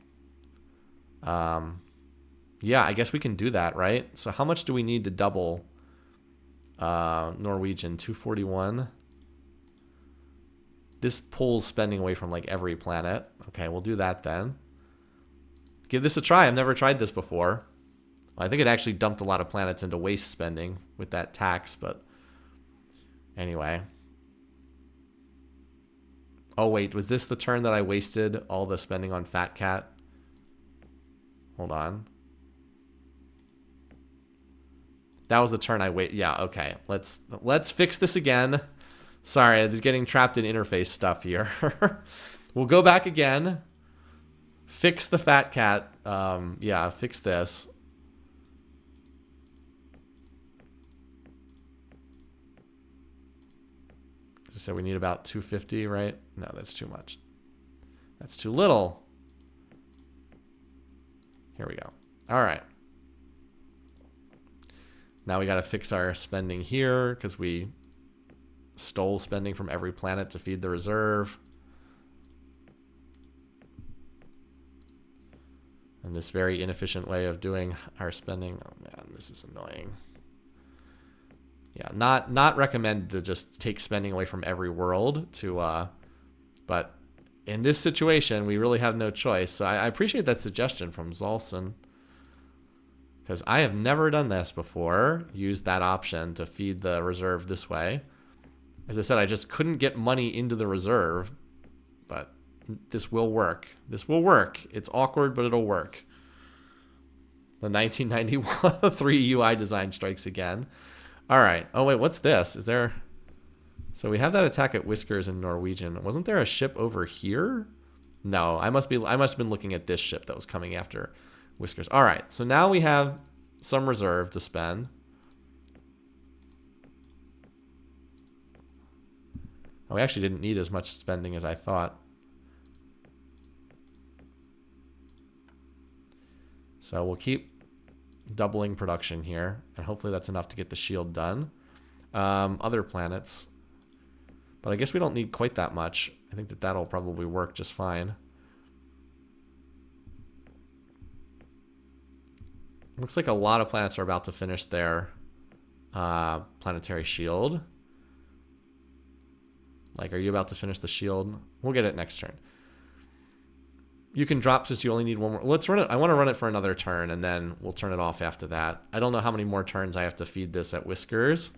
Yeah, I guess we can do that, right? So how much do we need to double Norwegian? 241. This pulls spending away from like every planet. Okay, we'll do that then. Give this a try. I've never tried this before. Well, I think it actually dumped a lot of planets into waste spending with that tax, but anyway. Oh, wait, was this the turn that I wasted all the spending on Fat Cat? Hold on. That was the turn I wait. Yeah, okay. Let's fix this again. Sorry, I'm getting trapped in interface stuff here. We'll go back again. Fix the Fat Cat. Yeah, fix this. So we need about 250, right? No, that's too much. That's too little. Here we go. All right. Now we got to fix our spending here because we stole spending from every planet to feed the reserve. And this very inefficient way of doing our spending. Oh man, this is annoying. Yeah, not recommended to just take spending away from every world to but in this situation we really have no choice. So I appreciate that suggestion from Zolson, because I have never done this before, used that option to feed the reserve this way. As I said, I just couldn't get money into the reserve, but this will work. This will work. It's awkward, but it'll work. The 1991 3 UI design strikes again. All right. Oh, wait, what's this? Is there... So we have that attack at Whiskers in Norwegian. Wasn't there a ship over here? No, I must have been looking at this ship that was coming after Whiskers. All right, so now we have some reserve to spend. Oh, we actually didn't need as much spending as I thought. So we'll keep doubling production here, and hopefully that's enough to get the shield done. Other planets. But I guess we don't need quite that much. I think that'll probably work just fine. Looks like a lot of planets are about to finish their planetary shield. Like, are you about to finish the shield? We'll get it next turn. You can drop since you only need one more. Let's run it. I want to run it for another turn, and then we'll turn it off after that. I don't know how many more turns I have to feed this at Whiskers.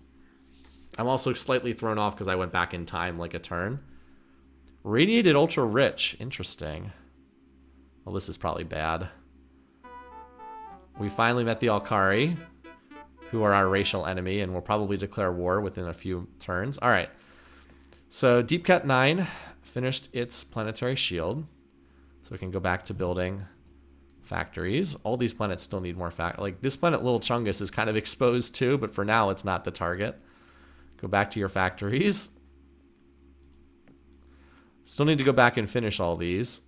I'm also slightly thrown off because I went back in time like a turn. Radiated Ultra Rich. Interesting. Well, this is probably bad. We finally met the Alkari, who are our racial enemy, and we'll probably declare war within a few turns. All right. So Deep Cat 9 finished its planetary shield. So we can go back to building factories. All these planets still need more like this planet Little Chungus is kind of exposed too, but for now it's not the target. Go back to your factories. Still need to go back and finish all these.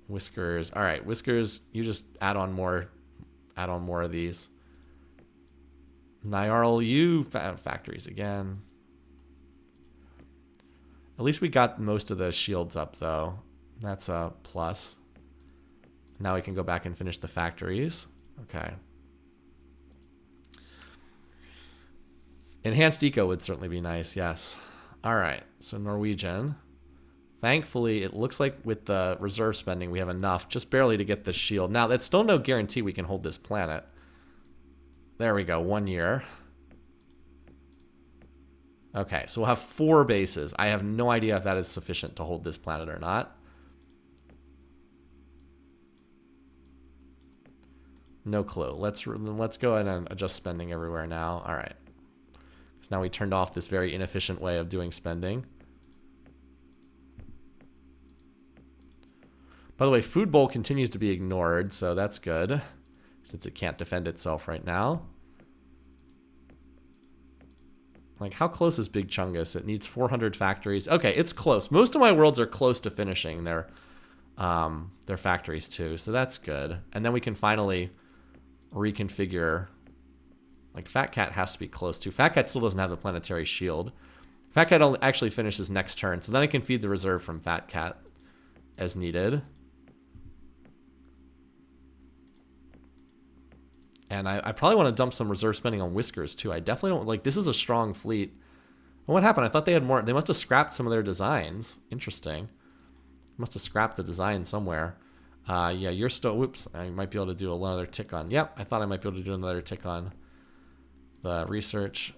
Whiskers. All right, Whiskers, you just add on more of these. Nyarl, you factories again. At least we got most of the shields up though. That's a plus. Now we can go back and finish the factories. Okay. Enhanced eco would certainly be nice, yes. All right, so Norwegian. Thankfully, it looks like with the reserve spending, we have enough, just barely to get the shield. Now, that's still no guarantee we can hold this planet. There we go, 1 year. Okay, so we'll have 4 bases. I have no idea if that is sufficient to hold this planet or not. No clue. Let's go ahead and adjust spending everywhere now. All right. So now we turned off this very inefficient way of doing spending. By the way, Food Bowl continues to be ignored, so that's good, since it can't defend itself right now. Like, how close is Big Chungus? It needs 400 factories. Okay, it's close. Most of my worlds are close to finishing their factories too, so that's good. And then we can finally reconfigure. Like, Fat Cat has to be close to. Fat Cat still doesn't have the planetary shield. Fat Cat actually finishes next turn, so then I can feed the reserve from Fat Cat as needed. And I probably want to dump some reserve spending on Whiskers, too. I definitely don't... Like, this is a strong fleet. Well, what happened? I thought they had more... They must have scrapped some of their designs. Interesting. Must have scrapped the design somewhere. Yeah, you're still... Whoops. I might be able to do another tick on... Yep, I thought I might be able to do another tick on the research.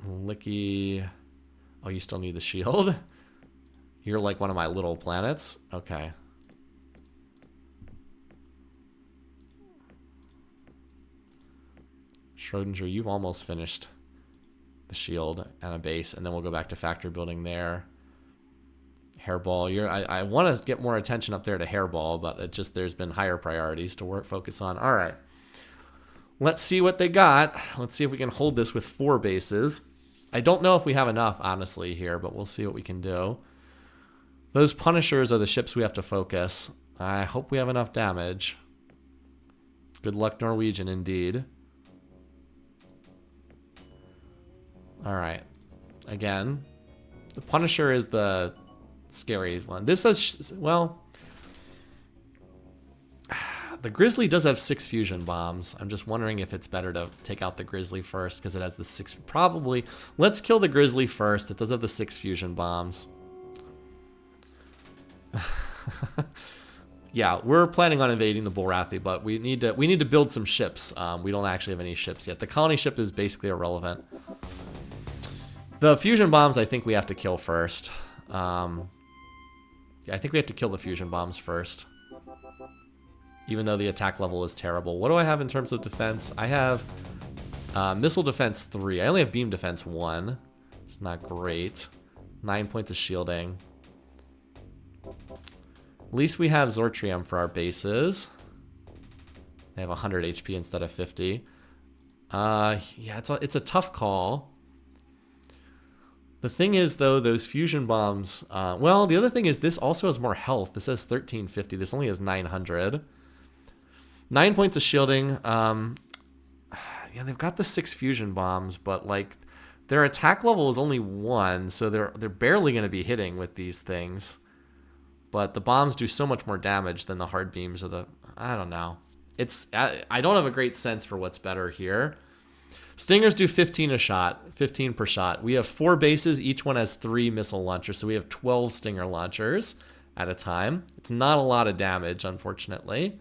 Licky... Oh, you still need the shield? You're like one of my little planets? Okay. Schrodinger, you've almost finished the shield and a base, and then we'll go back to factory building there. Hairball, I want to get more attention up there to Hairball, but it just, there's been higher priorities to focus on. All right. Let's see what they got. Let's see if we can hold this with 4 bases. I don't know if we have enough, honestly, here, but we'll see what we can do. Those Punishers are the ships we have to focus. I hope we have enough damage. Good luck, Norwegian, indeed. Alright. Again, the Punisher is the scary one. This has, well... The Grizzly does have 6 fusion bombs. I'm just wondering if it's better to take out the Grizzly first, because it has the 6... Probably. Let's kill the Grizzly first. It does have the 6 fusion bombs. Yeah, we're planning on invading the Bullrathi, but we need to build some ships. We don't actually have any ships yet. The colony ship is basically irrelevant. The fusion bombs, I think we have to kill first. Yeah, I think we have to kill the fusion bombs first. Even though the attack level is terrible. What do I have in terms of defense? I have missile defense 3. I only have beam defense 1. It's not great. 9 points of shielding. At least we have Zortrium for our bases. They have 100 HP instead of 50. Yeah, it's a tough call. The thing is, though, those fusion bombs... well, the other thing is this also has more health. This says 1350. This only has 900. 9 points of shielding. Yeah, they've got the 6 fusion bombs, but, like, their attack level is only 1, so they're barely going to be hitting with these things. But the bombs do so much more damage than the hard beams of the... I don't know. I don't have a great sense for what's better here. Stingers do 15 a shot, 15 per shot. We have 4 bases. Each one has 3 missile launchers, so we have 12 Stinger launchers at a time. It's not a lot of damage, unfortunately.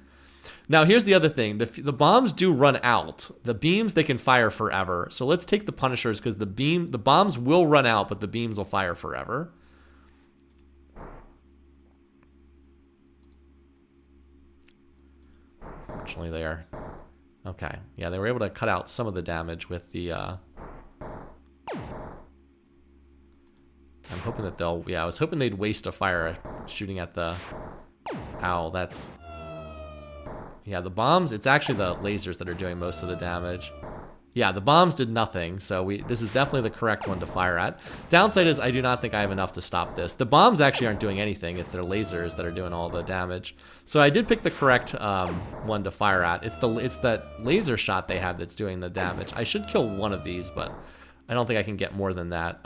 Now, here's the other thing. The bombs do run out. The beams, they can fire forever. So let's take the Punishers, because the bombs will run out, but the beams will fire forever. Fortunately, they are... Okay. Yeah, they were able to cut out some of the damage with the... I'm hoping that they'll... Yeah, I was hoping they'd waste a fire shooting at the... Ow, that's... Yeah, the bombs, it's actually the lasers that are doing most of the damage. Yeah, the bombs did nothing, so this is definitely the correct one to fire at. Downside is I do not think I have enough to stop this. The bombs actually aren't doing anything. It's their lasers that are doing all the damage. So I did pick the correct one to fire at. It's that laser shot they have that's doing the damage. I should kill one of these, but I don't think I can get more than that.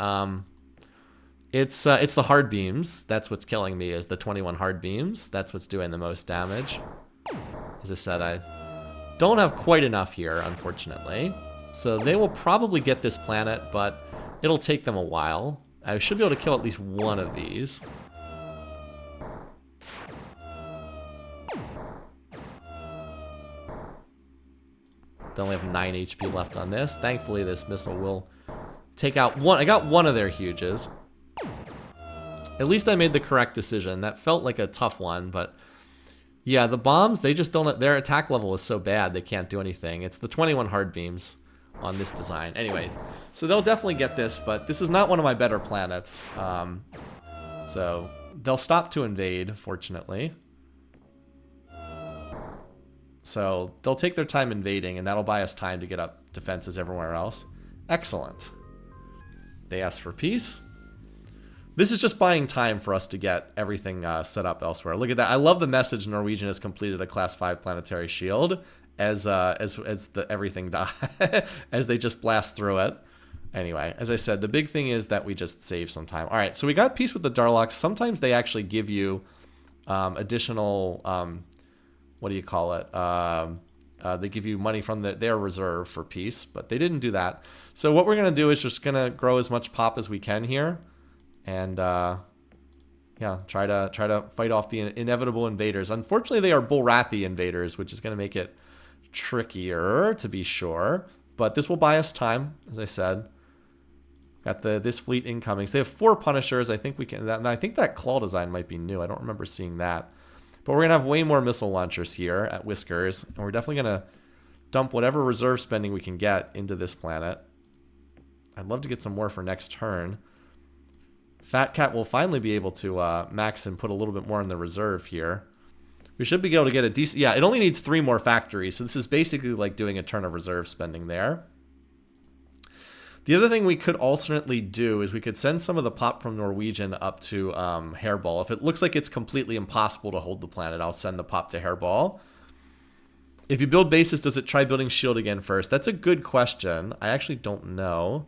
It's the hard beams. That's what's killing me, is the 21 hard beams. That's what's doing the most damage. As I said, I don't have quite enough here, unfortunately. So they will probably get this planet, but it'll take them a while. I should be able to kill at least one of these. They only have 9 HP left on this. Thankfully, this missile will take out one. I got one of their huges. At least I made the correct decision. That felt like a tough one, but yeah, the bombs, they just don't, their attack level is so bad they can't do anything. It's the 21 hard beams on this design. Anyway, so they'll definitely get this, but this is not one of my better planets. So they'll stop to invade, fortunately. So they'll take their time invading, and that'll buy us time to get up defenses everywhere else. Excellent. They ask for peace. This is just buying time for us to get everything set up elsewhere. Look at that. I love the message Norwegian has completed a class 5 planetary shield as the everything die as they just blast through it. Anyway, as I said, the big thing is that we just save some time. All right, so we got peace with the Darlocks. Sometimes they actually give you additional what do you call it? They give you money from their reserve for peace, but they didn't do that. So what we're gonna do is just gonna grow as much pop as we can here. And yeah, try to fight off the inevitable invaders. Unfortunately, they are Bullrathi invaders, which is going to make it trickier, to be sure. But this will buy us time, as I said. Got this fleet incoming. So they have 4 Punishers. I think we can. I think that claw design might be new. I don't remember seeing that. But we're gonna have way more missile launchers here at Whiskers, and we're definitely gonna dump whatever reserve spending we can get into this planet. I'd love to get some more for next turn. Fat Cat will finally be able to max and put a little bit more in the reserve here. We should be able to get a decent... Yeah, it only needs 3 more factories, so this is basically like doing a turn of reserve spending there. The other thing we could alternately do is we could send some of the pop from Norwegian up to Hairball. If it looks like it's completely impossible to hold the planet, I'll send the pop to Hairball. If you build bases, does it try building shield again first? That's a good question. I actually don't know.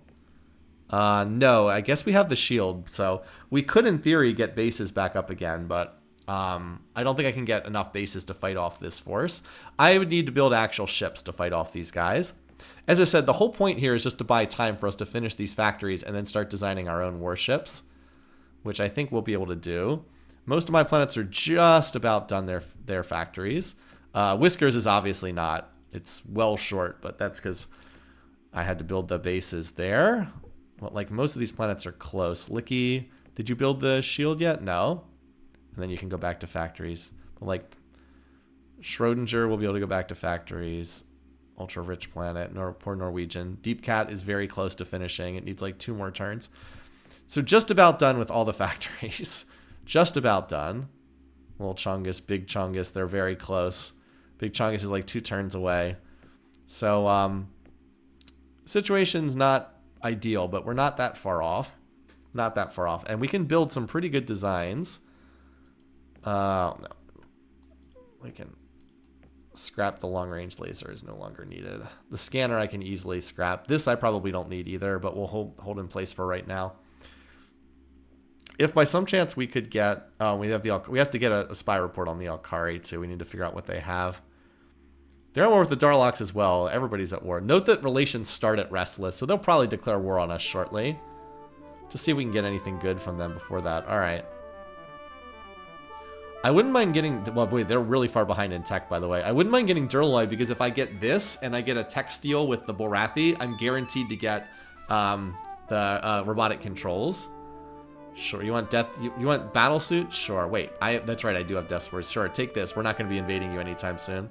No, I guess we have the shield, so we could, in theory, get bases back up again, but I don't think I can get enough bases to fight off this force. I would need to build actual ships to fight off these guys. As I said, the whole point here is just to buy time for us to finish these factories and then start designing our own warships, which I think we'll be able to do. Most of my planets are just about done their factories. Whiskers is obviously not. It's well short, but that's because I had to build the bases there. Well, like most of these planets are close. Licky, did you build the shield yet? No. And then you can go back to factories. But like Schrodinger will be able to go back to factories. Ultra rich planet, poor Norwegian. Deep Cat is very close to finishing. It needs like 2 more turns. So just about done with all the factories. Just about done. Little Chungus, Big Chungus, they're very close. Big Chungus is like 2 turns away. So situation's not ideal, but we're not that far off. Not that far off. And we can build some pretty good designs. No. We can scrap the long-range laser is no longer needed. The scanner I can easily scrap. This I probably don't need either, but we'll hold in place for right now. If by some chance we could get... we have to get a spy report on the Alkari too. We need to figure out what they have. They're at war with the Darlocks as well. Everybody's at war. Note that relations start at restless, so they'll probably declare war on us shortly. Just see if we can get anything good from them before that. All right. I wouldn't mind getting... Well, wait, they're really far behind in tech, by the way. I wouldn't mind getting Duraloy, because if I get this and I get a tech steal with the Bullrathi, I'm guaranteed to get the robotic controls. Sure, you want death? You want battle suit? Sure. Wait, that's right. I do have death swords. Sure, take this. We're not going to be invading you anytime soon.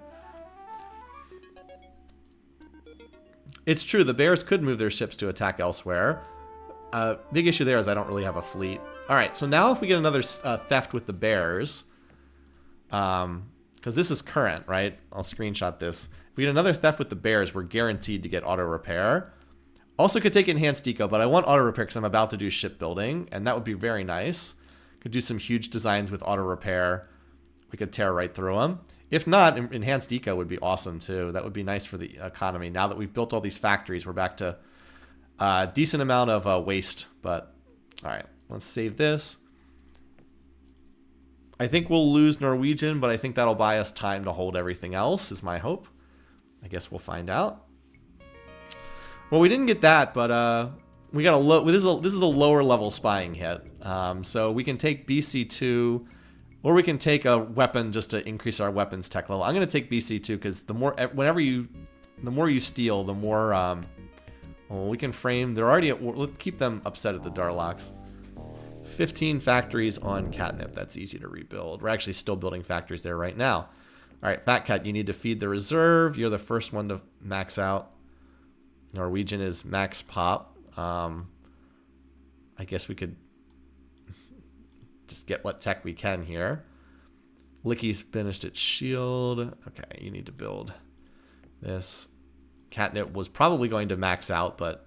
It's true, the Bears could move their ships to attack elsewhere. Big issue there is I don't really have a fleet. Alright, so now if we get another theft with the Bears, because this is current, right? I'll screenshot this. If we get another theft with the Bears, we're guaranteed to get auto repair. Also could take enhanced eco, but I want auto repair because I'm about to do shipbuilding, and that would be very nice. Could do some huge designs with auto repair. We could tear right through them. If not, enhanced eco would be awesome too. That would be nice for the economy. Now that we've built all these factories, we're back to a decent amount of waste. But all right, let's save this. I think we'll lose Norwegian, but I think that'll buy us time to hold everything else, is my hope. I guess we'll find out. Well, we didn't get that, but we got a low. This is a lower level spying hit. So we can take BC2, or we can take a weapon just to increase our weapons tech level. I'm gonna take BC2 because the more you steal, the more well, we can frame. They're already. Let's keep them upset at the Darlocks. 15 factories on catnip. That's easy to rebuild. We're actually still building factories there right now. All right, Fat Cat, you need to feed the reserve. You're the first one to max out. Norwegian is max pop. I guess we could just get what tech we can here. Licky's finished its shield. Okay, you need to build this. Catnip was probably going to max out, but...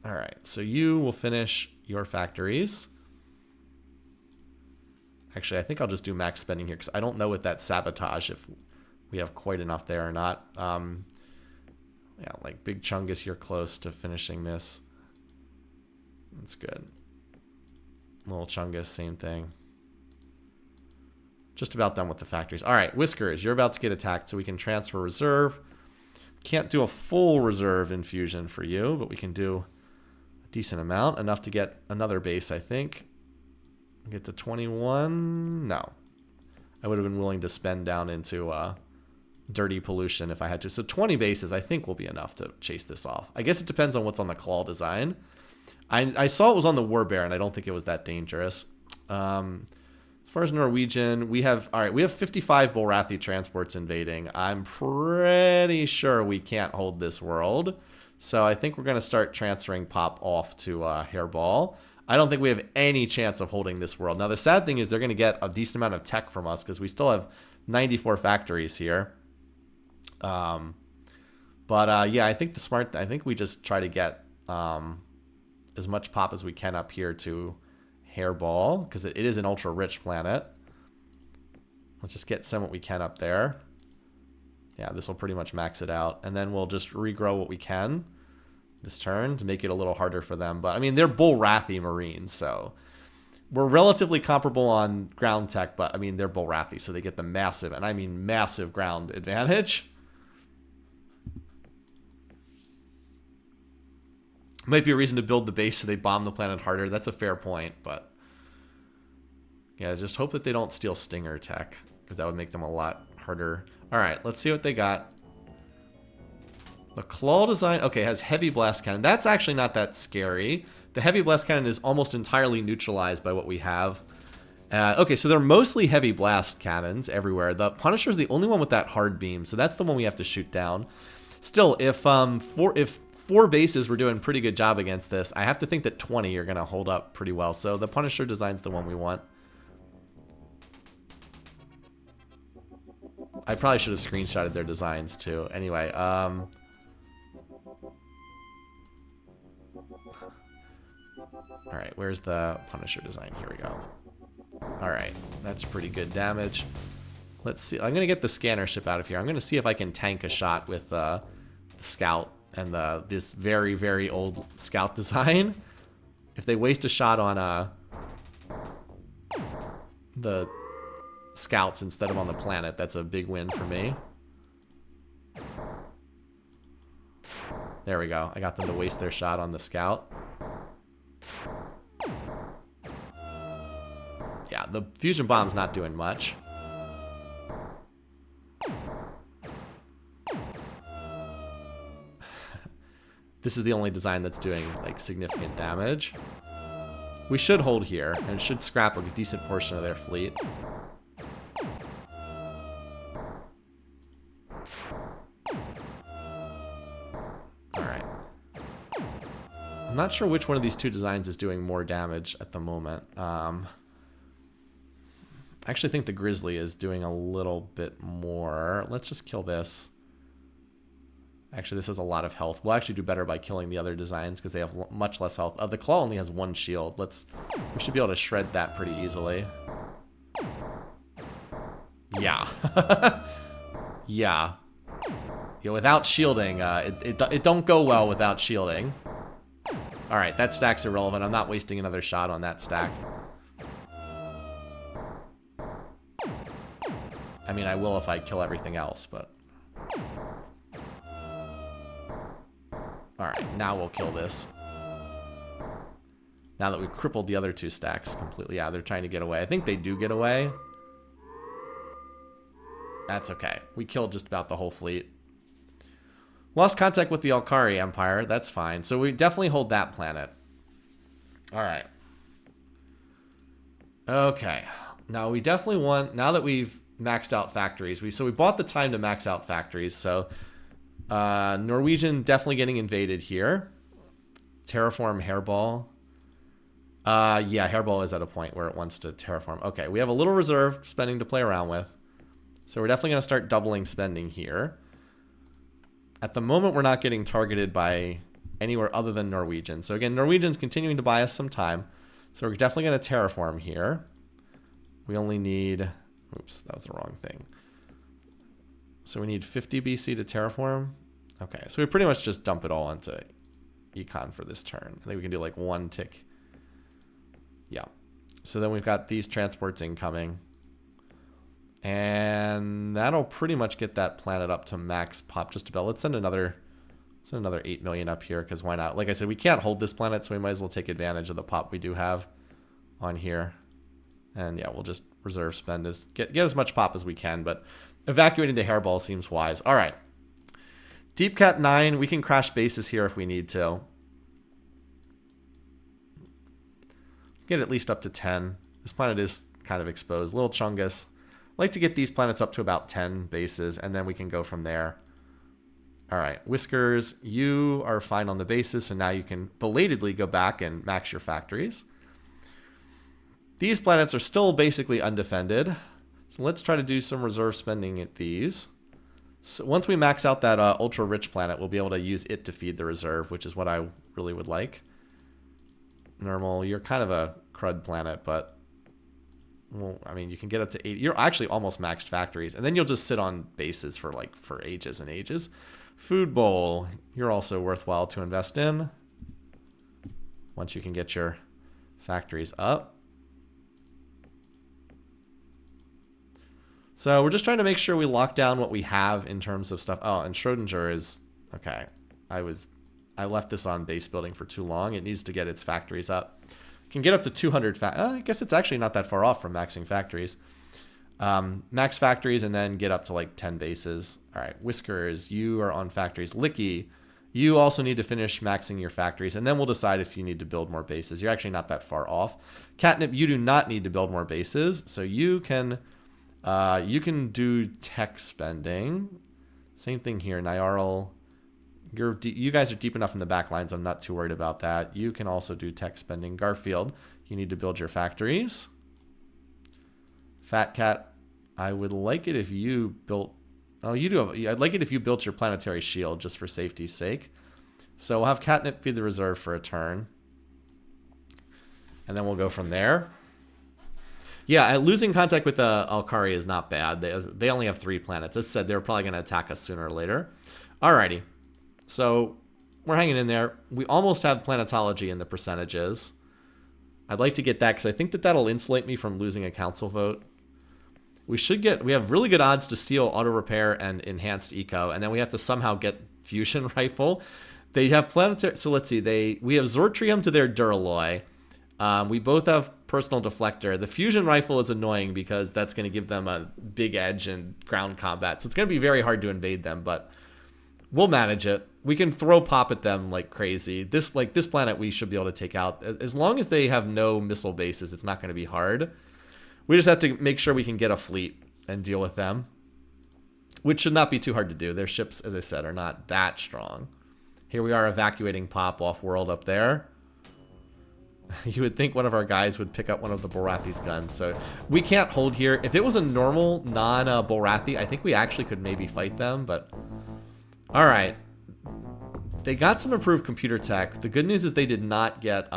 Alright, so you will finish your factories. Actually, I think I'll just do max spending here, because I don't know with that sabotage if we have quite enough there or not. Yeah, like Big Chungus, you're close to finishing this. That's good. Little Chungus, same thing. Just about done with the factories. All right, Whiskers, you're about to get attacked, so we can transfer reserve. Can't do a full reserve infusion for you, but we can do a decent amount. Enough to get another base, I think. Get to 21? No. I would have been willing to spend down into dirty pollution if I had to. So 20 bases, I think, will be enough to chase this off. I guess it depends on what's on the claw design. I saw it was on the War Bear, and I don't think it was that dangerous. As far as Norwegian, we have 55 Bulrathi transports invading. I'm pretty sure we can't hold this world. So I think we're going to start transferring Pop off to Hairball. I don't think we have any chance of holding this world. Now, the sad thing is they're going to get a decent amount of tech from us because we still have 94 factories here. Yeah, I think we just try to get as much Pop as we can up here to Hairball, because it is an ultra-rich planet. Let's just get some what we can up there. Yeah, this will pretty much max it out. And then we'll just regrow what we can this turn to make it a little harder for them. But, I mean, they're Bulrathi Marines, so we're relatively comparable on ground tech, but, I mean, they're Bulrathi, so they get the massive, and I mean massive ground advantage. Might be a reason to build the base so they bomb the planet harder. That's a fair point, but... yeah, just hope that they don't steal Stinger tech, because that would make them a lot harder. Alright, let's see what they got. The claw design... okay, has heavy blast cannon. That's actually not that scary. The heavy blast cannon is almost entirely neutralized by what we have. Okay, so they're mostly heavy blast cannons everywhere. The Punisher is the only one with that hard beam, so that's the one we have to shoot down. Still, if four bases were doing a pretty good job against this, I have to think that 20 are going to hold up pretty well. So the Punisher design's the one we want. I probably should have screenshotted their designs too. Anyway, alright, where's the Punisher design? Here we go. Alright, that's pretty good damage. Let's see. I'm going to get the scanner ship out of here. I'm going to see if I can tank a shot with the Scout and this very, very old Scout design. If they waste a shot on the Scouts instead of on the planet, that's a big win for me. There we go. I got them to waste their shot on the Scout. Yeah, the fusion bomb's not doing much. This is the only design that's doing like significant damage. We should hold here and should scrap a decent portion of their fleet. Alright. I'm not sure which one of these two designs is doing more damage at the moment. I actually think the Grizzly is doing a little bit more. Let's just kill this. Actually, this has a lot of health. We'll actually do better by killing the other designs because they have much less health. The claw only has one shield. We should be able to shred that pretty easily. Yeah. Yeah. Yeah, without shielding, it don't go well without shielding. Alright, that stack's irrelevant. I'm not wasting another shot on that stack. I mean, I will if I kill everything else, but... Alright, now we'll kill this. Now that we've crippled the other 2 stacks completely. Yeah, they're trying to get away. I think they do get away. That's okay. We killed just about the whole fleet. Lost contact with the Alkari Empire. That's fine. So we definitely hold that planet. Alright. Okay. Now we definitely want... Now that we've maxed out factories. So we bought the time to max out factories. So Norwegian definitely getting invaded here. Terraform Hairball. Yeah, Hairball is at a point where it wants to terraform. Okay, we have a little reserve spending to play around with. So we're definitely going to start doubling spending here. At the moment, we're not getting targeted by anywhere other than Norwegian. So again, Norwegian's continuing to buy us some time. So we're definitely going to terraform here. We only need... Oops, that was the wrong thing. So we need 50 BC to terraform. Okay, so we pretty much just dump it all into econ for this turn. I think we can do like 1 tick. Yeah. So then we've got these transports incoming. And that'll pretty much get that planet up to max pop just about. Let's send another 8 million up here, because why not? Like I said, we can't hold this planet, so we might as well take advantage of the pop we do have on here. And yeah, we'll just reserve spend, get as much pop as we can, but evacuating to Hairball seems wise. All right. Deep Cat 9, we can crash bases here if we need to. Get at least up to 10. This planet is kind of exposed. Little Chungus. I'd like to get these planets up to about 10 bases, and then we can go from there. All right, Whiskers, you are fine on the bases, so now you can belatedly go back and max your factories. These planets are still basically undefended, so let's try to do some reserve spending at these. So once we max out that ultra-rich planet, we'll be able to use it to feed the reserve, which is what I really would like. Normal, you're kind of a crud planet, but... Well, I mean, you can get up to 8. You're actually almost maxed factories. And then you'll just sit on bases for ages and ages. Food Bowl, you're also worthwhile to invest in. Once you can get your factories up. So we're just trying to make sure we lock down what we have in terms of stuff. Oh, and Schrodinger is... Okay. I left this on base building for too long. It needs to get its factories up. Can get up to 200 I guess it's actually not that far off from maxing factories. Max factories and then get up to like 10 bases. All right, Whiskers, you are on factories. Licky, you also need to finish maxing your factories, and then we'll decide if you need to build more bases. You're actually not that far off. Catnip, you do not need to build more bases, so you can do tech spending. Same thing here, Nyarl. You guys are deep enough in the back lines. I'm not too worried about that. You can also do tech spending. Garfield, you need to build your factories. Fat Cat, I would like it if you built... Oh, you do have... I'd like it if you built your planetary shield just for safety's sake. So we'll have Catnip feed the reserve for a turn. And then we'll go from there. Yeah, losing contact with the Alkari is not bad. They only have 3 planets. As I said, they're probably going to attack us sooner or later. Alrighty. So we're hanging in there. We almost have planetology in the percentages. I'd like to get that because I think that'll insulate me from losing a council vote. We have really good odds to steal auto repair and enhanced eco, and then we have to somehow get fusion rifle. They have planetary, so let's see, we have Zortrium to their Duralloy. We both have personal deflector. The fusion rifle is annoying because that's going to give them a big edge in ground combat. So it's going to be very hard to invade them, but we'll manage it. We can throw pop at them like crazy. This planet we should be able to take out. As long as they have no missile bases, it's not going to be hard. We just have to make sure we can get a fleet and deal with them, which should not be too hard to do. Their ships, as I said, are not that strong. Here we are evacuating pop off-world up there. You would think one of our guys would pick up one of the Borathi's guns. So we can't hold here. If it was a normal non-Borathi, I think we actually could maybe fight them, but... Alright. They got some improved computer tech. The good news is they did not get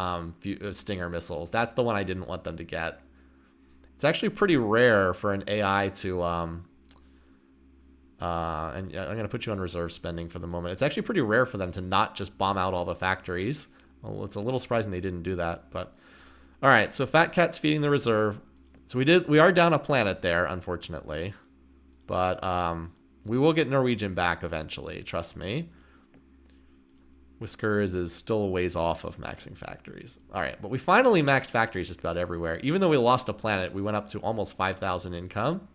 Stinger missiles. That's the one I didn't want them to get. It's actually pretty rare for an AI to... and I'm going to put you on reserve spending for the moment. It's actually pretty rare for them to not just bomb out all the factories. Well, it's a little surprising they didn't do that, but... Alright, so Fat Cat's feeding the reserve. So we are down a planet there, unfortunately. But, we will get Norwegian back eventually, trust me. Whiskers is still a ways off of maxing factories. All right, but we finally maxed factories just about everywhere. Even though we lost a planet, we went up to almost 5,000 income,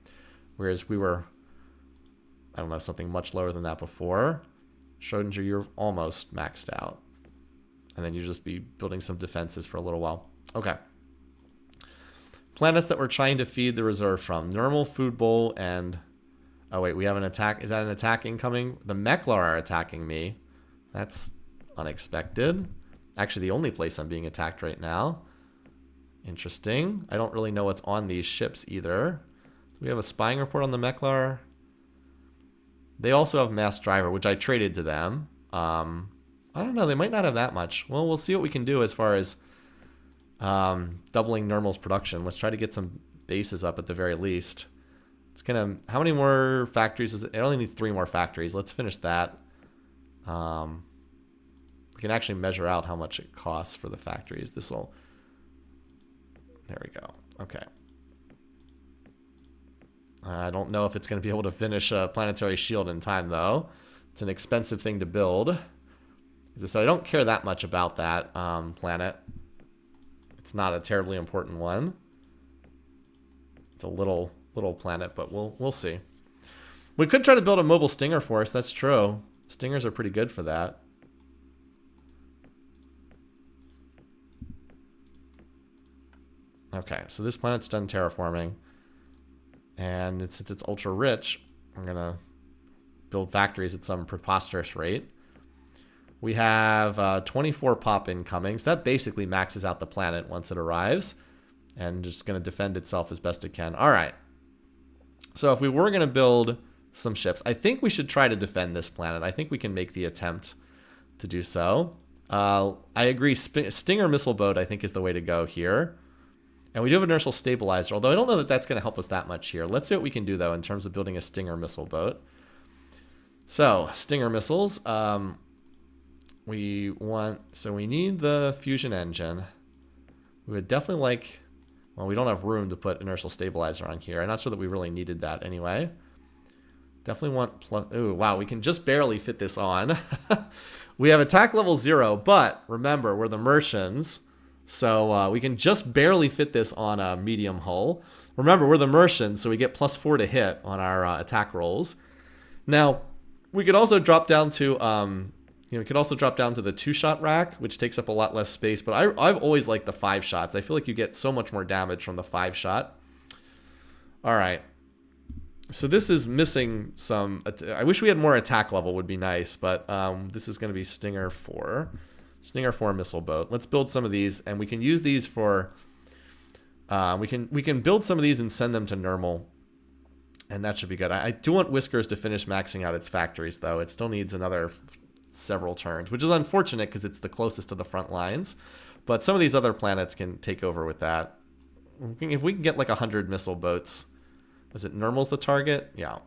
whereas we were, I don't know, something much lower than that before. Schrodinger, you're almost maxed out. And then you just be building some defenses for a little while. Okay. Planets that we're trying to feed the reserve from. Normal, Food Bowl, and... Oh, wait, we have an attack. Is that an attack incoming? The Meklar are attacking me. That's unexpected. Actually, the only place I'm being attacked right now. Interesting. I don't really know what's on these ships either. Do we have a spying report on the Meklar? They also have mass driver, which I traded to them. I don't know. They might not have that much. Well, we'll see what we can do as far as doubling Normal's production. Let's try to get some bases up at the very least. It's gonna. How many more factories is it? It only needs 3 more factories. Let's finish that. We can actually measure out how much it costs for the factories. This will. There we go. Okay. I don't know if it's going to be able to finish a planetary shield in time, though. It's an expensive thing to build. So I don't care that much about that planet. It's not a terribly important one. It's a little planet, but we'll see. We could try to build a mobile Stinger force. That's true. Stingers are pretty good for that. Okay, so this planet's done terraforming. And since it's ultra rich, I'm going to build factories at some preposterous rate. We have 24 pop incoming. So that basically maxes out the planet once it arrives. And just going to defend itself as best it can. All right. So if we were going to build some ships, I think we should try to defend this planet. I think we can make the attempt to do so. I agree. Stinger missile boat, I think, is the way to go here. And we do have an inertial stabilizer, although I don't know that that's going to help us that much here. Let's see what we can do, though, in terms of building a Stinger missile boat. So, Stinger missiles. We need the fusion engine. We would definitely like... Well, we don't have room to put inertial stabilizer on here. I'm not sure that we really needed that anyway. Definitely want plus... Ooh, wow, we can just barely fit this on. We have attack level 0, but remember, we're the Mercians. So we can just barely fit this on a medium hull. Remember, we're the Mercians, so we get +4 to hit on our attack rolls. Now, we could also drop down to... we could also drop down to the 2-shot rack, which takes up a lot less space. But I've always liked the 5 shots. I feel like you get so much more damage from the 5-shot. All right. So this is missing some... I wish we had more attack level would be nice. But this is going to be Stinger 4. Stinger 4 missile boat. Let's build some of these. And we can use these for... we can build some of these and send them to Normal. And that should be good. I do want Whiskers to finish maxing out its factories, though. It still needs another... several turns, which is unfortunate because it's the closest to the front lines, but some of these other planets can take over with that. If we can get like 100 missile boats, is it Normal's the target? Yeah.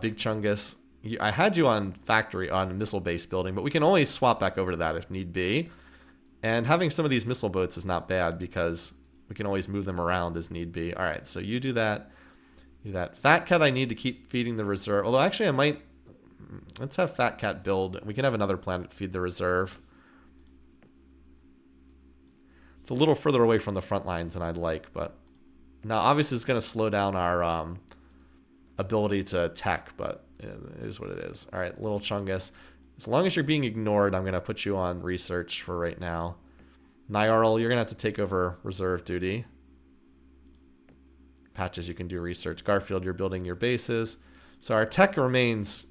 Big Chungus, I had you on factory on missile base building, but we can always swap back over to that if need be. And having some of these missile boats is not bad because we can always move them around as need be. All right, so you do that. Do that. Fat Cat, I need to keep feeding the reserve. Although actually I might. Let's have Fat Cat build. We can have another planet feed the reserve. It's a little further away from the front lines than I'd like, but now obviously it's going to slow down our ability to tech, but it is what it is. All right, little Chungus. As long as you're being ignored, I'm going to put you on research for right now. Nyarl, you're going to have to take over reserve duty. Patches, you can do research. Garfield, you're building your bases. So our tech remains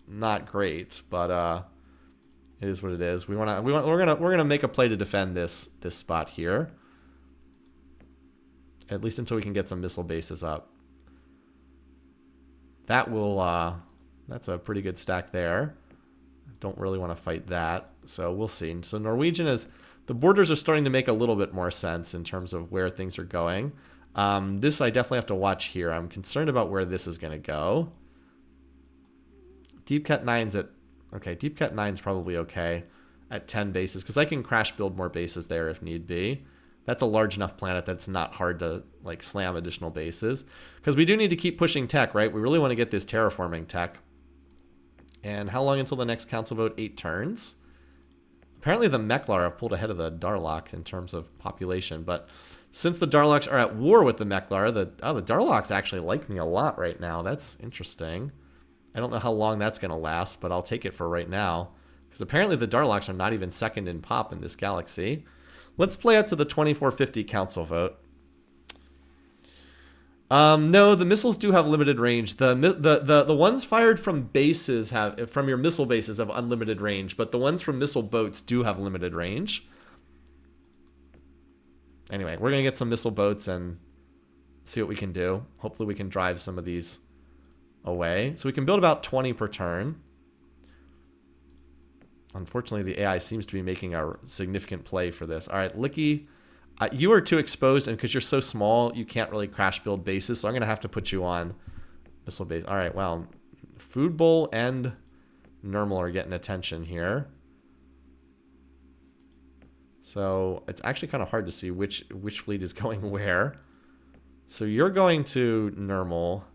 not great, but it is what it is. We're gonna make a play to defend this spot here, at least until we can get some missile bases up. That will that's a pretty good stack there. I don't really want to fight that, so we'll see. So Norwegian is, the borders are starting to make a little bit more sense in terms of where things are going. This I definitely have to watch here. I'm concerned about where this is going to go. Deep Cut 9's at... Okay, Deep Cut 9's probably okay at 10 bases, because I can crash build more bases there if need be. That's a large enough planet that's not hard to like slam additional bases. Because we do need to keep pushing tech, right? We really want to get this terraforming tech. And how long until the next council vote? 8 turns. Apparently the Meklar have pulled ahead of the Darlock in terms of population, but since the Darlocks are at war with the Meklar, the Darlocks actually like me a lot right now. That's interesting. I don't know how long that's going to last, but I'll take it for right now. Because apparently the Darlocks are not even second in pop in this galaxy. Let's play up to the 2450 council vote. No, the missiles do have limited range. The ones fired from bases from your missile bases have unlimited range, but the ones from missile boats do have limited range. Anyway, we're gonna get some missile boats and see what we can do. Hopefully we can drive some of these away. So we can build about 20 per turn. Unfortunately, the AI seems to be making a significant play for this. All right, Licky. You are too exposed, and because you're so small, you can't really crash build bases, so I'm going to have to put you on missile base. All right, well, Food Bowl and Normal are getting attention here. So it's actually kind of hard to see which fleet is going where. So you're going to Normal.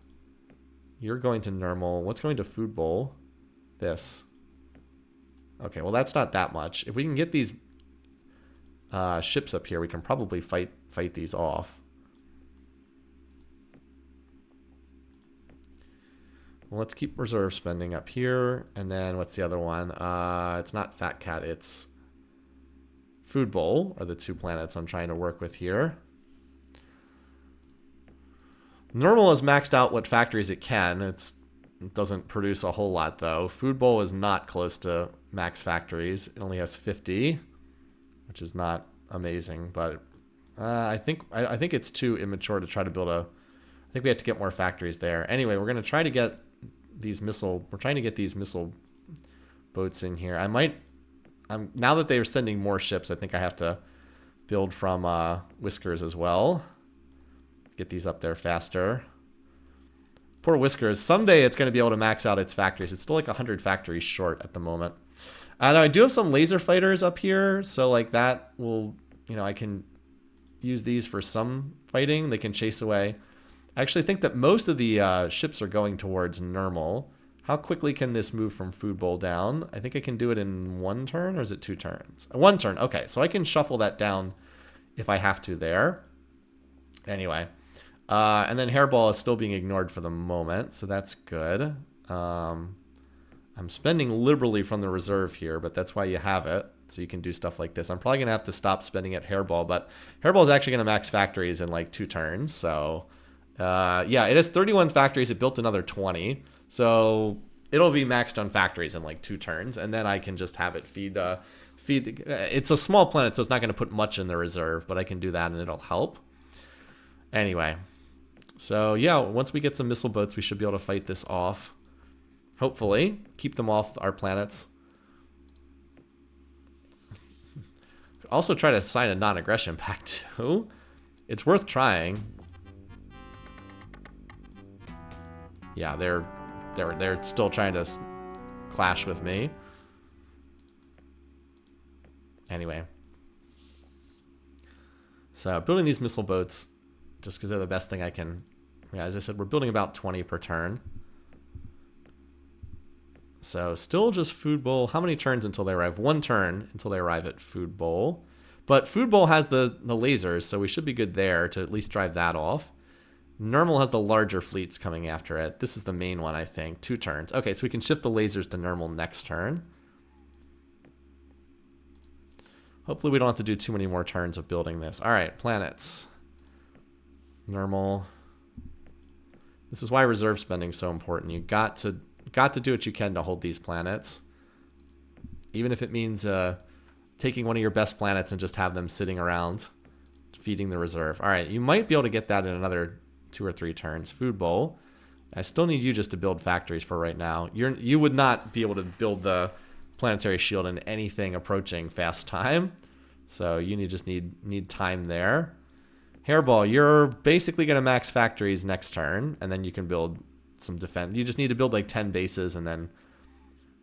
You're going to Normal. What's going to Food Bowl? This. Okay, well, that's not that much. If we can get these ships up here, we can probably fight these off. Well, let's keep reserve spending up here. And then what's the other one? It's not Fat Cat, it's Food Bowl are the two planets I'm trying to work with here. Normal has maxed out what factories it can. It doesn't produce a whole lot, though. Food Bowl is not close to max factories. It only has 50, which is not amazing, but I think it's too immature to try to build a... I think we have to get more factories there. Anyway, we're going to try to get these missile... We're trying to get these missile boats in here. Now that they are sending more ships, I think I have to build from Whiskers as well. Get these up there faster. Poor Whiskers. Someday it's going to be able to max out its factories. It's still like 100 factories short at the moment. Now I do have some laser fighters up here, so like that will, I can use these for some fighting. They can chase away. I actually think that most of the ships are going towards Normal. How quickly can this move from Food Bowl down? I think I can do it in 1 turn, or is it 2 turns? 1 turn. Okay, so I can shuffle that down if I have to there. Anyway. And then Hairball is still being ignored for the moment, so that's good. I'm spending liberally from the reserve here, but that's why you have it, so you can do stuff like this. I'm probably going to have to stop spending at Hairball, but Hairball is actually going to max factories in like 2 turns, so... yeah, it has 31 factories. It built another 20, so it'll be maxed on factories in like 2 turns, and then I can just have it feed it's a small planet, so it's not going to put much in the reserve, but I can do that, and it'll help. Anyway... So, yeah, once we get some missile boats, we should be able to fight this off. Hopefully. Keep them off our planets. Also try to sign a non-aggression pact, too. It's worth trying. Yeah, they're still trying to clash with me. Anyway. So, building these missile boats... just because they're the best thing I can... Yeah, as I said, we're building about 20 per turn. So still just Food Bowl. How many turns until they arrive? 1 turn until they arrive at Food Bowl. But Food Bowl has the lasers, so we should be good there to at least drive that off. Normal has the larger fleets coming after it. This is the main one, I think. 2 turns. Okay, so we can shift the lasers to Normal next turn. Hopefully we don't have to do too many more turns of building this. All right, planets. Normal. This is why reserve spending is so important. You got to do what you can to hold these planets, even if it means taking one of your best planets and just have them sitting around feeding the reserve. All right, you might be able to get that in another 2 or 3 turns. Food Bowl. I still need you just to build factories for right now. You would not be able to build the planetary shield in anything approaching fast time, so you just need time there. Hairball, you're basically going to max factories next turn, and then you can build some defense. You just need to build like 10 bases, and then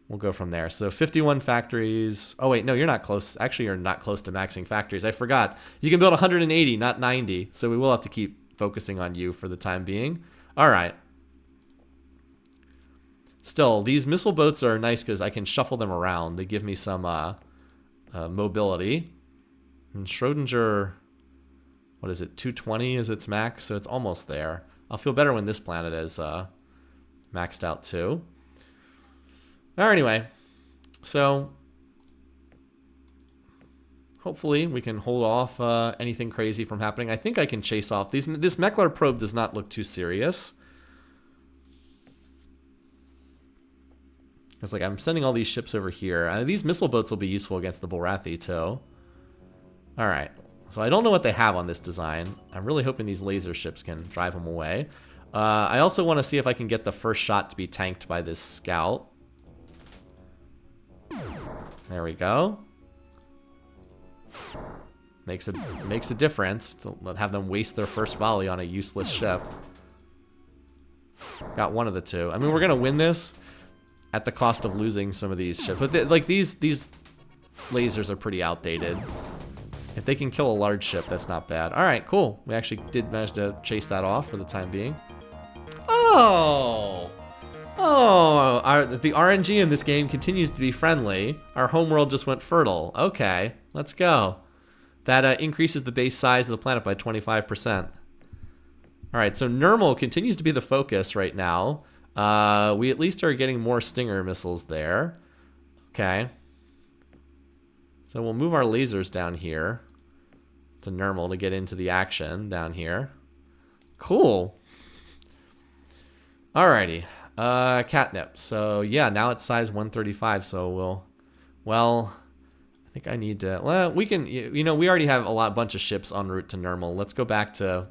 we'll go from there. So 51 factories. Oh, wait, no, you're not close. Actually, you're not close to maxing factories. I forgot. You can build 180, not 90, so we will have to keep focusing on you for the time being. All right. Still, these missile boats are nice because I can shuffle them around. They give me some mobility. And Schrodinger, what is it, 220 is its max, so it's almost there. I'll feel better when this planet is maxed out too. All right, anyway, so hopefully we can hold off anything crazy from happening. I think I can chase off these. This Meklar probe does not look too serious. It's like I'm sending all these ships over here. These missile boats will be useful against the Borathi too. All right, so I don't know what they have on this design. I'm really hoping these laser ships can drive them away. I also want to see if I can get the first shot to be tanked by this scout. There we go. Makes a difference to have them waste their first volley on a useless ship. Got one of the two. I mean, we're gonna win this at the cost of losing some of these ships, but like these lasers are pretty outdated. If they can kill a large ship, that's not bad. All right, cool. We actually did manage to chase that off for the time being. Oh. Oh, the RNG in this game continues to be friendly. Our homeworld just went fertile. Okay, let's go. That increases the base size of the planet by 25%. All right, so Nermal continues to be the focus right now. We at least are getting more Stinger missiles there. Okay. So we'll move our lasers down here to Nermal to get into the action down here. Cool. Alrighty. Catnip. So yeah, now it's size 135. So well, I think I need to. Well, we can. You know, we already have a bunch of ships en route to Nermal. Let's go back to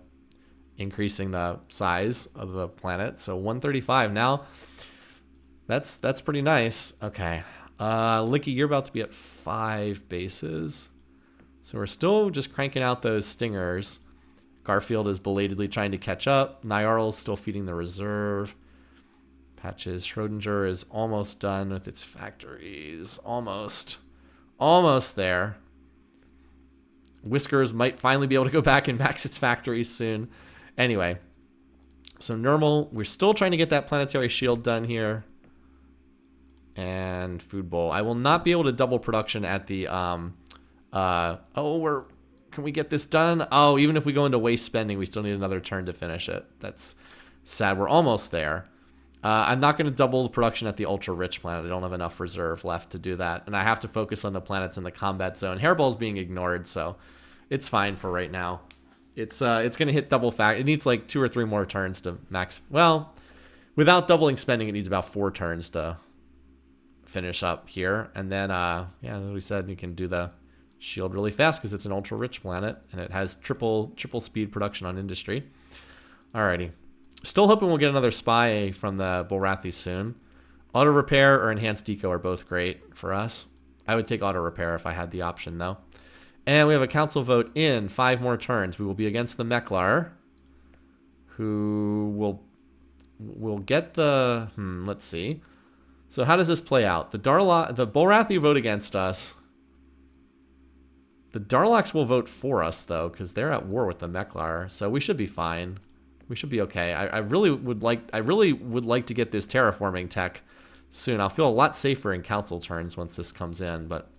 increasing the size of the planet. So 135 now. That's pretty nice. Okay. Licky, you're about to be at 5 bases. So we're still just cranking out those Stingers. Garfield is belatedly trying to catch up. Nyarl's still feeding the reserve. Patches. Schrodinger is almost done with its factories. Almost there. Whiskers might finally be able to go back and max its factories soon. Anyway, so Nermal, we're still trying to get that planetary shield done here. And food bowl. I will not be able to double production at the can we get this done? Oh, even if we go into waste spending, we still need another turn to finish it. That's sad. We're almost there. I'm not going to double the production at the ultra-rich planet. I don't have enough reserve left to do that. And I have to focus on the planets in the combat zone. Hairball's being ignored, so it's fine for right now. It's going to hit double fact. It needs like 2 or 3 more turns to max. Well, without doubling spending, it needs about 4 turns to finish up here. And then, yeah, as we said, you can do the shield really fast because it's an ultra-rich planet. And it has triple speed production on industry. Alrighty. Still hoping we'll get another spy from the Borathi soon. Auto repair or enhanced deco are both great for us. I would take auto repair if I had the option, though. And we have a council vote in 5 more turns. We will be against the Meklar, who will get the. Let's see. So how does this play out? The Borathi vote against us. The Darloks will vote for us though, because they're at war with the Meklar. So we should be fine. We should be okay. I really would like to get this terraforming tech soon. I'll feel a lot safer in council turns once this comes in, but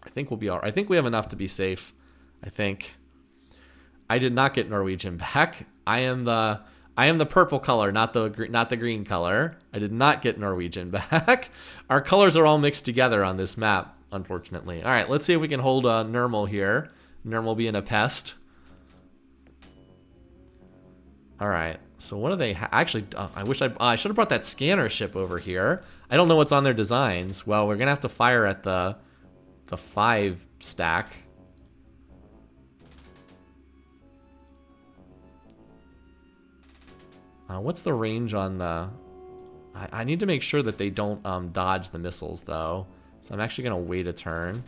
I think we'll be all right. I think we have enough to be safe. I think. I did not get Norwegian back. I am the purple color, not the green color. I did not get Norwegian back. Our colors are all mixed together on this map, unfortunately. All right, let's see if we can hold Nermal here. Nermal being a pest. All right, so what do they actually? I should have brought that scanner ship over here. I don't know what's on their designs. Well, we're gonna have to fire at the 5 stack. What's the range on the? I need to make sure that they don't dodge the missiles though. So I'm actually gonna wait a turn.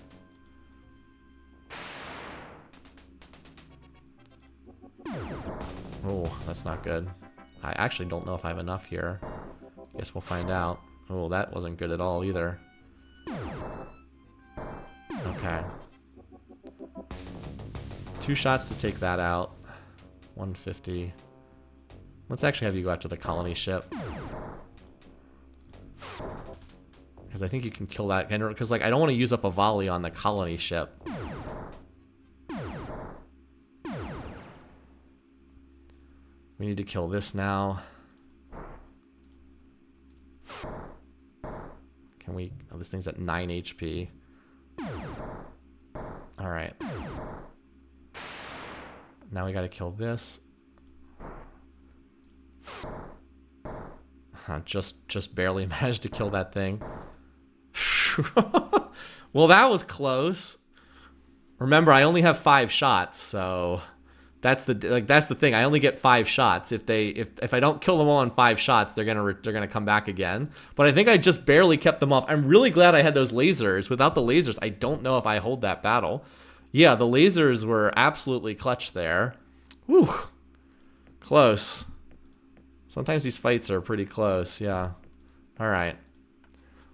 Oh, that's not good. I actually don't know if I have enough here. Guess we'll find out. Oh, that wasn't good at all either. Okay. 2 shots to take that out. 150. Let's actually have you go after the colony ship. Because I think you can kill that. Because like I don't want to use up a volley on the colony ship. We need to kill this now. Can we... Oh, this thing's at 9 HP. Alright. Now we gotta kill this. Just barely managed to kill that thing. Well, that was close. Remember, I only have 5 shots, so... That's the thing. I only get 5 shots. If I don't kill them all in 5 shots, they're gonna come back again. But I think I just barely kept them off. I'm really glad I had those lasers. Without the lasers, I don't know if I hold that battle. Yeah, the lasers were absolutely clutch there. Whew, close. Sometimes these fights are pretty close. Yeah. All right.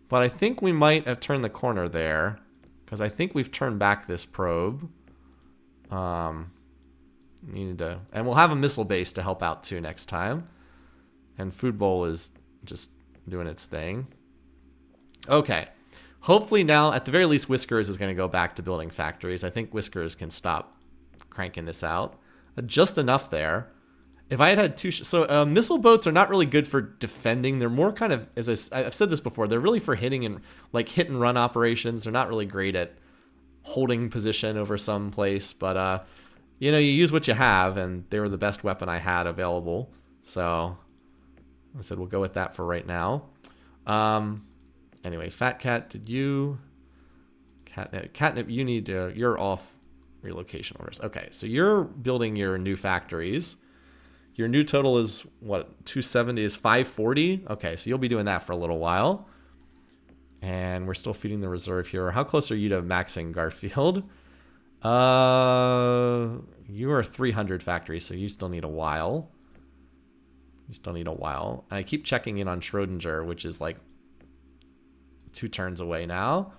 But I think we might have turned the corner there, because I think we've turned back this probe. Needed to, and we'll have a missile base to help out too next time. And Food Bowl is just doing its thing. Okay. Hopefully now, at the very least, Whiskers is going to go back to building factories. I think Whiskers can stop cranking this out. Just enough there. If I had had 2... So missile boats are not really good for defending. They're more kind of, as I've said this before, they're really for hitting and like hit and run operations. They're not really great at holding position over some place, but... you know, you use what you have, and they were the best weapon I had available. So I said we'll go with that for right now. Anyway, Fat Cat, did you... Catnip, you need to... You're off relocation orders. Okay, so you're building your new factories. Your new total is, what, 270 is 540? Okay, so you'll be doing that for a little while. And we're still feeding the reserve here. How close are you to maxing Garfield? You are 300 factories, so you still need a while. I keep checking in on Schrodinger, which is like 2 turns away now.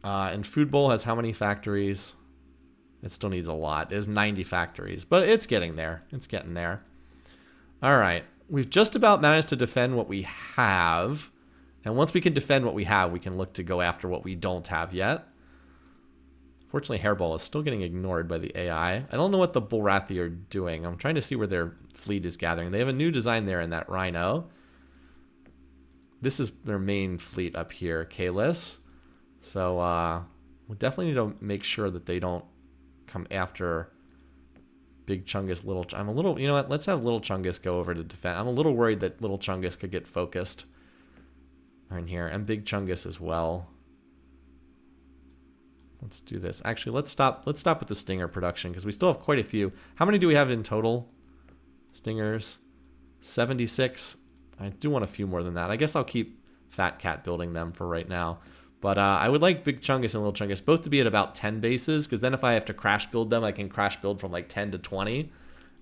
And Food Bowl has how many factories? It still needs a lot. It has 90 factories, but it's getting there. It's getting there. All right. We've just about managed to defend what we have. And once we can defend what we have, we can look to go after what we don't have yet. Fortunately, Hairball is still getting ignored by the AI. I don't know what the Bullrathi are doing. I'm trying to see where their fleet is gathering. They have a new design there in that Rhino. This is their main fleet up here, Kalis. So we definitely need to make sure that they don't come after Big Chungus, Little... I'm a little... You know what? Let's have Little Chungus go over to defend. I'm a little worried that Little Chungus could get focused in here. And Big Chungus as well. Let's do this. Actually, let's stop with the Stinger production, because we still have quite a few. How many do we have in total? Stingers. 76. I do want a few more than that. I guess I'll keep Fat Cat building them for right now. But I would like Big Chungus and Little Chungus both to be at about 10 bases, because then if I have to crash build them, I can crash build from like 10 to 20,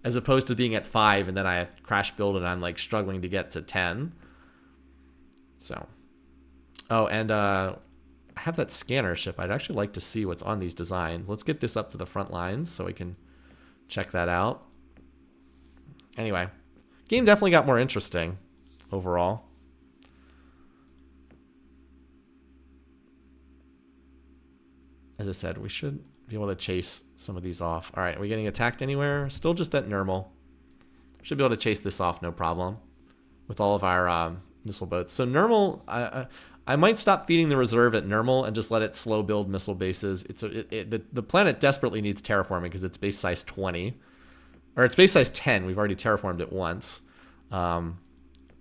as opposed to being at 5 and then I crash build and I'm like struggling to get to 10. So. Oh, and I have that scanner ship. I'd actually like to see what's on these designs. Let's get this up to the front lines so we can check that out. Anyway, game definitely got more interesting overall. As I said, we should be able to chase some of these off. All right, are we getting attacked anywhere? Still just at normal. Should be able to chase this off, no problem, with all of our missile boats. So normal, I might stop feeding the reserve at normal and just let it slow build missile bases. The planet desperately needs terraforming because it's base size 20, or it's base size 10. We've already terraformed it once, and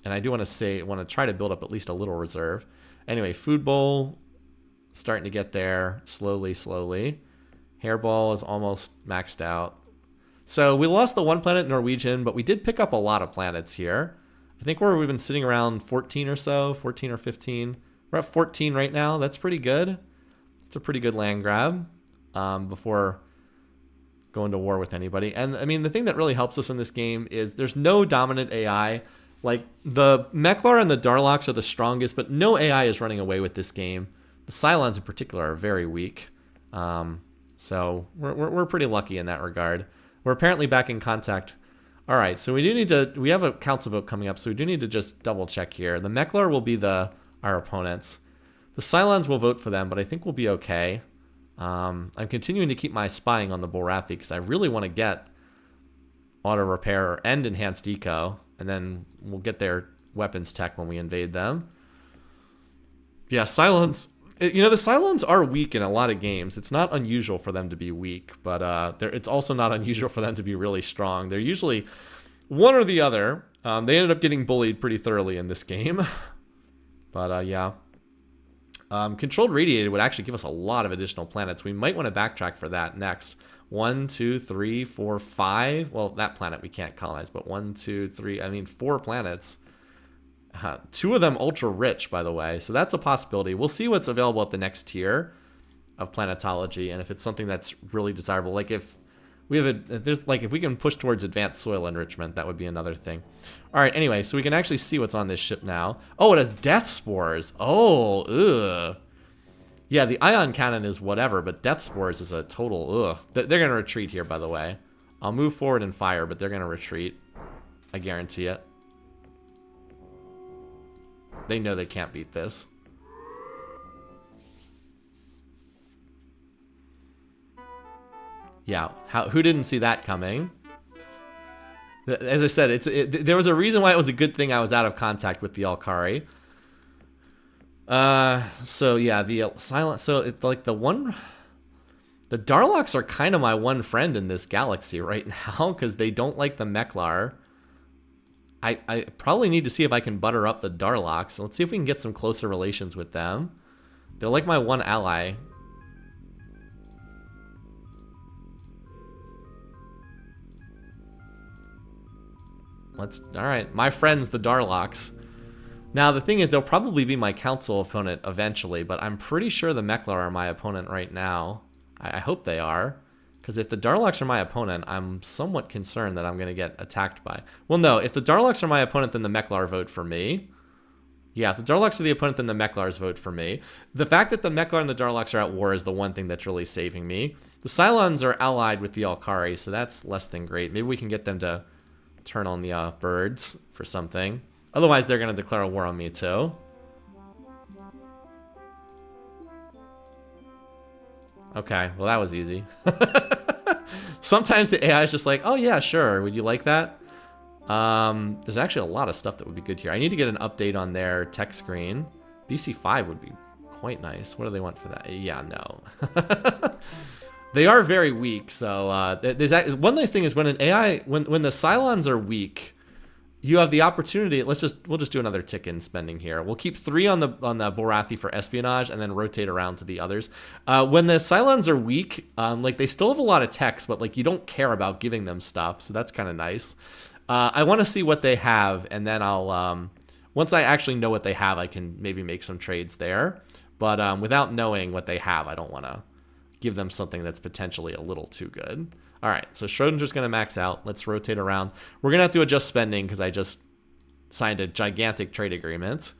I do want to try to build up at least a little reserve. Anyway, Food Bowl. Starting to get there slowly. Hairball is almost maxed out. So we lost the one planet, Norwegian, but we did pick up a lot of planets here. I think we've been sitting around 14 or so, 14 or 15. We're at 14 right now. That's pretty good. It's a pretty good land grab before going to war with anybody. And I mean, the thing that really helps us in this game is there's no dominant AI. Like the Meklar and the Darloks are the strongest, but no AI is running away with this game. The Cylons in particular are very weak. So we're pretty lucky in that regard. We're apparently back in contact. All right, so we do need to. We have a council vote coming up, so we do need to just double check here. The Meklar will be our opponents. The Cylons will vote for them, but I think we'll be okay. I'm continuing to keep my spying on the Borathi because I really want to get auto repair and enhanced eco, and then we'll get their weapons tech when we invade them. Yeah, Cylons. You know, the Cylons are weak in a lot of games. It's not unusual for them to be weak, but it's also not unusual for them to be really strong. They're usually one or the other. They ended up getting bullied pretty thoroughly in this game. But yeah. Controlled Radiated would actually give us a lot of additional planets. We might want to backtrack for that next. 1, 2, 3, 4, 5. Well, that planet we can't colonize, but 1, 2, 3. I mean, 4 planets. 2 of them ultra rich, by the way, so that's a possibility. We'll see what's available at the next tier of planetology, and if it's something that's really desirable, like if we have if we can push towards advanced soil enrichment, that would be another thing. All right, anyway, so we can actually see what's on this ship now. Oh, it has death spores. Oh, ugh. Yeah, the ion cannon is whatever, but death spores is a total ugh. They're gonna retreat here, by the way. I'll move forward and fire, but they're gonna retreat. I guarantee it. They know they can't beat this. Yeah, who didn't see that coming? As I said, there was a reason why it was a good thing I was out of contact with the Alkari. So yeah, the silent. So it's like the Darloks are kind of my one friend in this galaxy right now because they don't like the Meklar. I probably need to see if I can butter up the Darloks. Let's see if we can get some closer relations with them. They're like my one ally. Alright, my friends, the Darloks. Now, the thing is, they'll probably be my council opponent eventually, but I'm pretty sure the Meklar are my opponent right now. I hope they are. Because if the Darloks are my opponent, I'm somewhat concerned that I'm going to get attacked by... Well, no, if the Darloks are my opponent, then the Meklar vote for me. Yeah, if the Darloks are the opponent, then the Meklars vote for me. The fact that the Meklar and the Darloks are at war is the one thing that's really saving me. The Cylons are allied with the Alkari, so that's less than great. Maybe we can get them to turn on the birds for something. Otherwise, they're going to declare a war on me, too. Okay, well, that was easy. Sometimes the AI is just like, oh yeah, sure, would you like that? There's actually a lot of stuff that would be good here. I need to get an update on their tech screen. BC5 would be quite nice. What do they want for that? Yeah, no. They are very weak, so there's one nice thing is when an AI, when the Cylons are weak, you have the opportunity. We'll just do another tick in spending here. We'll keep 3 on the Borathi for espionage, and then rotate around to the others. When the Cylons are weak, like they still have a lot of techs, but like you don't care about giving them stuff, so that's kind of nice. I want to see what they have, and then I'll once I actually know what they have, I can maybe make some trades there. But without knowing what they have, I don't want to give them something that's potentially a little too good. All right, so Schrodinger's going to max out. Let's rotate around. We're going to have to adjust spending because I just signed a gigantic trade agreement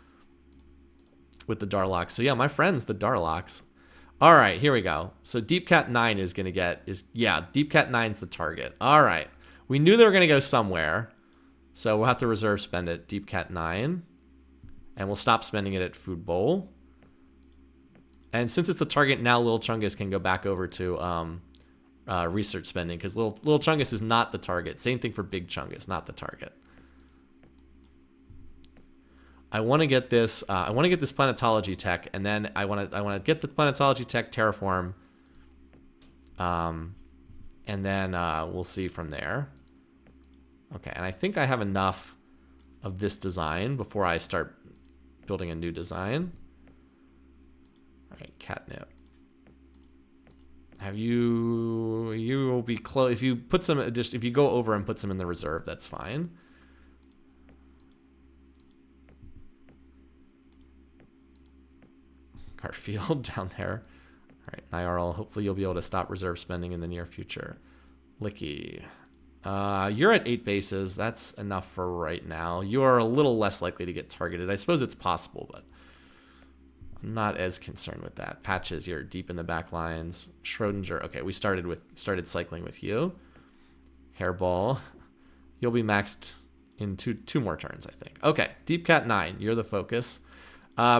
with the Darloks. So yeah, my friends, the Darloks. All right, here we go. So Deep Cat 9 is going to get... Yeah, Deep Cat 9's the target. All right. We knew they were going to go somewhere. So we'll have to reserve spend it. Deep Cat 9. And we'll stop spending it at Food Bowl. And since it's the target now, Lil Chungus can go back over to... research spending because little Chungus is not the target. Same thing for Big Chungus, not the target. I want to get this. I want to get this planetology tech, and then I want to get the planetology tech terraform. And then we'll see from there. Okay, and I think I have enough of this design before I start building a new design. All right, catnip. Have you will be close if you put some just if you go over and put some in the reserve, that's fine. Garfield down there. All right, Nyarl, hopefully you'll be able to stop reserve spending in the near future. Licky. You're at 8 bases. That's enough for right now. You are a little less likely to get targeted. I suppose it's possible, but I'm not as concerned with that. Patches, you're deep in the back lines. Schrodinger, okay, we started cycling with you. Hairball, He'll be maxed in two more turns, I think. Okay, Deep Cat 9, you're the focus.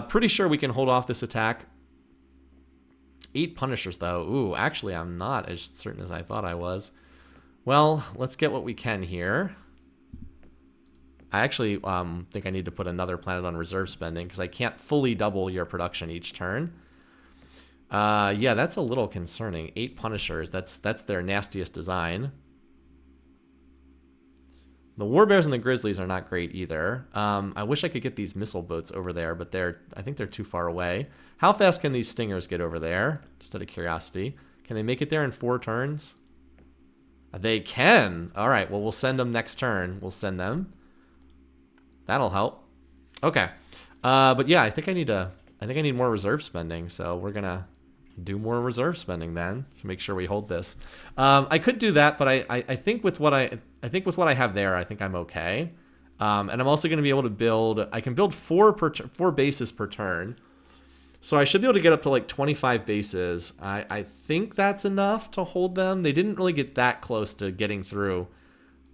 Pretty sure we can hold off this attack. 8 Punishers, though. Ooh, actually, I'm not as certain as I thought I was. Well, let's get what we can here. I actually think I need to put another planet on reserve spending because I can't fully double your production each turn. Yeah, that's a little concerning. 8 Punishers, that's their nastiest design. The Warbears and the Grizzlies are not great either. I wish I could get these missile boats over there, but I think they're too far away. How fast can these Stingers get over there? Just out of curiosity. Can they make it there in 4 turns? They can. All right, well, we'll send them next turn. We'll send them. That'll help. Okay. But yeah, I think I need more reserve spending, so we're gonna do more reserve spending then to make sure we hold this. I could do that, but I think with what I have there, I think I'm okay. And I'm also going to be able to build. I can build 4 bases per turn, so I should be able to get up to like 25 bases. I think that's enough to hold them. They didn't really get that close to getting through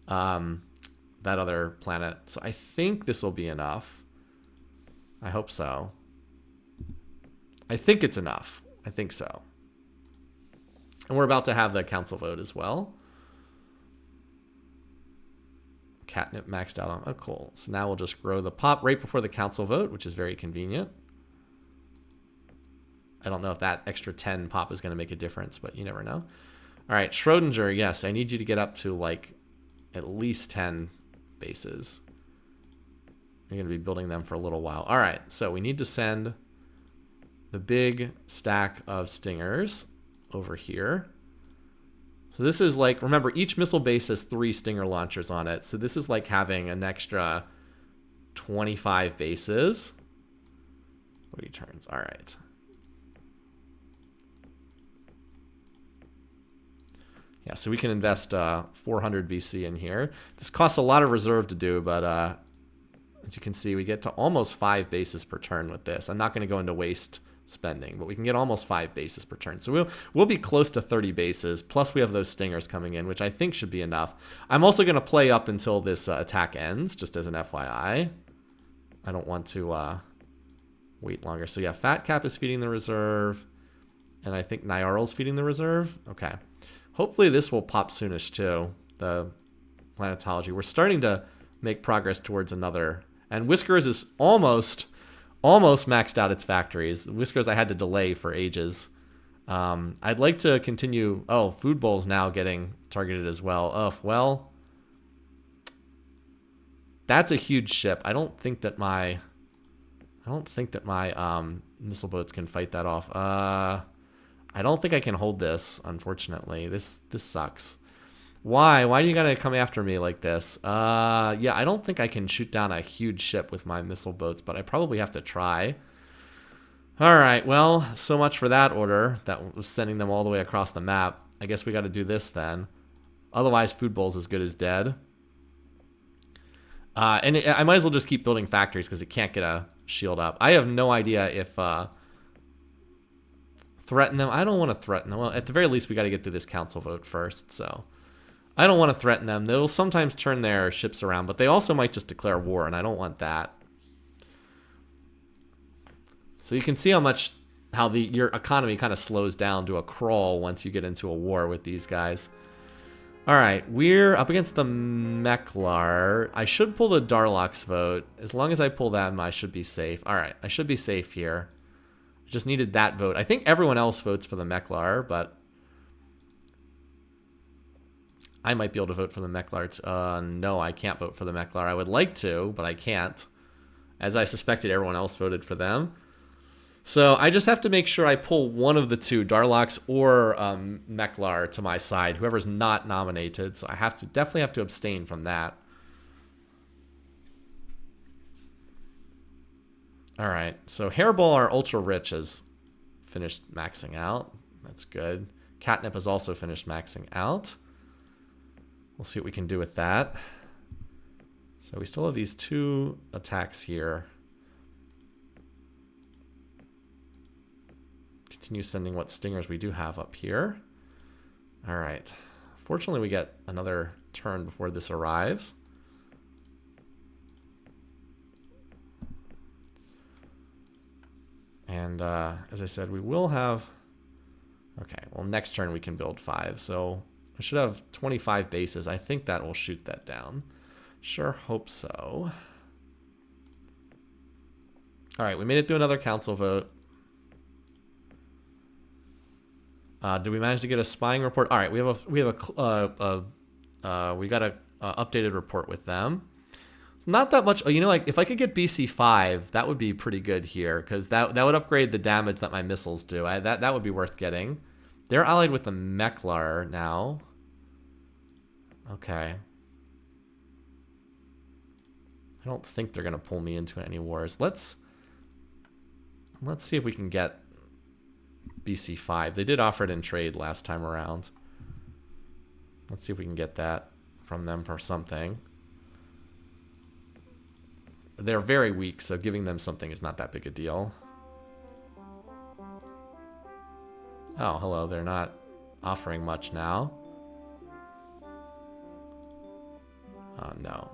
that other planet, so I think this will be enough. I hope so. I think it's enough. I think so. And we're about to have the council vote as well. Catnip maxed out on. Oh, cool. So now we'll just grow the pop right before the council vote, which is very convenient. I don't know if that extra 10 pop is going to make a difference, but you never know. All right, Schrodinger, yes, I need you to get up to like at least 10 bases. You're going to be building them for a little while. All right, so we need to send the big stack of Stingers over here. So this is like, remember, each missile base has 3 Stinger launchers on it. So this is like having an extra 25 bases. 3 turns. All right. Yeah, so we can invest 400 BC in here. This costs a lot of reserve to do, but as you can see, we get to almost 5 bases per turn with this. I'm not going to go into waste spending, but we can get almost 5 bases per turn. So we'll be close to 30 bases, plus we have those Stingers coming in, which I think should be enough. I'm also going to play up until this attack ends, just as an FYI. I don't want to wait longer. So yeah, Fat Cap is feeding the reserve, and I think Nyarl's feeding the reserve. Okay. Hopefully this will pop soonish too, the planetology. We're starting to make progress towards another. And Whiskers is almost maxed out its factories. Whiskers I had to delay for ages. I'd like to continue. Oh, Food Bowl's now getting targeted as well. Oh, well, that's a huge ship. I don't think that my missile boats can fight that off. I don't think I can hold this, unfortunately. This sucks. Why? Why do you gotta come after me like this? Yeah, I don't think I can shoot down a huge ship with my missile boats, but I probably have to try. Alright, well, so much for that order. That was sending them all the way across the map. I guess we gotta do this then. Otherwise, Food Bowl's as good as dead. And I might as well just keep building factories because it can't get a shield up. I have no idea if... threaten them. I don't want to threaten them. Well, at the very least, we got to get through this council vote first, so... I don't want to threaten them. They'll sometimes turn their ships around, but they also might just declare war, and I don't want that. So you can see how your economy kind of slows down to a crawl once you get into a war with these guys. All right, we're up against the Meklar. I should pull the Darlock's vote. As long as I pull them, I should be safe. All right, I should be safe here. I just needed that vote. I think everyone else votes for the Meklar, but I might be able to vote for the Meklar. No, I can't vote for the Meklar. I would like to, but I can't. As I suspected, everyone else voted for them. So I just have to make sure I pull one of the two, Darlock's or Meklar, to my side. Whoever's not nominated. So I definitely have to abstain from that. All right. So Hairball, our ultra rich, has finished maxing out. That's good. Catnip has also finished maxing out. We'll see what we can do with that. So we still have these 2 attacks here. Continue sending what Stingers we do have up here. All right. Fortunately, we get another turn before this arrives. And as I said, we will have... Okay, well, next turn we can build 5. So I should have 25 bases. I think that will shoot that down. Sure hope so. All right, we made it through another council vote. Did we manage to get a spying report? All right, we got a updated report with them. Not that much. Oh, you know, like if I could get BC5, that would be pretty good here because that would upgrade the damage that my missiles do. That would be worth getting. They're allied with the Meklar now. Okay. I don't think they're gonna pull me into any wars. Let's see if we can get BC5. They did offer it in trade last time around. Let's see if we can get that from them for something. They're very weak, so giving them something is not that big a deal. Oh, hello. They're not offering much now. Oh, no.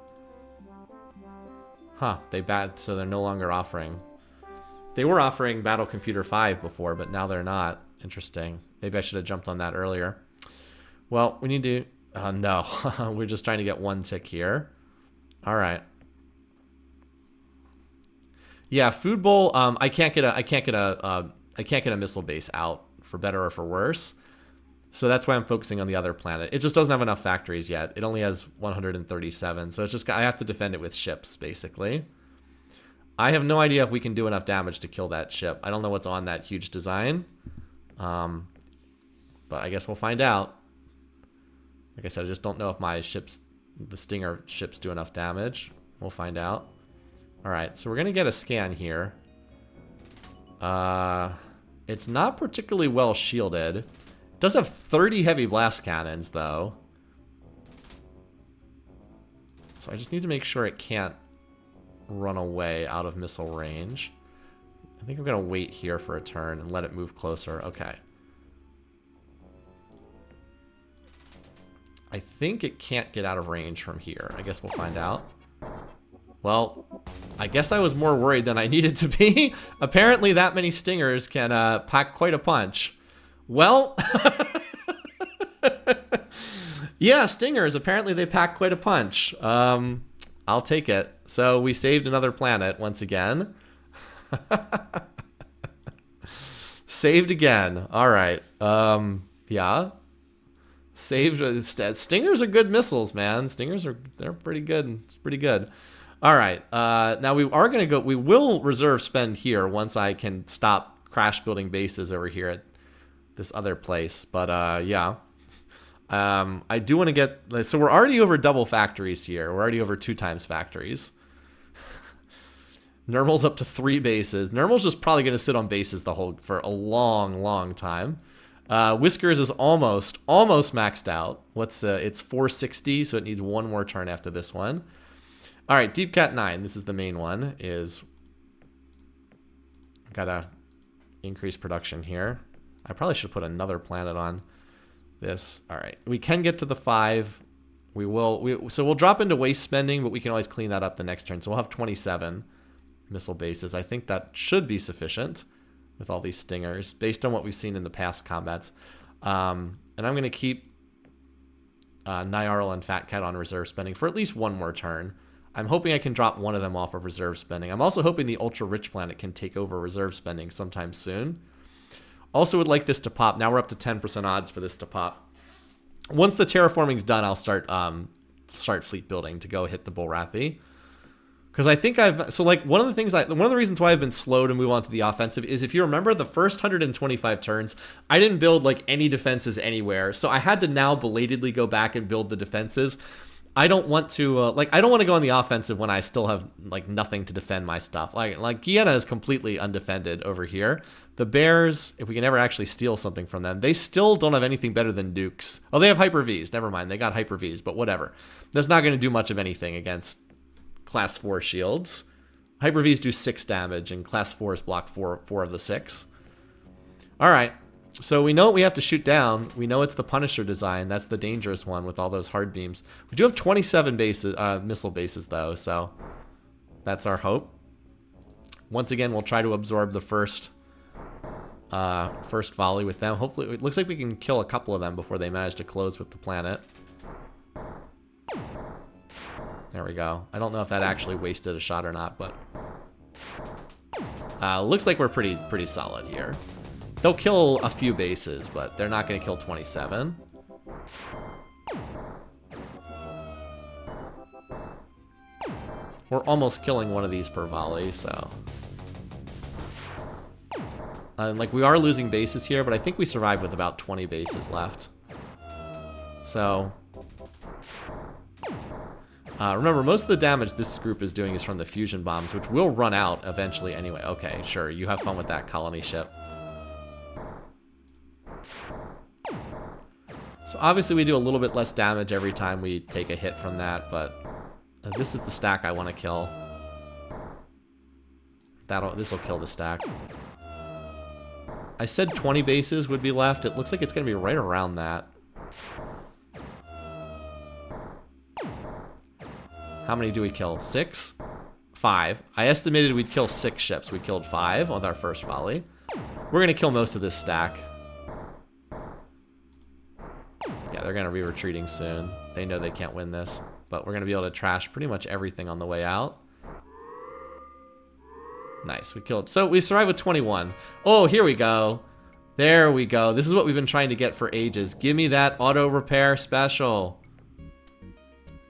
Huh. So they're no longer offering. They were offering Battle Computer 5 before, but now they're not. Interesting. Maybe I should have jumped on that earlier. Well, we need to... no. We're just trying to get one tick here. All right. Yeah, Food Bowl. I can't get a missile base out for better or for worse. So that's why I'm focusing on the other planet. It just doesn't have enough factories yet. It only has 137. So it's just I have to defend it with ships basically. I have no idea if we can do enough damage to kill that ship. I don't know what's on that huge design. But I guess we'll find out. Like I said, I just don't know if my ships, the Stinger ships, do enough damage. We'll find out. Alright, so we're going to get a scan here. It's not particularly well shielded. It does have 30 heavy blast cannons, though. So I just need to make sure it can't run away out of missile range. I think I'm going to wait here for a turn and let it move closer. Okay. I think it can't get out of range from here. I guess we'll find out. Well, I guess I was more worried than I needed to be. Apparently that many Stingers can pack quite a punch. Well, yeah, Stingers, apparently they pack quite a punch. I'll take it. So we saved another planet once again. Saved again. All right. Yeah. Saved. Stingers are good missiles, man. They're pretty good. It's pretty good. All right. Now we are going to go. We will reserve spend here once I can stop crash building bases over here at this other place. But yeah. I do want to get... So we're already over double factories here. We're already over 2 times factories. Nermal's up to 3 bases. Nermal's just probably going to sit on bases for a long, long time. Whiskers is almost maxed out. It's 460, so it needs one more turn after this one. All right, Deep Cat 9. This is the main one. Gotta increase production here. I probably should put another planet on this. All right, we can get to the 5. So we'll drop into waste spending, but we can always clean that up the next turn. So we'll have 27 missile bases. I think that should be sufficient with all these Stingers, based on what we've seen in the past combats. And I'm going to keep Nyarl and Fat Cat on reserve spending for at least one more turn. I'm hoping I can drop one of them off of reserve spending. I'm also hoping the ultra-rich planet can take over reserve spending sometime soon. Also would like this to pop. Now we're up to 10% odds for this to pop. Once the terraforming's done, I'll start fleet building to go hit the Bullrathi. Because I think one of the reasons why I've been slow to move on to the offensive is, if you remember, the first 125 turns, I didn't build like any defenses anywhere. So I had to now belatedly go back and build the defenses. I don't want to I don't want to go on the offensive when I still have like nothing to defend my stuff. Like Guyana is completely undefended over here. The Bears, if we can ever actually steal something from them, they still don't have anything better than Dukes. Oh, they have Hyper-Vs. Never mind, they got Hyper-Vs, but whatever. That's not going to do much of anything against Class 4 shields. Hyper-Vs do 6 damage, and Class 4s block 4 of the 6. All right. So we know what we have to shoot down. We know it's the Punisher design. That's the dangerous one with all those hard beams. We do have 27 bases, missile bases, though, so that's our hope. Once again, we'll try to absorb the first volley with them. Hopefully, it looks like we can kill a couple of them before they manage to close with the planet. There we go. I don't know if that actually wasted a shot or not, but looks like we're pretty solid here. They'll kill a few bases, but they're not going to kill 27. We're almost killing one of these per volley, so... like, we are losing bases here, but I think we survived with about 20 bases left. So... remember, most of the damage this group is doing is from the fusion bombs, which will run out eventually anyway. Okay, sure, you have fun with that, colony ship. So obviously we do a little bit less damage every time we take a hit from that, but this is the stack I want to kill. This will kill the stack. I said 20 bases would be left. It looks like it's going to be right around that. How many do we kill? 6? 5. I estimated we'd kill 6 ships. We killed 5 on our first volley. We're going to kill most of this stack. Yeah, they're going to be retreating soon. They know they can't win this. But we're going to be able to trash pretty much everything on the way out. Nice, we killed. So we survived with 21. Oh, here we go. There we go. This is what we've been trying to get for ages. Give me that auto repair special.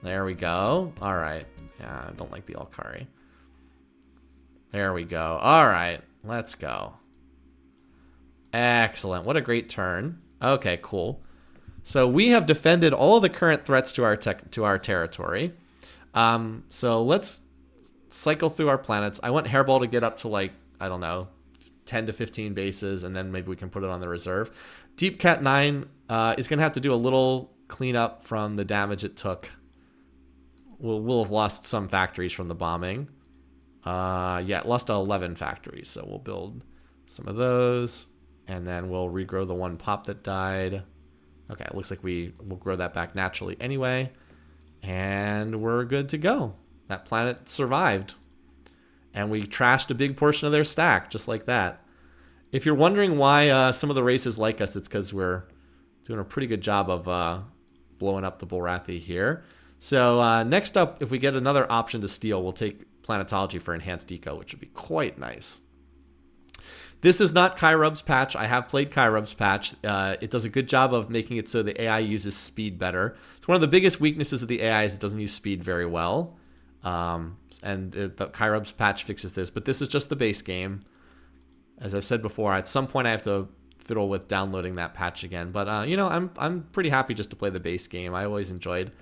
There we go. All right. Yeah, I don't like the Alkari. There we go. All right, let's go. Excellent. What a great turn. Okay, cool. So we have defended all of the current threats to our territory. So let's cycle through our planets. I want Hairball to get up to, like, I don't know, 10 to 15 bases, and then maybe we can put it on the reserve. Deep Cat 9 is going to have to do a little cleanup from the damage it took. We'll have lost some factories from the bombing. Yeah, it lost 11 factories, so we'll build some of those, and then we'll regrow the one pop that died. Okay, it looks like we'll grow that back naturally anyway, and we're good to go. That planet survived, and we trashed a big portion of their stack, just like that. If you're wondering why some of the races like us, it's because we're doing a pretty good job of blowing up the Bulrathi here. So next up, if we get another option to steal, we'll take Planetology for Enhanced Eco, which would be quite nice. This is not Kyrub's patch. I have played Kyrub's patch. It does a good job of making it so the AI uses speed better. It's one of the biggest weaknesses of the AI is it doesn't use speed very well. The Kyrub's patch fixes this, but this is just the base game. As I've said before, at some point I have to fiddle with downloading that patch again. But you know, I'm pretty happy just to play the base game. I always enjoyed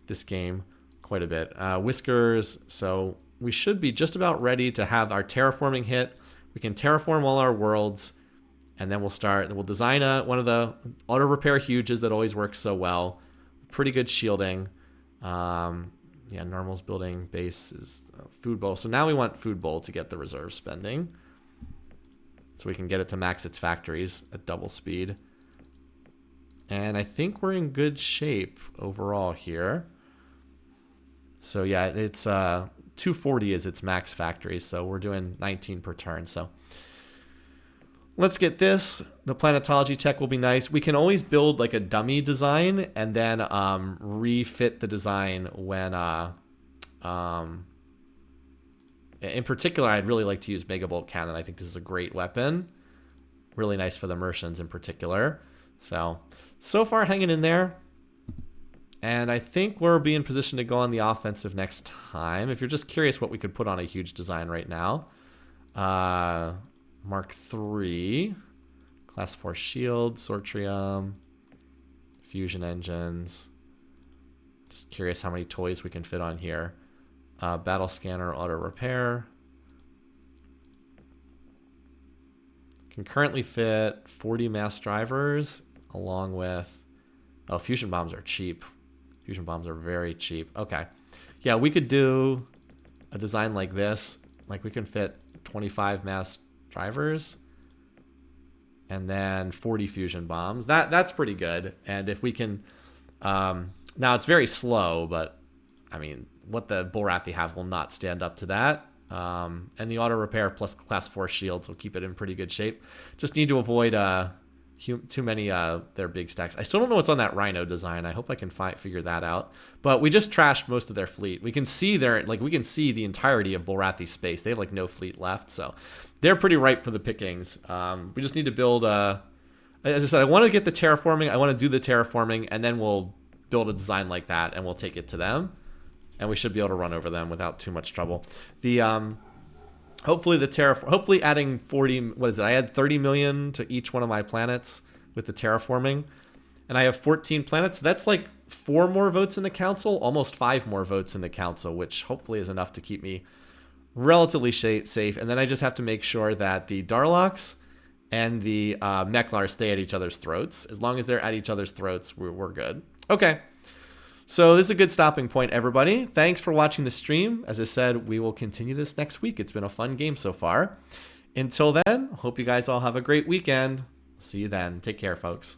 this game quite a bit. Whiskers, so we should be just about ready to have our terraforming hit. We can terraform all our worlds, and then we'll design one of the auto repair huges that always works so well. Pretty good shielding. Yeah, normal's building base is food bowl. So now we want food bowl to get the reserve spending, so we can get it to max its factories at double speed. And I think we're in good shape overall here. So yeah, it's 240 is its max factories, so we're doing 19 per turn. So let's get this. The Planetology tech will be nice. We can always build like a dummy design and then refit the design when in particular, I'd really like to use Megabolt Cannon. I think this is a great weapon. Really nice for the Mercians in particular. So far hanging in there. And I think we're being positioned to go on the offensive next time. If you're just curious what we could put on a huge design right now. Mark III. Class 4 shield. Sortrium. Fusion engines. Just curious how many toys we can fit on here. Battle scanner, auto repair. Can currently fit 40 mass drivers along with... Oh, fusion bombs are cheap. Fusion bombs are very cheap. Okay. Yeah, we could do a design like this. Like we can fit 25 mass drivers. and then 40 fusion bombs. That's pretty good. And if we can, now it's very slow, but I mean, what the Borathi have will not stand up to that. And the auto repair plus class 4 shields will keep it in pretty good shape. Just need to avoid too many their big stacks. I still don't know what's on that Rhino design. I hope I can figure that out. But we just trashed most of their fleet. We can see we can see the entirety of Borathi's space. They have like no fleet left, so they're pretty ripe for the pickings. We just need to build. As I said, I want to get the terraforming. I want to do the terraforming, and then we'll build a design like that, and we'll take it to them, and we should be able to run over them without too much trouble. The hopefully adding 40, what is it? I had 30 million to each one of my planets with the terraforming, and I have 14 planets. That's like 4 more votes in the council, almost 5 more votes in the council, which hopefully is enough to keep me relatively safe. And then I just have to make sure that the Darloks and the Meklar stay at each other's throats. As long as they're at each other's throats, we're good. Okay. So this is a good stopping point, everybody. Thanks for watching the stream. As I said, we will continue this next week. It's been a fun game so far. Until then, hope you guys all have a great weekend. See you then. Take care, folks.